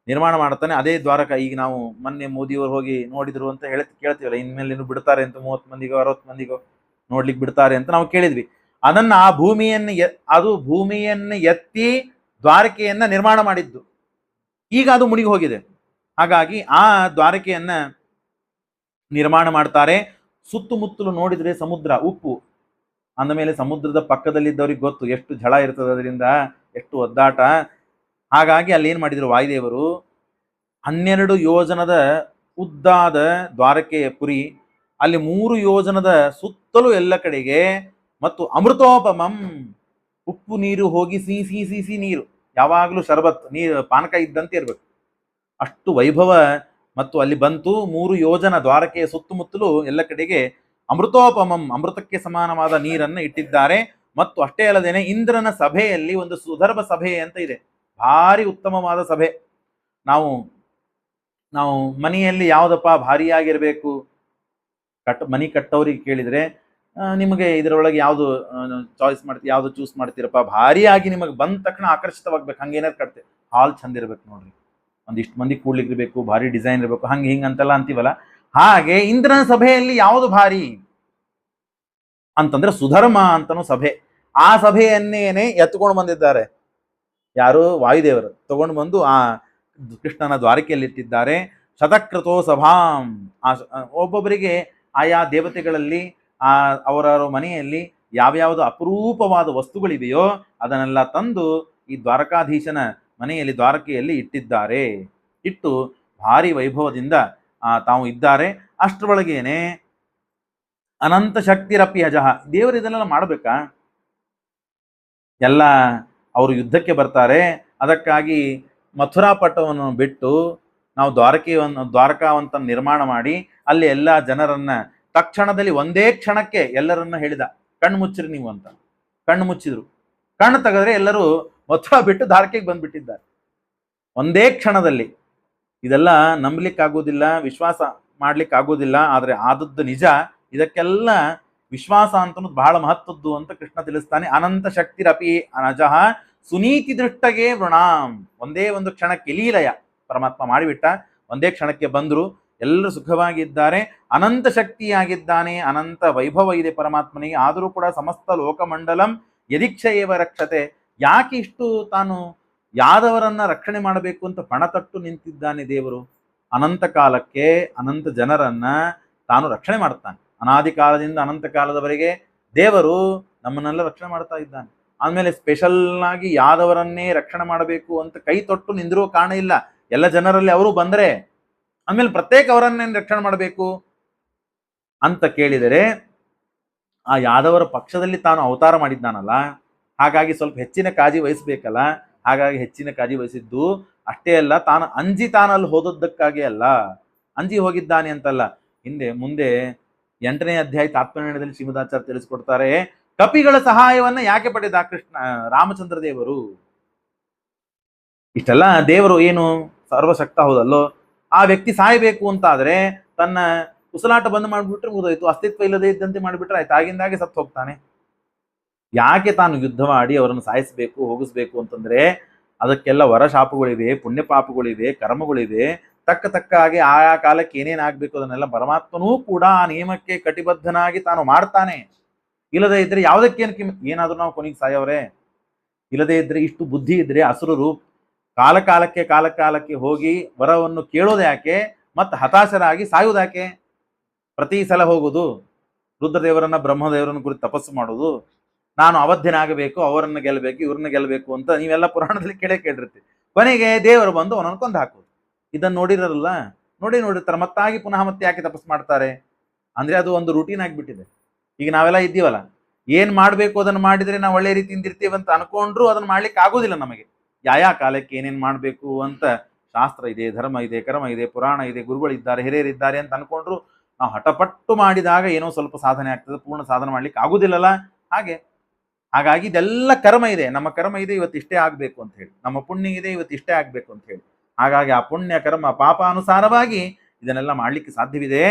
ನಿರ್ಮಾಣ ಮಾಡ್ತಾನೆ. ಅದೇ ದ್ವಾರಕ. ಈಗ ನಾವು ಮೊನ್ನೆ ಮೋದಿಯವರು ಹೋಗಿ ನೋಡಿದ್ರು ಅಂತ ಕೇಳ್ತೀವಲ್ಲ, ಇನ್ಮೇಲೆ ಬಿಡ್ತಾರೆ ಅಂತ 30 ಮಂದಿಗೋ 60 ಮಂದಿಗೋ ನೋಡ್ಲಿಕ್ಕೆ ಬಿಡ್ತಾರೆ ಅಂತ ನಾವು ಕೇಳಿದ್ವಿ. ಅದನ್ನ ಆ ಭೂಮಿಯನ್ನು ಎತ್ತಿ ದ್ವಾರಕೆಯನ್ನ ನಿರ್ಮಾಣ ಮಾಡಿದ್ದು. ಈಗ ಅದು ಮುಳುಗಿ ಹೋಗಿದೆ. ಹಾಗಾಗಿ ಆ ದ್ವಾರಕೆಯನ್ನ ನಿರ್ಮಾಣ ಮಾಡ್ತಾರೆ. ಸುತ್ತಮುತ್ತಲು ನೋಡಿದ್ರೆ ಸಮುದ್ರ, ಉಪ್ಪು. ಅಂದಮೇಲೆ ಸಮುದ್ರದ ಪಕ್ಕದಲ್ಲಿದ್ದವ್ರಿಗೆ ಗೊತ್ತು ಎಷ್ಟು ಝಳ ಇರ್ತದೆ, ಅದರಿಂದ ಎಷ್ಟು ಒದ್ದಾಟ. ಹಾಗಾಗಿ ಅಲ್ಲಿ ಏನ್ ಮಾಡಿದ್ರು ವಾಯುದೇವರು, 12 ಯೋಜನದ ಉದ್ದಾದ ದ್ವಾರಕೆಯ ಪುರಿ, ಅಲ್ಲಿ 3 ಯೋಜನದ ಸುತ್ತಲೂ ಎಲ್ಲ ಕಡೆಗೆ ಮತ್ತು ಅಮೃತೋಪಮಂ, ಉಪ್ಪು ನೀರು ಹೋಗಿ ಸಿಹಿ ನೀರು, ಯಾವಾಗಲೂ ಶರಬತ್ ನೀರು ಪಾನಕ ಇದ್ದಂತೆ ಇರ್ಬೇಕು, ಅಷ್ಟು ವೈಭವ. ಮತ್ತು ಅಲ್ಲಿ ಬಂತು 3 ಯೋಜನ ದ್ವಾರಕೆಯ ಸುತ್ತಮುತ್ತಲೂ ಎಲ್ಲ ಕಡೆಗೆ ಅಮೃತೋಪಮಂ, ಅಮೃತಕ್ಕೆ ಸಮಾನವಾದ ನೀರನ್ನು ಇಟ್ಟಿದ್ದಾರೆ. ಮತ್ತು ಅಷ್ಟೇ ಅಲ್ಲದೇನೆ ಇಂದ್ರನ ಸಭೆಯಲ್ಲಿ ಒಂದು ಸುಧರ್ಭ ಸಭೆ ಅಂತ ಇದೆ, ಭಾರಿ ಉತ್ತಮವಾದ ಸಭೆ. ನಾವು ಮನೆಯಲ್ಲಿ ಯಾವುದಪ್ಪ ಭಾರಿಯಾಗಿರ್ಬೇಕು, ಮನಿ ಕಟ್ಟೋರಿಗೆ ಕೇಳಿದ್ರೆ ನಿಮಗೆ ಇದರೊಳಗೆ ಯಾವುದು ಚಾಯ್ಸ್ ಮಾಡ್ತೀವಿ, ಯಾವುದು ಚೂಸ್ ಮಾಡ್ತೀರಪ್ಪ, ಭಾರಿಯಾಗಿ ನಿಮಗೆ ಬಂದ ತಕ್ಷಣ ಆಕರ್ಷಿತವಾಗ್ಬೇಕು, ಹಂಗೇನಾದ್ರು ಕಟ್ತೇವೆ. ಹಾಲ್ ಚಂದ ಇರ್ಬೇಕು ನೋಡ್ರಿ, ಒಂದಿಷ್ಟು ಮಂದಿ ಕೂಡ್ಲಿಕ್ಕೆ ಇರಬೇಕು, ಭಾರಿ ಡಿಸೈನ್ ಇರಬೇಕು, ಹಿಂಗೆ ಅಂತೆಲ್ಲ ಅಂತೀವಲ್ಲ. ಹಾಗೆ ಇಂದ್ರನ ಸಭೆಯಲ್ಲಿ ಯಾವುದು ಭಾರಿ ಅಂತಂದ್ರೆ ಸುಧರ್ಮ ಅಂತನೂ ಸಭೆ. ಆ ಸಭೆಯನ್ನೇನೆ ಎತ್ಕೊಂಡು ಬಂದಿದ್ದಾರೆ ಯಾರು? ವಾಯುದೇವರು ತಗೊಂಡು ಬಂದು ಆ ಕೃಷ್ಣನ ದ್ವಾರಕೆಯಲ್ಲಿ ಇಟ್ಟಿದ್ದಾರೆ. ಶತಕೃತೋ ಸಭಾಂ, ಒಬ್ಬೊಬ್ಬರಿಗೆ ಆಯಾ ದೇವತೆಗಳಲ್ಲಿ ಅವರವರ ಮನೆಯಲ್ಲಿ ಯಾವ್ಯಾವುದು ಅಪರೂಪವಾದ ವಸ್ತುಗಳಿವೆಯೋ ಅದನ್ನೆಲ್ಲ ತಂದು ಈ ದ್ವಾರಕಾಧೀಶನ ಮನೆಯಲ್ಲಿ ದ್ವಾರಕೆಯಲ್ಲಿ ಇಟ್ಟಿದ್ದಾರೆ. ಇಟ್ಟು ಭಾರಿ ವೈಭವದಿಂದ ತಾವು ಇದ್ದಾರೆ. ಅಷ್ಟರೊಳಗೇನೆ ಅನಂತ ಶಕ್ತಿರಪಿ ಅಜಃ, ದೇವರು ಇದನ್ನೆಲ್ಲ ಮಾಡಬೇಕಾ? ಎಲ್ಲ ಅವರು ಯುದ್ಧಕ್ಕೆ ಬರ್ತಾರೆ. ಅದಕ್ಕಾಗಿ ಮಥುರಾ ಪಟ್ಟವನ್ನು ಬಿಟ್ಟು ನಾವು ದ್ವಾರಕಾವಂತ ನಿರ್ಮಾಣ ಮಾಡಿ ಅಲ್ಲಿ ಎಲ್ಲ ಜನರನ್ನ ತಕ್ಷಣದಲ್ಲಿ ಒಂದೇ ಕ್ಷಣಕ್ಕೆ ಎಲ್ಲರನ್ನ ಹೇಳಿದ, ಕಣ್ಣು ಮುಚ್ಚಿರಿ ನೀವು ಅಂತ. ಕಣ್ಣು ಮುಚ್ಚಿದ್ರು. ಕಣ್ಣು ತೆಗೆದ್ರೆ ಎಲ್ಲರೂ ಮಥುರಾ ಬಿಟ್ಟು ದ್ವಾರಕೆಗೆ ಬಂದ್ಬಿಟ್ಟಿದ್ದಾರೆ ಒಂದೇ ಕ್ಷಣದಲ್ಲಿ. ಇದೆಲ್ಲ ನಂಬಲಿಕ್ಕಾಗೋದಿಲ್ಲ, ವಿಶ್ವಾಸ ಮಾಡ್ಲಿಕ್ಕಾಗೋದಿಲ್ಲ, ಆದ್ರೆ ಆದದ್ದು ನಿಜ. ಇದಕ್ಕೆಲ್ಲ ವಿಶ್ವಾಸ ಅಂತ ಬಹಳ ಮಹತ್ವದ್ದು ಅಂತ ಕೃಷ್ಣ ತಿಳಿಸ್ತಾನೆ. ಅನಂತ ಶಕ್ತಿರಪಿ ಅನಜಃ ಸುನೀತಿ ದೃಷ್ಟಗೆ ವೃಣಾಂ. ಒಂದೇ ಒಂದು ಕ್ಷಣಕ್ಕೆ ಲೀಲಯ ಪರಮಾತ್ಮ ಮಾಡಿಬಿಟ್ಟ. ಒಂದೇ ಕ್ಷಣಕ್ಕೆ ಬಂದ್ರು, ಎಲ್ಲರೂ ಸುಖವಾಗಿದ್ದಾರೆ. ಅನಂತ ಶಕ್ತಿಯಾಗಿದ್ದಾನೆ, ಅನಂತ ವೈಭವ ಇದೆ ಪರಮಾತ್ಮನಿಗೆ. ಆದರೂ ಕೂಡ ಸಮಸ್ತ ಲೋಕಮಂಡಲಂ ಯದಿಚ್ಛೆಯೇವ ರಕ್ಷತೆ. ಯಾಕೆ ಇಷ್ಟು ತಾನು ಯಾದವರನ್ನ ರಕ್ಷಣೆ ಮಾಡಬೇಕು ಅಂತ ಪಣತಟ್ಟು ನಿಂತಿದ್ದಾನೆ ದೇವರು? ಅನಂತ ಕಾಲಕ್ಕೆ ಅನಂತ ಜನರನ್ನ ತಾನು ರಕ್ಷಣೆ ಮಾಡ್ತಾನೆ. ಅನಾದಿ ಕಾಲದಿಂದ ಅನಂತ ಕಾಲದವರೆಗೆ ದೇವರು ನಮ್ಮನ್ನೆಲ್ಲ ರಕ್ಷಣೆ ಮಾಡ್ತಾ ಇದ್ದಾನೆ. ಆದ್ಮೇಲೆ ಸ್ಪೆಷಲ್ ಆಗಿ ಯಾದವರನ್ನೇ ರಕ್ಷಣೆ ಮಾಡಬೇಕು ಅಂತ ಕೈ ತೊಟ್ಟು ನಿಂದಿರುವ ಕಾರಣ ಇಲ್ಲ. ಎಲ್ಲ ಜನರಲ್ಲಿ ಅವರು ಬಂದರೆ ಆಮೇಲೆ ಪ್ರತ್ಯೇಕ ಅವರನ್ನೇನು ರಕ್ಷಣೆ ಮಾಡಬೇಕು ಅಂತ ಕೇಳಿದರೆ, ಆ ಯಾದವರ ಪಕ್ಷದಲ್ಲಿ ತಾನು ಅವತಾರ ಮಾಡಿದ್ದಾನಲ್ಲ, ಹಾಗಾಗಿ ಸ್ವಲ್ಪ ಹೆಚ್ಚಿನ ಕಾಳಜಿ ವಹಿಸ್ಬೇಕಲ್ಲ. ಹಾಗಾಗಿ ಹೆಚ್ಚಿನ ಕಾಳಜಿ ವಹಿಸಿದ್ದು ಅಷ್ಟೇ ಅಲ್ಲ, ತಾನು ಅಂಜಿ ತಾನಲ್ಲಿ ಹೋದದ್ದಕ್ಕಾಗಿ ಅಲ್ಲ, ಅಂಜಿ ಹೋಗಿದ್ದಾನೆ ಅಂತಲ್ಲ. ಮುಂದೆ 8ನೇ ಅಧ್ಯಾಯ ತಾತ್ಪರ್ಯದಲ್ಲಿ ಶ್ರೀಮದಾಚಾರ್ಯ ತಿಳಿಸಿಕೊಡ್ತಾರೆ, ಕಪಿಗಳ ಸಹಾಯವನ್ನ ಯಾಕೆ ಪಡೆದ ಕೃಷ್ಣ ರಾಮಚಂದ್ರ ದೇವರು? ಇಷ್ಟೆಲ್ಲ ದೇವರು ಏನು ಸರ್ವಶಕ್ತ ಹೌದಲ್ಲೋ, ಆ ವ್ಯಕ್ತಿ ಸಾಯಬೇಕು ಅಂತಾದ್ರೆ ತನ್ನ ಉಸಲಾಟ ಬಂದ್ ಮಾಡಿಬಿಟ್ರೆ ಮುಗಿದೋಯ್ತು, ಅಸ್ತಿತ್ವ ಇಲ್ಲದೆ ಇದ್ದಂತೆ ಮಾಡಿಬಿಟ್ರೆ ಆಯ್ತು, ಆಗಿಂದಾಗೆ ಸತ್ತು ಹೋಗ್ತಾನೆ. ಯಾಕೆ ತಾನು ಯುದ್ಧ ಮಾಡಿ ಅವರನ್ನು ಸಾಯಿಸಬೇಕು, ಹೋಗಿಸ್ಬೇಕು ಅಂತಂದ್ರೆ ಅದಕ್ಕೆಲ್ಲ ವರಶಾಪಗಳಿವೆ, ಪುಣ್ಯ ಪಾಪಗಳಿವೆ, ಕರ್ಮಗಳಿವೆ. ತಕ್ಕ ಹಾಗೆ ಆಯಾ ಕಾಲಕ್ಕೆ ಏನೇನಾಗಬೇಕು ಅದನ್ನೆಲ್ಲ ಪರಮಾತ್ಮನೂ ಕೂಡ ಆ ನಿಯಮಕ್ಕೆ ಕಟಿಬದ್ಧನಾಗಿ ತಾನು ಮಾಡ್ತಾನೆ. ಇಲ್ಲದೇ ಇದ್ರೆ ಯಾವುದಕ್ಕೇನು ಏನಾದ್ರೂ ನಾವು ಕೊನೆಗೆ ಸಾಯವರೇ. ಇಲ್ಲದೇ ಇದ್ರೆ ಇಷ್ಟು ಬುದ್ಧಿ ಇದ್ರೆ ಅಸುರರು ಕಾಲಕಾಲಕ್ಕೆ ಹೋಗಿ ವರವನ್ನು ಕೇಳೋದು ಯಾಕೆ, ಮತ್ತು ಹತಾಶರಾಗಿ ಸಾಯುವುದಾಕೆ? ಪ್ರತಿ ಸಲ ಹೋಗುದು ರುದ್ರದೇವರನ್ನ ಬ್ರಹ್ಮದೇವರನ್ನ ಕುರಿತು ತಪಸ್ಸು ಮಾಡೋದು, ನಾನು ಅವಧ್ಯನಾಗಬೇಕು, ಅವರನ್ನ ಗೆಲ್ಲಬೇಕು, ಇವ್ರನ್ನ ಗೆಲ್ಲಬೇಕು ಅಂತ ನೀವೆಲ್ಲ ಪುರಾಣದಲ್ಲಿ ಕೇಳಿರ್ತೀವಿ. ಕೊನೆಗೆ ದೇವರು ಬಂದು ಅವನನ್ನು ಕೊಂದು ಹಾಕೋದು. ಇದನ್ನು ನೋಡಿರಲ್ಲ, ನೋಡಿರ್ತಾರೆ. ಮತ್ತಾಗಿ ಪುನಃ ಮತ್ತೆ ಯಾಕೆ ತಪಸ್ಸು ಮಾಡ್ತಾರೆ ಅಂದ್ರೆ ಅದು ಒಂದು ರೂಟೀನ್ ಆಗಿಬಿಟ್ಟಿದೆ. ಈಗ ನಾವೆಲ್ಲ ಇದ್ದೀವಲ್ಲ, ಏನ್ ಮಾಡ್ಬೇಕು ಅದನ್ನು ಮಾಡಿದ್ರೆ ನಾವು ಒಳ್ಳೆ ರೀತಿಯಿಂದ ಇರ್ತೀವಿ ಅಂತ ಅನ್ಕೊಂಡ್ರು ಅದನ್ನ ಮಾಡ್ಲಿಕ್ಕೆ ಆಗೋದಿಲ್ಲ ನಮಗೆ. ಯಾ ಕಾಲಕ್ಕೆ ಏನೇನ್ ಮಾಡ್ಬೇಕು ಅಂತ ಶಾಸ್ತ್ರ ಇದೆ, ಧರ್ಮ ಇದೆ, ಕರ್ಮ ಇದೆ, ಪುರಾಣ ಇದೆ, ಗುರುಗಳಿದ್ದಾರೆ, ಹಿರಿಯರಿದ್ದಾರೆ ಅಂತ ಅನ್ಕೊಂಡ್ರು ನಾವು ಹಠಪಟ್ಟು ಮಾಡಿದಾಗ ಏನೋ ಸ್ವಲ್ಪ ಸಾಧನೆ ಆಗ್ತದೆ, ಪೂರ್ಣ ಸಾಧನೆ ಮಾಡ್ಲಿಕ್ಕೆ ಆಗುದಿಲ್ಲಲ್ಲ. ಹಾಗಾಗಿ ಇದೆಲ್ಲ ಕರ್ಮ ಇದೆ. ನಮ್ಮ ಕರ್ಮ ಇದೆ ಇವತ್ತು ಇಷ್ಟೇ ಆಗ್ಬೇಕು ಅಂತ ಹೇಳಿ, ನಮ್ಮ ಪುಣ್ಯ ಇದೆ ಇವತ್ತು ಇಷ್ಟೇ ಆಗ್ಬೇಕು ಅಂತ ಹೇಳಿ. ಹಾಗಾಗಿ ಆ ಪುಣ್ಯ ಕರ್ಮ ಪಾಪಾನುಸಾರವಾಗಿ ಇದನ್ನೆಲ್ಲ ಮಾಡ್ಲಿಕ್ಕೆ ಸಾಧ್ಯವಿದೆ.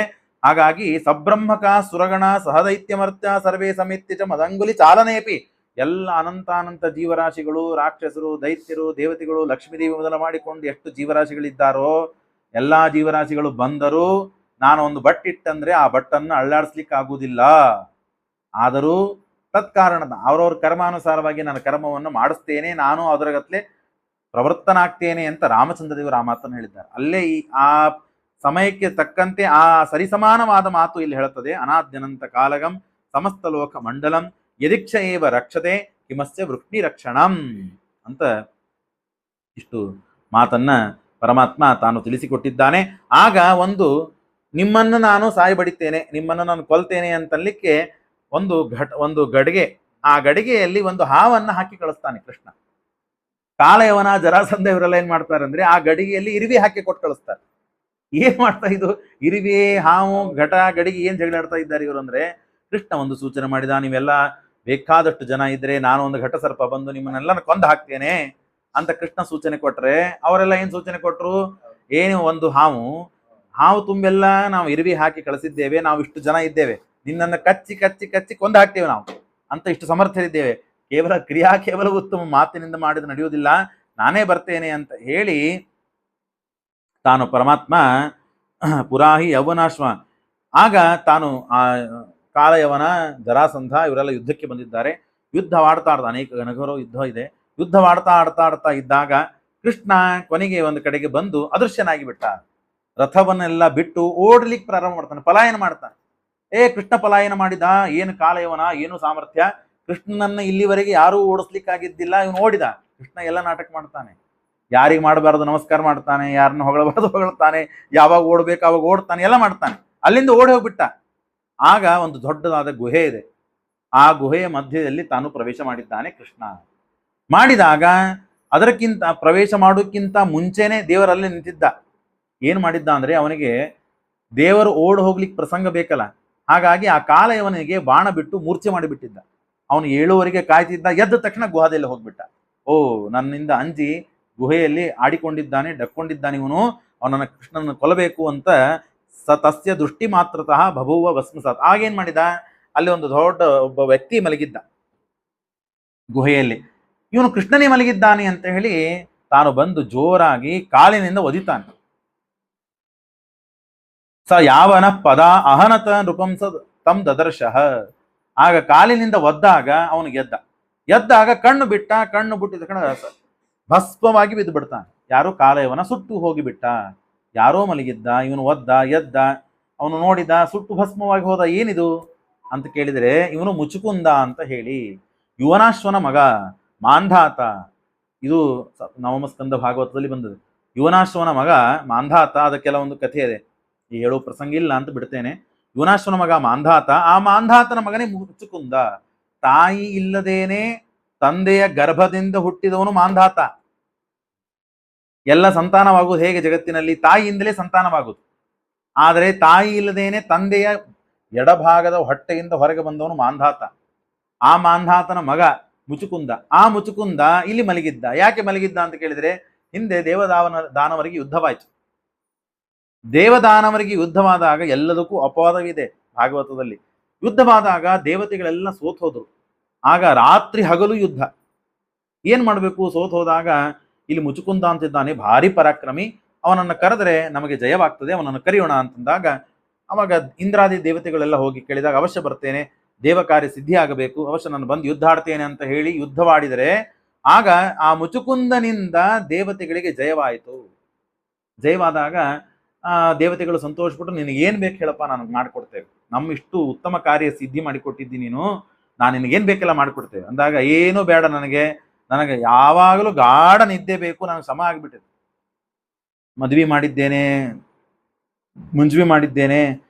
ಹಾಗಾಗಿ ಸಬ್ರಹ್ಮಕ ಸುರಗಣ ಸಹದೈತ್ಯಮರ್ತ್ಯ ಸರ್ವೇ ಸಮಿತ್ಯ ಚ ಮದಂಗುಲಿ ಚಾಲನೇಪಿ. ಎಲ್ಲ ಅನಂತಾನಂತ ಜೀವರಾಶಿಗಳು, ರಾಕ್ಷಸರು, ದೈತ್ಯರು, ದೇವತೆಗಳು, ಲಕ್ಷ್ಮೀದೇವಿ ಮೊದಲ ಮಾಡಿಕೊಂಡು ಎಷ್ಟು ಜೀವರಾಶಿಗಳಿದ್ದಾರೋ ಎಲ್ಲಾ ಜೀವರಾಶಿಗಳು ಬಂದರೂ ನಾನು ಒಂದು ಬಟ್ಟಿಟ್ಟಂದ್ರೆ ಆ ಬಟ್ಟನ್ನು ಅಳ್ಳಾಡಿಸ್ಲಿಕ್ಕೆ ಆಗುವುದಿಲ್ಲ. ಆದರೂ ತತ್ಕಾರಣದ ಅವ್ರವ್ರ ಕರ್ಮಾನುಸಾರವಾಗಿ ನಾನು ಕರ್ಮವನ್ನು ಮಾಡಿಸ್ತೇನೆ, ನಾನು ಅದರಗತ್ಲೆ ಪ್ರವೃತ್ತನಾಗ್ತೇನೆ ಅಂತ ರಾಮಚಂದ್ರ ದೇವರು ಆ ಮಾತನ್ನು ಹೇಳಿದ್ದಾರೆ. ಅಲ್ಲೇ ಆ ಸಮಯಕ್ಕೆ ತಕ್ಕಂತೆ ಆ ಸರಿಸಮಾನವಾದ ಮಾತು ಇಲ್ಲಿ ಹೇಳುತ್ತದೆ. ಅನಾದ್ಯನಂತ ಕಾಲಗಂ ಸಮಸ್ತ ಲೋಕ ಮಂಡಲಂ ಯದಿಕ್ಷ ಏವ ರಕ್ಷತೆ ಕಿಮಸ್ಯ ವೃಷ್ಣಿ ರಕ್ಷಣಂ ಅಂತ ಇಷ್ಟು ಮಾತನ್ನ ಪರಮಾತ್ಮ ತಾನು ತಿಳಿಸಿಕೊಟ್ಟಿದ್ದಾನೆ. ಆಗ ನಿಮ್ಮನ್ನು ನಾನು ಸಾಯಬಡಿತೇನೆ, ನಿಮ್ಮನ್ನು ನಾನು ಕೊಲ್ತೇನೆ ಅಂತನ್ಲಿಕ್ಕೆ ಒಂದು ಗಡಿಗೆ, ಆ ಗಡಿಗೆಯಲ್ಲಿ ಒಂದು ಹಾವನ್ನ ಹಾಕಿ ಕಳಿಸ್ತಾನೆ ಕೃಷ್ಣ. ಕಾಲಯವನ ಜರಾಸಂಧ ಇವರೆಲ್ಲ ಏನ್ ಮಾಡ್ತಾರೆ ಅಂದ್ರೆ ಆ ಗಡಿಗೆಯಲ್ಲಿ ಇರುವೆ ಹಾಕಿ ಕೊಟ್ಟು ಕಳಿಸ್ತಾರೆ. ಏನ್ ಮಾಡ್ತಾ ಇದು ಇರುವೆ, ಹಾವು, ಘಟ, ಗಡಿಗೆ ಏನ್ ಜಗಳಾಡ್ತಾ ಇದ್ದಾರೆ ಇವರು ಅಂದ್ರೆ, ಕೃಷ್ಣ ಒಂದು ಸೂಚನೆ ಮಾಡಿದ, ನೀವೆಲ್ಲ ಬೇಕಾದಷ್ಟು ಜನ ಇದ್ರೆ ನಾನು ಒಂದು ಘಟ ಸರ್ಪ ಬಂದು ನಿಮ್ಮನ್ನೆಲ್ಲ ಕೊಂದು ಹಾಕ್ತೇನೆ ಅಂತ ಕೃಷ್ಣ ಸೂಚನೆ ಕೊಟ್ರೆ, ಅವರೆಲ್ಲ ಏನ್ ಸೂಚನೆ ಕೊಟ್ರು, ಏನು ಒಂದು ಹಾವು ತುಂಬೆಲ್ಲ ನಾವು ಇರುವೆ ಹಾಕಿ ಕಳಿಸಿದ್ದೇವೆ, ನಾವು ಇಷ್ಟು ಜನ ಇದ್ದೇವೆ, ನಿನ್ನನ್ನು ಕಚ್ಚಿ ಕಚ್ಚಿ ಕಚ್ಚಿ ಕೊಂದು ಹಾಕ್ತೇವೆ ನಾವು ಅಂತ ಇಷ್ಟು ಸಮರ್ಥರಿದ್ದೇವೆ, ಕೇವಲ ಉತ್ತಮ ಮಾತಿನಿಂದ ಮಾಡಿದ ನಡೆಯುವುದಿಲ್ಲ, ನಾನೇ ಬರ್ತೇನೆ ಅಂತ ಹೇಳಿ ತಾನು ಪರಮಾತ್ಮ ಪುರಾಹಿ ಯೌವನಾಶ್ವ. ಆಗ ತಾನು ಆ ಕಾಲಯವನ ಜರಾಸಂಧ ಇವರೆಲ್ಲ ಯುದ್ಧಕ್ಕೆ ಬಂದಿದ್ದಾರೆ. ಯುದ್ಧವಾಡ್ತಾ ಅನೇಕ ಘನಘೋರ ಯುದ್ಧ ಇದೆ. ಯುದ್ಧವಾಡ್ತಾ ಇದ್ದಾಗ ಕೃಷ್ಣ ಕೊನೆಗೆ ಒಂದು ಕಡೆಗೆ ಬಂದು ಅದೃಶ್ಯನಾಗಿ ಬಿಟ್ಟ. ರಥವನ್ನೆಲ್ಲ ಬಿಟ್ಟು ಓಡ್ಲಿಕ್ಕೆ ಪ್ರಾರಂಭ ಮಾಡ್ತಾನೆ, ಪಲಾಯನ ಮಾಡ್ತಾನೆ. ಕೃಷ್ಣ ಪಲಾಯನ ಮಾಡಿದ, ಏನು ಕಾಲಯವನ, ಏನು ಸಾಮರ್ಥ್ಯ, ಕೃಷ್ಣನನ್ನ ಇಲ್ಲಿವರೆಗೆ ಯಾರೂ ಓಡಿಸ್ಲಿಕ್ಕಾಗಿದ್ದಿಲ್ಲ, ಇವನು ಓಡಿದ. ಕೃಷ್ಣ ಎಲ್ಲ ನಾಟಕ ಮಾಡ್ತಾನೆ, ಯಾರಿಗೆ ಮಾಡಬಾರದು ನಮಸ್ಕಾರ ಮಾಡ್ತಾನೆ, ಯಾರನ್ನ ಹೊಗಳಬಾರದು ಹೊಗಳ್ತಾನೆ, ಯಾವಾಗ ಓಡ್ಬೇಕು ಅವಾಗ ಓಡ್ತಾನೆ, ಎಲ್ಲ ಮಾಡ್ತಾನೆ. ಅಲ್ಲಿಂದ ಓಡಿ ಹೋಗ್ಬಿಟ್ಟ. ಆಗ ಒಂದು ದೊಡ್ಡದಾದ ಗುಹೆ ಇದೆ. ಆ ಗುಹೆಯ ಮಧ್ಯದಲ್ಲಿ ತಾನು ಪ್ರವೇಶ ಮಾಡಿದ್ದಾನೆ ಕೃಷ್ಣ. ಮಾಡಿದಾಗ ಅದಕ್ಕಿಂತ ಪ್ರವೇಶ ಮಾಡೋಕ್ಕಿಂತ ಮುಂಚೆನೆ ದೇವರಲ್ಲಿ ನಿಂತಿದ್ದ. ಏನ್ ಮಾಡಿದ್ದ ಅಂದ್ರೆ ಅವನಿಗೆ ದೇವರು ಓಡ್ ಹೋಗ್ಲಿಕ್ಕೆ ಪ್ರಸಂಗ ಬೇಕಲ್ಲ, ಹಾಗಾಗಿ ಆ ಕಾಲಯವನಿಗೆ ಬಾಣ ಬಿಟ್ಟು ಮೂರ್ಛೆ ಮಾಡಿಬಿಟ್ಟಿದ್ದ. ಅವನು 7ವರೆಗೆ ಕಾಯ್ತಿದ್ದ, ಎದ್ದ ತಕ್ಷಣ ಗುಹಾದಲ್ಲಿ ಹೋಗ್ಬಿಟ್ಟ. ಓ, ನನ್ನಿಂದ ಅಂಜಿ ಗುಹೆಯಲ್ಲಿ ಆಡಿಕೊಂಡಿದ್ದಾನೆ, ಡಕ್ಕೊಂಡಿದ್ದಾನೆ ಇವನು, ಅವನನ್ನ ಕೃಷ್ಣನ ಕೊಲ್ಲಬೇಕು ಅಂತ ತಸ್ಯ ದೃಷ್ಟಿ ಮಾತ್ರತಃ ಬಭೂವ ಭಸ್ಮಸಾತ್. ಆಗೇನ್ ಮಾಡಿದ, ಅಲ್ಲಿ ಒಂದು ದೊಡ್ಡ ಒಬ್ಬ ವ್ಯಕ್ತಿ ಮಲಗಿದ್ದ ಗುಹೆಯಲ್ಲಿ. ಇವನು ಕೃಷ್ಣನೇ ಮಲಗಿದ್ದಾನೆ ಅಂತ ಹೇಳಿ ತಾನು ಬಂದು ಜೋರಾಗಿ ಕಾಲಿನಿಂದ ಒದಿತಾನೆ. ಸ ಯಾವನ ಪದ ಅಹನತ ನೃಪಂಸ ತಮ್ ದದರ್ಶಃ. ಆಗ ಕಾಲಿನಿಂದ ಒದ್ದಾಗ ಅವನು ಎದ್ದಾಗ ಕಣ್ಣು ಬಿಟ್ಟಿದ ಕಣ ಭಸ್ಮವಾಗಿ ಬಿದ್ದು ಬಿಡ್ತಾನೆ. ಯಾರೋ ಕಾಲಯವನ ಸುಟ್ಟು ಹೋಗಿಬಿಟ್ಟ. ಯಾರೋ ಮಲಗಿದ್ದ, ಇವನು ಎದ್ದ, ಅವನು ನೋಡಿದ, ಸುಟ್ಟು ಭಸ್ಮವಾಗಿ ಹೋದ. ಏನಿದು ಅಂತ ಕೇಳಿದರೆ ಇವನು ಮುಚುಕುಂದ ಅಂತ ಹೇಳಿ ಯುವನಾಶ್ವನ ಮಗ ಮಾಂಧಾತ. ಇದು ನವಮ ಸ್ಕಂದ ಭಾಗವತದಲ್ಲಿ ಬಂದದ್ದು. ಯುವನಾಶ್ವನ ಮಗ ಮಾಂಧಾತ. ಅದ ಕೆಲವೊಂದು ಕಥೆ ಇದೆ, ಈ ಹೇಳೋ ಪ್ರಸಂಗ ಇಲ್ಲ ಅಂತ ಬಿಡ್ತೇನೆ. ಯುವನಾಶ್ವನ ಮಗ ಮಾಂಧಾತ. ಆ ಮಾಂಧಾತನ ಮಗನೇ ಮುಚುಕುಂದ. ತಾಯಿ ಇಲ್ಲದೇನೆ ತಂದೆಯ ಗರ್ಭದಿಂದ ಹುಟ್ಟಿದವನು ಮಾಂಧಾತ. ಎಲ್ಲ ಸಂತಾನವಾಗುವುದು ಹೇಗೆ ಜಗತ್ತಿನಲ್ಲಿ? ತಾಯಿಯಿಂದಲೇ ಸಂತಾನವಾಗುವುದು. ಆದರೆ ತಾಯಿ ಇಲ್ಲದೇನೆ ತಂದೆಯ ಎಡಭಾಗದ ಹೊಟ್ಟೆಯಿಂದ ಹೊರಗೆ ಬಂದವನು ಮಾಂಧಾತ. ಆ ಮಾಂಧಾತನ ಮಗ ಮುಚುಕುಂದ. ಆ ಮುಚುಕುಂದ ಇಲ್ಲಿ ಮಲಗಿದ್ದ. ಯಾಕೆ ಮಲಗಿದ್ದ ಅಂತ ಕೇಳಿದ್ರೆ, ಹಿಂದೆ ದಾನವರಿಗೆ ಯುದ್ಧವಾಯಿತು. ದೇವದಾನವರಿಗೆ ಯುದ್ಧವಾದಾಗ ಎಲ್ಲದಕ್ಕೂ ಅಪವಾದವಿದೆ ಭಾಗವತದಲ್ಲಿ. ಯುದ್ಧವಾದಾಗ ದೇವತೆಗಳೆಲ್ಲ ಸೋತ್ ಹೋದ್ರು. ಆಗ ರಾತ್ರಿ ಹಗಲು ಯುದ್ಧ. ಏನ್ ಮಾಡ್ಬೇಕು? ಸೋತ್ ಹೋದಾಗ ಇಲ್ಲಿ ಮುಚುಕುಂದ ಅಂತಿದ್ದಾನೆ, ಭಾರಿ ಪರಾಕ್ರಮಿ, ಅವನನ್ನು ಕರೆದ್ರೆ ನಮಗೆ ಜಯವಾಗ್ತದೆ, ಅವನನ್ನು ಕರೆಯೋಣ ಅಂತಂದಾಗ ಅವಾಗ ಇಂದ್ರಾದಿ ದೇವತೆಗಳೆಲ್ಲ ಹೋಗಿ ಕೇಳಿದಾಗ, ಅವಶ್ಯ ಬರ್ತೇನೆ, ದೇವ ಕಾರ್ಯ ಸಿದ್ಧಿ ಆಗಬೇಕು, ಅವಶ್ಯ ನಾನು ಬಂದು ಯುದ್ಧ ಆಡ್ತೇನೆ ಅಂತ ಹೇಳಿ ಯುದ್ಧವಾಡಿದರೆ ಆಗ ಆ ಮುಚುಕುಂದನಿಂದ ದೇವತೆಗಳಿಗೆ ಜಯವಾಯಿತು. ಜಯವಾದಾಗ ದೇವತೆಗಳು ಸಂತೋಷಪಟ್ಟು, ನಿನಗೇನ್ ಬೇಕು ಹೇಳಪ್ಪ, ನಾನು ಮಾಡಿಕೊಡ್ತೇವೆ, ನಮ್ಮ ಇಷ್ಟು ಉತ್ತಮ ಕಾರ್ಯ ಸಿದ್ಧಿ ಮಾಡಿಕೊಟ್ಟಿದ್ದಿ ನೀನು, ನಾನು ನಿನಗೇನ್ ಬೇಕೆಲ್ಲ ಮಾಡಿಕೊಡ್ತೇವೆ ಅಂದಾಗ, ಏನೂ ಬೇಡ, ನನಗೆ ಯಾವಾಗಲೂ ಗಾಢ ನಿದ್ದೆ ಬೇಕು, ನನಗೆ ಸಮ ಆಗಿಬಿಟ್ಟಿದೆ, ಮದ್ವೆ ಮಾಡಿದ್ದೇನೆ, ಮುಂಜವಿ ಮಾಡಿದ್ದೇನೆ,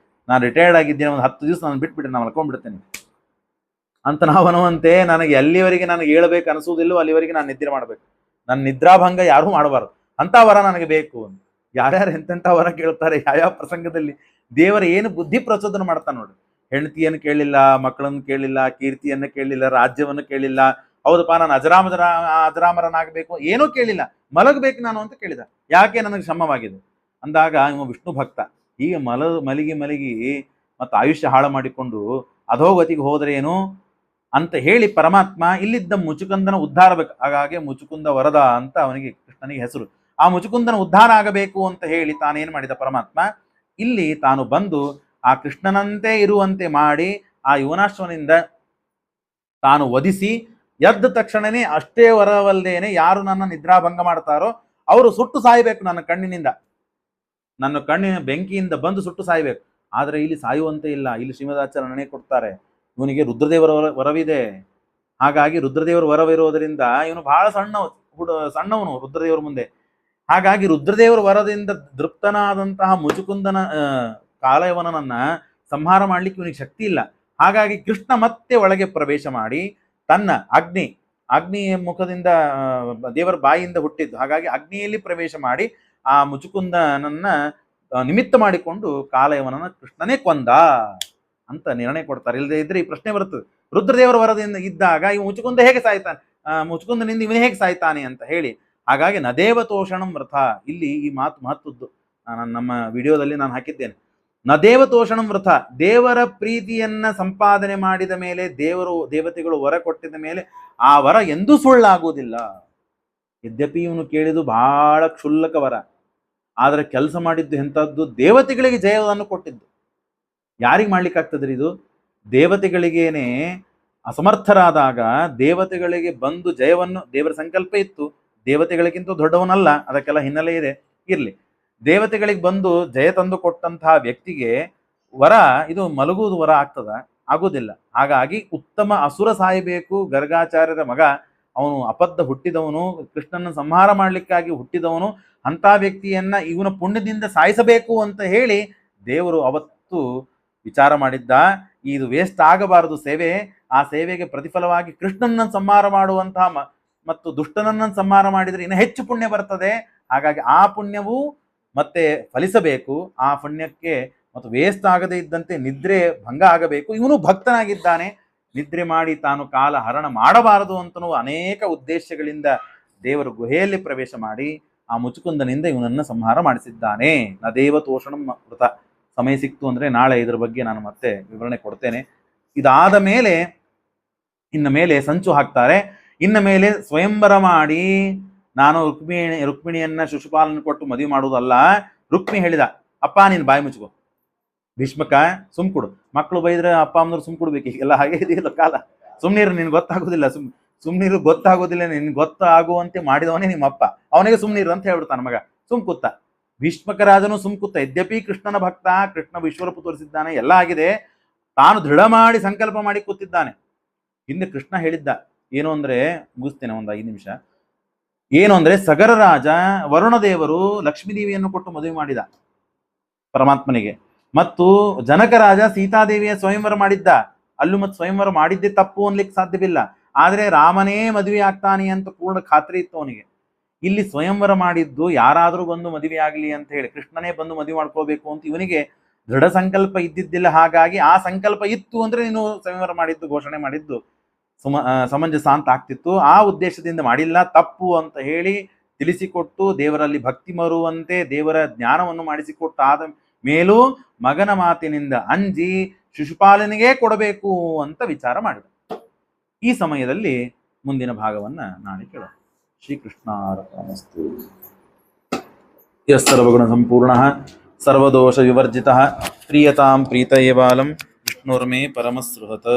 ನಾನು ರಿಟೈರ್ಡ್ ಆಗಿದ್ದೇನೆ, ಒಂದು 10 ದಿವಸ ನಾನು ಬಿಟ್ಬಿಟ್ಟೆ, ನಾನು ಮಲ್ಕೊಂಡ್ಬಿಡ್ತೇನೆ ಅಂತ ನಾವು ಅನ್ನುವಂತೆ, ನನಗೆ ಎಲ್ಲಿವರೆಗೆ ನನಗೆ ಹೇಳಬೇಕು ಅನಿಸುವುದಿಲ್ಲೋ ಅಲ್ಲಿವರೆಗೆ ನಾನು ನಿದ್ರೆ ಮಾಡಬೇಕು, ನನ್ನ ನಿದ್ರಾಭಂಗ ಯಾರೂ ಮಾಡಬಾರ್ದು, ಅಂತ ವರ ನನಗೆ ಬೇಕು. ಯಾರ್ಯಾರು ಎಂತೆಂಥ ವರ ಕೇಳ್ತಾರೆ, ಯಾವ್ಯಾವ ಪ್ರಸಂಗದಲ್ಲಿ ದೇವರ ಏನು ಬುದ್ಧಿ ಪ್ರಚೋದನೆ ಮಾಡ್ತಾನೆ ನೋಡಿ. ಹೆಂಡತಿಯನ್ನು ಕೇಳಿಲ್ಲ, ಮಕ್ಕಳನ್ನು ಕೇಳಿಲ್ಲ, ಕೀರ್ತಿಯನ್ನು ಕೇಳಿಲ್ಲ, ರಾಜ್ಯವನ್ನು ಕೇಳಿಲ್ಲ, ಹೌದಪ್ಪ ನಾನು ಅಜರಾಮರನಾಗಬೇಕು, ಏನೂ ಕೇಳಿಲ್ಲ, ಮಲಗಬೇಕು ನಾನು ಅಂತ ಕೇಳಿದ. ಯಾಕೆ? ನನಗೆ ಶ್ರಮವಾಗಿದೆ ಅಂದಾಗ ಇವ ವಿಷ್ಣು ಭಕ್ತ. ಹೀಗೆ ಮಲಗಿ ಮತ್ತು ಆಯುಷ್ಯ ಹಾಳು ಮಾಡಿಕೊಂಡು ಅಧೋಗತಿಗೆ ಹೋದ್ರೆ ಏನು ಅಂತ ಹೇಳಿ ಪರಮಾತ್ಮ ಇಲ್ಲಿದ್ದ ಮುಚುಕುಂದನ ಉದ್ಧಾರ ಬೇಕು. ಹಾಗಾಗಿ ಮುಚುಕುಂದ ವರದ ಅಂತ ಅವನಿಗೆ, ಕೃಷ್ಣನಿಗೆ ಹೆಸರು. ಆ ಮುಚುಕುಂದನ ಉದ್ಧಾರ ಆಗಬೇಕು ಅಂತ ಹೇಳಿ ತಾನೇನ್ ಮಾಡಿದ ಪರಮಾತ್ಮ, ಇಲ್ಲಿ ತಾನು ಬಂದು ಆ ಕೃಷ್ಣನಂತೆ ಇರುವಂತೆ ಮಾಡಿ ಆ ಯುವನಾಶ್ವನಿಂದ ತಾನು ವಧಿಸಿ ಎದ್ದ ತಕ್ಷಣನೇ, ಅಷ್ಟೇ ವರವಲ್ದೇನೆ ಯಾರು ನನ್ನ ನಿದ್ರಾಭಂಗ ಮಾಡ್ತಾರೋ ಅವರು ಸುಟ್ಟು ಸಾಯಬೇಕು, ನನ್ನ ಕಣ್ಣಿನ ಬೆಂಕಿಯಿಂದ ಬಂದು ಸುಟ್ಟು ಸಾಯಬೇಕು. ಆದರೆ ಇಲ್ಲಿ ಸಾಯುವಂತೆ ಇಲ್ಲ. ಇಲ್ಲಿ ಶ್ರೀಮದಾಚಾರ್ಯ ನಿರ್ಣಯ ಕೊಡ್ತಾರೆ, ಇವನಿಗೆ ರುದ್ರದೇವರ ವರವಿದೆ. ಹಾಗಾಗಿ ರುದ್ರದೇವರ ವರವಿರೋದರಿಂದ ಇವನು ಬಹಳ ಸಣ್ಣವನು ರುದ್ರದೇವರ ಮುಂದೆ. ಹಾಗಾಗಿ ರುದ್ರದೇವರ ವರದಿಂದ ತೃಪ್ತನಾದಂತಹ ಮುಚುಕುಂದನ ಕಾಲಯವನನ್ನ ಸಂಹಾರ ಮಾಡ್ಲಿಕ್ಕೆ ಇವನಿಗೆ ಶಕ್ತಿ ಇಲ್ಲ. ಹಾಗಾಗಿ ಕೃಷ್ಣ ಮತ್ತೆ ಒಳಗೆ ಪ್ರವೇಶ ಮಾಡಿ ತನ್ನ ಅಗ್ನಿಯ ಮುಖದಿಂದ ದೇವರ ಬಾಯಿಯಿಂದ ಹುಟ್ಟಿದ್ದು, ಹಾಗಾಗಿ ಅಗ್ನಿಯಲ್ಲಿ ಪ್ರವೇಶ ಮಾಡಿ ಆ ಮುಚುಕುಂದನನ್ನ ನಿಮಿತ್ತ ಮಾಡಿಕೊಂಡು ಕಾಲಯವನನ್ನ ಕೃಷ್ಣನೇ ಕೊಂದ ಅಂತ ನಿರ್ಣಯ ಕೊಡ್ತಾರೆ. ಇಲ್ಲದೆ ಇದ್ರೆ ಈ ಪ್ರಶ್ನೆ ಬರ್ತದೆ, ರುದ್ರದೇವರ ವರದಿಂದ ಇದ್ದಾಗ ಇವ ಮುಚುಕುಂದ ಹೇಗೆ ಸಾಯ್ತಾನೆ, ಮುಚುಕುಂದನಿಂದ ಇವನು ಹೇಗೆ ಸಾಯ್ತಾನೆ ಅಂತ ಹೇಳಿ. ಹಾಗಾಗಿ ನದೇವ ತೋಷಣಂ ವ್ರತ, ಇಲ್ಲಿ ಈ ಮಾತು ಮಹತ್ವದ್ದು. ನಮ್ಮ ವಿಡಿಯೋದಲ್ಲಿ ನಾನು ಹಾಕಿದ್ದೇನೆ. ನದೇವ ತೋಷಣಂ ವ್ರತ, ದೇವರ ಪ್ರೀತಿಯನ್ನ ಸಂಪಾದನೆ ಮಾಡಿದ ಮೇಲೆ, ದೇವತೆಗಳು ವರ ಕೊಟ್ಟಿದ ಮೇಲೆ ಆ ವರ ಎಂದೂ ಸುಳ್ಳಾಗುವುದಿಲ್ಲ. ಯದ್ಯಪಿ ಇವನು ಕೇಳಿದ್ದು ಬಹಳ ಕ್ಷುಲ್ಲಕ ವರ, ಆದರೆ ಕೆಲಸ ಮಾಡಿದ್ದು ಎಂಥದ್ದು, ದೇವತೆಗಳಿಗೆ ಜಯವನ್ನು ಕೊಟ್ಟಿದ್ದು. ಯಾರಿಗೆ ಮಾಡ್ಲಿಕ್ಕಾಗ್ತದ್ರಿ ಇದು? ದೇವತೆಗಳಿಗೇನೆ ಅಸಮರ್ಥರಾದಾಗ ದೇವತೆಗಳಿಗೆ ಬಂದು ಜಯವನ್ನು, ದೇವರ ಸಂಕಲ್ಪ ಇತ್ತು, ದೇವತೆಗಳಿಗಿಂತ ದೊಡ್ಡವನಲ್ಲ, ಅದಕ್ಕೆಲ್ಲ ಹಿನ್ನೆಲೆ ಇದೆ, ಇರ್ಲಿ. ದೇವತೆಗಳಿಗೆ ಬಂದು ಜಯ ತಂದು ಕೊಟ್ಟಂತಹ ವ್ಯಕ್ತಿಗೆ ವರ ಇದು ಮಲಗುವುದು ವರ ಆಗ್ತದ? ಆಗುವುದಿಲ್ಲ. ಹಾಗಾಗಿ ಉತ್ತಮ ಅಸುರ ಸಾಯಬೇಕು, ಗರ್ಗಾಚಾರ್ಯರ ಮಗ, ಅವನು ಅಬದ್ಧ ಹುಟ್ಟಿದವನು, ಕೃಷ್ಣನ ಸಂಹಾರ ಮಾಡ್ಲಿಕ್ಕಾಗಿ ಹುಟ್ಟಿದವನು, ಅಂತ ವ್ಯಕ್ತಿಯನ್ನ ಇವನ ಪುಣ್ಯದಿಂದ ಸಾಯಿಸಬೇಕು ಅಂತ ಹೇಳಿ ದೇವರು ಅವತ್ತು ವಿಚಾರ ಮಾಡಿದ್ದ. ಇದು ವೇಸ್ಟ್ ಆಗಬಾರದು ಸೇವೆ, ಆ ಸೇವೆಗೆ ಪ್ರತಿಫಲವಾಗಿ ಕೃಷ್ಣನ ಸಂಹಾರ ಮಾಡುವಂತಹ ಮತ್ತು ದುಷ್ಟನನ್ನ ಸಂಹಾರ ಮಾಡಿದರೆ ಇನ್ನು ಹೆಚ್ಚು ಪುಣ್ಯ ಬರ್ತದೆ. ಹಾಗಾಗಿ ಆ ಪುಣ್ಯವೂ ಮತ್ತೆ ಫಲಿಸಬೇಕು. ಆ ಪುಣ್ಯಕ್ಕೆ ಮತ್ತು ವೇಸ್ಟ್ ಆಗದೇ ಇದ್ದಂತೆ ನಿದ್ರೆ ಭಂಗ ಆಗಬೇಕು. ಇವನು ಭಕ್ತನಾಗಿದ್ದಾನೆ, ನಿದ್ರೆ ಮಾಡಿ ತಾನು ಕಾಲ ಹರಣ ಮಾಡಬಾರದು ಅಂತನೂ ಅನೇಕ ಉದ್ದೇಶಗಳಿಂದ ದೇವರ ಗುಹೆಯಲ್ಲಿ ಪ್ರವೇಶ ಮಾಡಿ ಆ ಮುಚುಕುಂದನಿಂದ ಇವನನ್ನ ಸಂಹಾರ ಮಾಡಿಸಿದ್ದಾನೆ. ನ ದೇವತೋಷಣಂ ಕೃತ. ಸಮಯ ಸಿಕ್ತು ಅಂದ್ರೆ ನಾಳೆ ಇದ್ರ ಬಗ್ಗೆ ನಾನು ಮತ್ತೆ ವಿವರಣೆ ಕೊಡ್ತೇನೆ. ಇದಾದ ಮೇಲೆ ಇನ್ನ ಮೇಲೆ ಸಂಚು ಹಾಕ್ತಾರೆ. ಇನ್ನ ಮೇಲೆ ಸ್ವಯಂವರ ಮಾಡಿ ನಾನು ರುಕ್ಮಿಣಿಯನ್ನ ಶಿಶುಪಾಲನ ಕೊಟ್ಟು ಮದುವೆ ಮಾಡುವುದಲ್ಲ. ರುಕ್ಮಿ ಹೇಳಿದ, ಅಪ್ಪ ನೀನು ಬಾಯಿ ಮುಚ್ಕೋ, ಭೀಷ್ಮಕ ಸುಮ್ಕೊಡು. ಮಕ್ಕಳು ಬೈದ್ರೆ ಅಪ್ಪ ಅಮ್ಮನವ್ರು ಸುಮ್ ಕೊಡ್ಬೇಕು, ಈಗೆಲ್ಲ ಹಾಗೆ ಇದೆಯಲ್ಲ ಕಾಲ. ಸುಮ್ನೀರು, ನಿನ್ ಗೊತ್ತಾಗೋದಿಲ್ಲ, ಸುಮ್ನೀರು ಗೊತ್ತಾಗೋದಿಲ್ಲ, ನಿನ್ ಗೊತ್ತಾಗುವಂತೆ ಮಾಡಿದವನೇ ನಿಮ್ಮಪ್ಪ, ಅವನಿಗೆ ಸುಮ್ನೀರು ಅಂತ ಹೇಳ್ಬಿಡ್ತಾನ ಮಗ. ಸುಮ್ ಕೂತ. ಭೀಷ್ಮಕ ರಾಜನು ಸುಮ್ ಕೂತ. ಯದ್ಯಪಿ ಕೃಷ್ಣನ ಭಕ್ತ, ಕೃಷ್ಣ ವಿಶ್ವರೂಪ ತೋರಿಸಿದ್ದಾನೆ, ಎಲ್ಲ ಆಗಿದೆ, ತಾನು ದೃಢ ಮಾಡಿ ಸಂಕಲ್ಪ ಮಾಡಿ ಕೂತಿದ್ದಾನೆ. ಹಿಂದೆ ಕೃಷ್ಣ ಹೇಳಿದ್ದ ಏನು ಅಂದ್ರೆ, ಮುಗಿಸ್ತೇನೆ ಒಂದು 5 ನಿಮಿಷ. ಏನು ಅಂದ್ರೆ, ಸಗರ ರಾಜ ವರುಣದೇವರು ಲಕ್ಷ್ಮೀದೇವಿಯನ್ನು ಕೊಟ್ಟು ಮದುವೆ ಮಾಡಿದ ಪರಮಾತ್ಮನಿಗೆ. ಮತ್ತು ಜನಕ ರಾಜ ಸೀತಾದೇವಿಯ ಸ್ವಯಂವರ ಮಾಡಿದ್ದ. ಅಲ್ಲೂ ಮತ್ತು ಸ್ವಯಂವರ ಮಾಡಿದ್ದೇ ತಪ್ಪು ಅನ್ಲಿಕ್ಕೆ ಸಾಧ್ಯವಿಲ್ಲ. ಆದ್ರೆ ರಾಮನೇ ಮದುವೆ ಆಗ್ತಾನೆ ಅಂತ ಪೂರ್ಣ ಖಾತ್ರಿ ಇತ್ತು ಅವನಿಗೆ. ಇಲ್ಲಿ ಸ್ವಯಂವರ ಮಾಡಿದ್ದು ಯಾರಾದ್ರೂ ಬಂದು ಮದುವೆ ಆಗ್ಲಿ ಅಂತ ಹೇಳಿ, ಕೃಷ್ಣನೇ ಬಂದು ಮದುವೆ ಮಾಡ್ಕೋಬೇಕು ಅಂತ ಇವನಿಗೆ ದೃಢ ಸಂಕಲ್ಪ ಇದ್ದಿದ್ದಿಲ್ಲ. ಹಾಗಾಗಿ ಆ ಸಂಕಲ್ಪ ಇತ್ತು ಅಂದ್ರೆ ನೀನು ಸ್ವಯಂವರ ಮಾಡಿದ್ದು, ಘೋಷಣೆ ಮಾಡಿದ್ದು ಸಮಂಜಸ ಅಂತ ಆಗ್ತಿತ್ತು. ಆ ಉದ್ದೇಶದಿಂದ ಮಾಡಿಲ್ಲ, ತಪ್ಪು ಅಂತ ಹೇಳಿ ತಿಳಿಸಿಕೊಟ್ಟು ದೇವರಲ್ಲಿ ಭಕ್ತಿ ಮರುವಂತೆ ದೇವರ ಜ್ಞಾನವನ್ನು ಮಾಡಿಸಿಕೊಟ್ಟು ಆದ ಮೇಲೂ ಮಗನ ಮಾತಿನಿಂದ ಅಂಜಿ ಶಿಶುಪಾಲನಿಗೆ ಕೊಡಬೇಕು ಅಂತ ವಿಚಾರ ಮಾಡಿದ. ಈ ಸಮಯದಲ್ಲಿ ಮುಂದಿನ ಭಾಗವನ್ನ ನಾಳೆ ಕೇಳೋಣ. ಶ್ರೀಕೃಷ್ಣಾರ್ಪಣಮಸ್ತು. ಯಃ ಸರ್ವಗುಣ ಸಂಪೂರ್ಣಃ ಸರ್ವದೋಷ ವಿವರ್ಜಿತಃ ಪ್ರೀಯತಾಂ ಪ್ರೀತಯೇ ಬಾಲಂ ವಿಷ್ಣುರ್ಮೇ ಪರಮಸ್ರುಹತ್.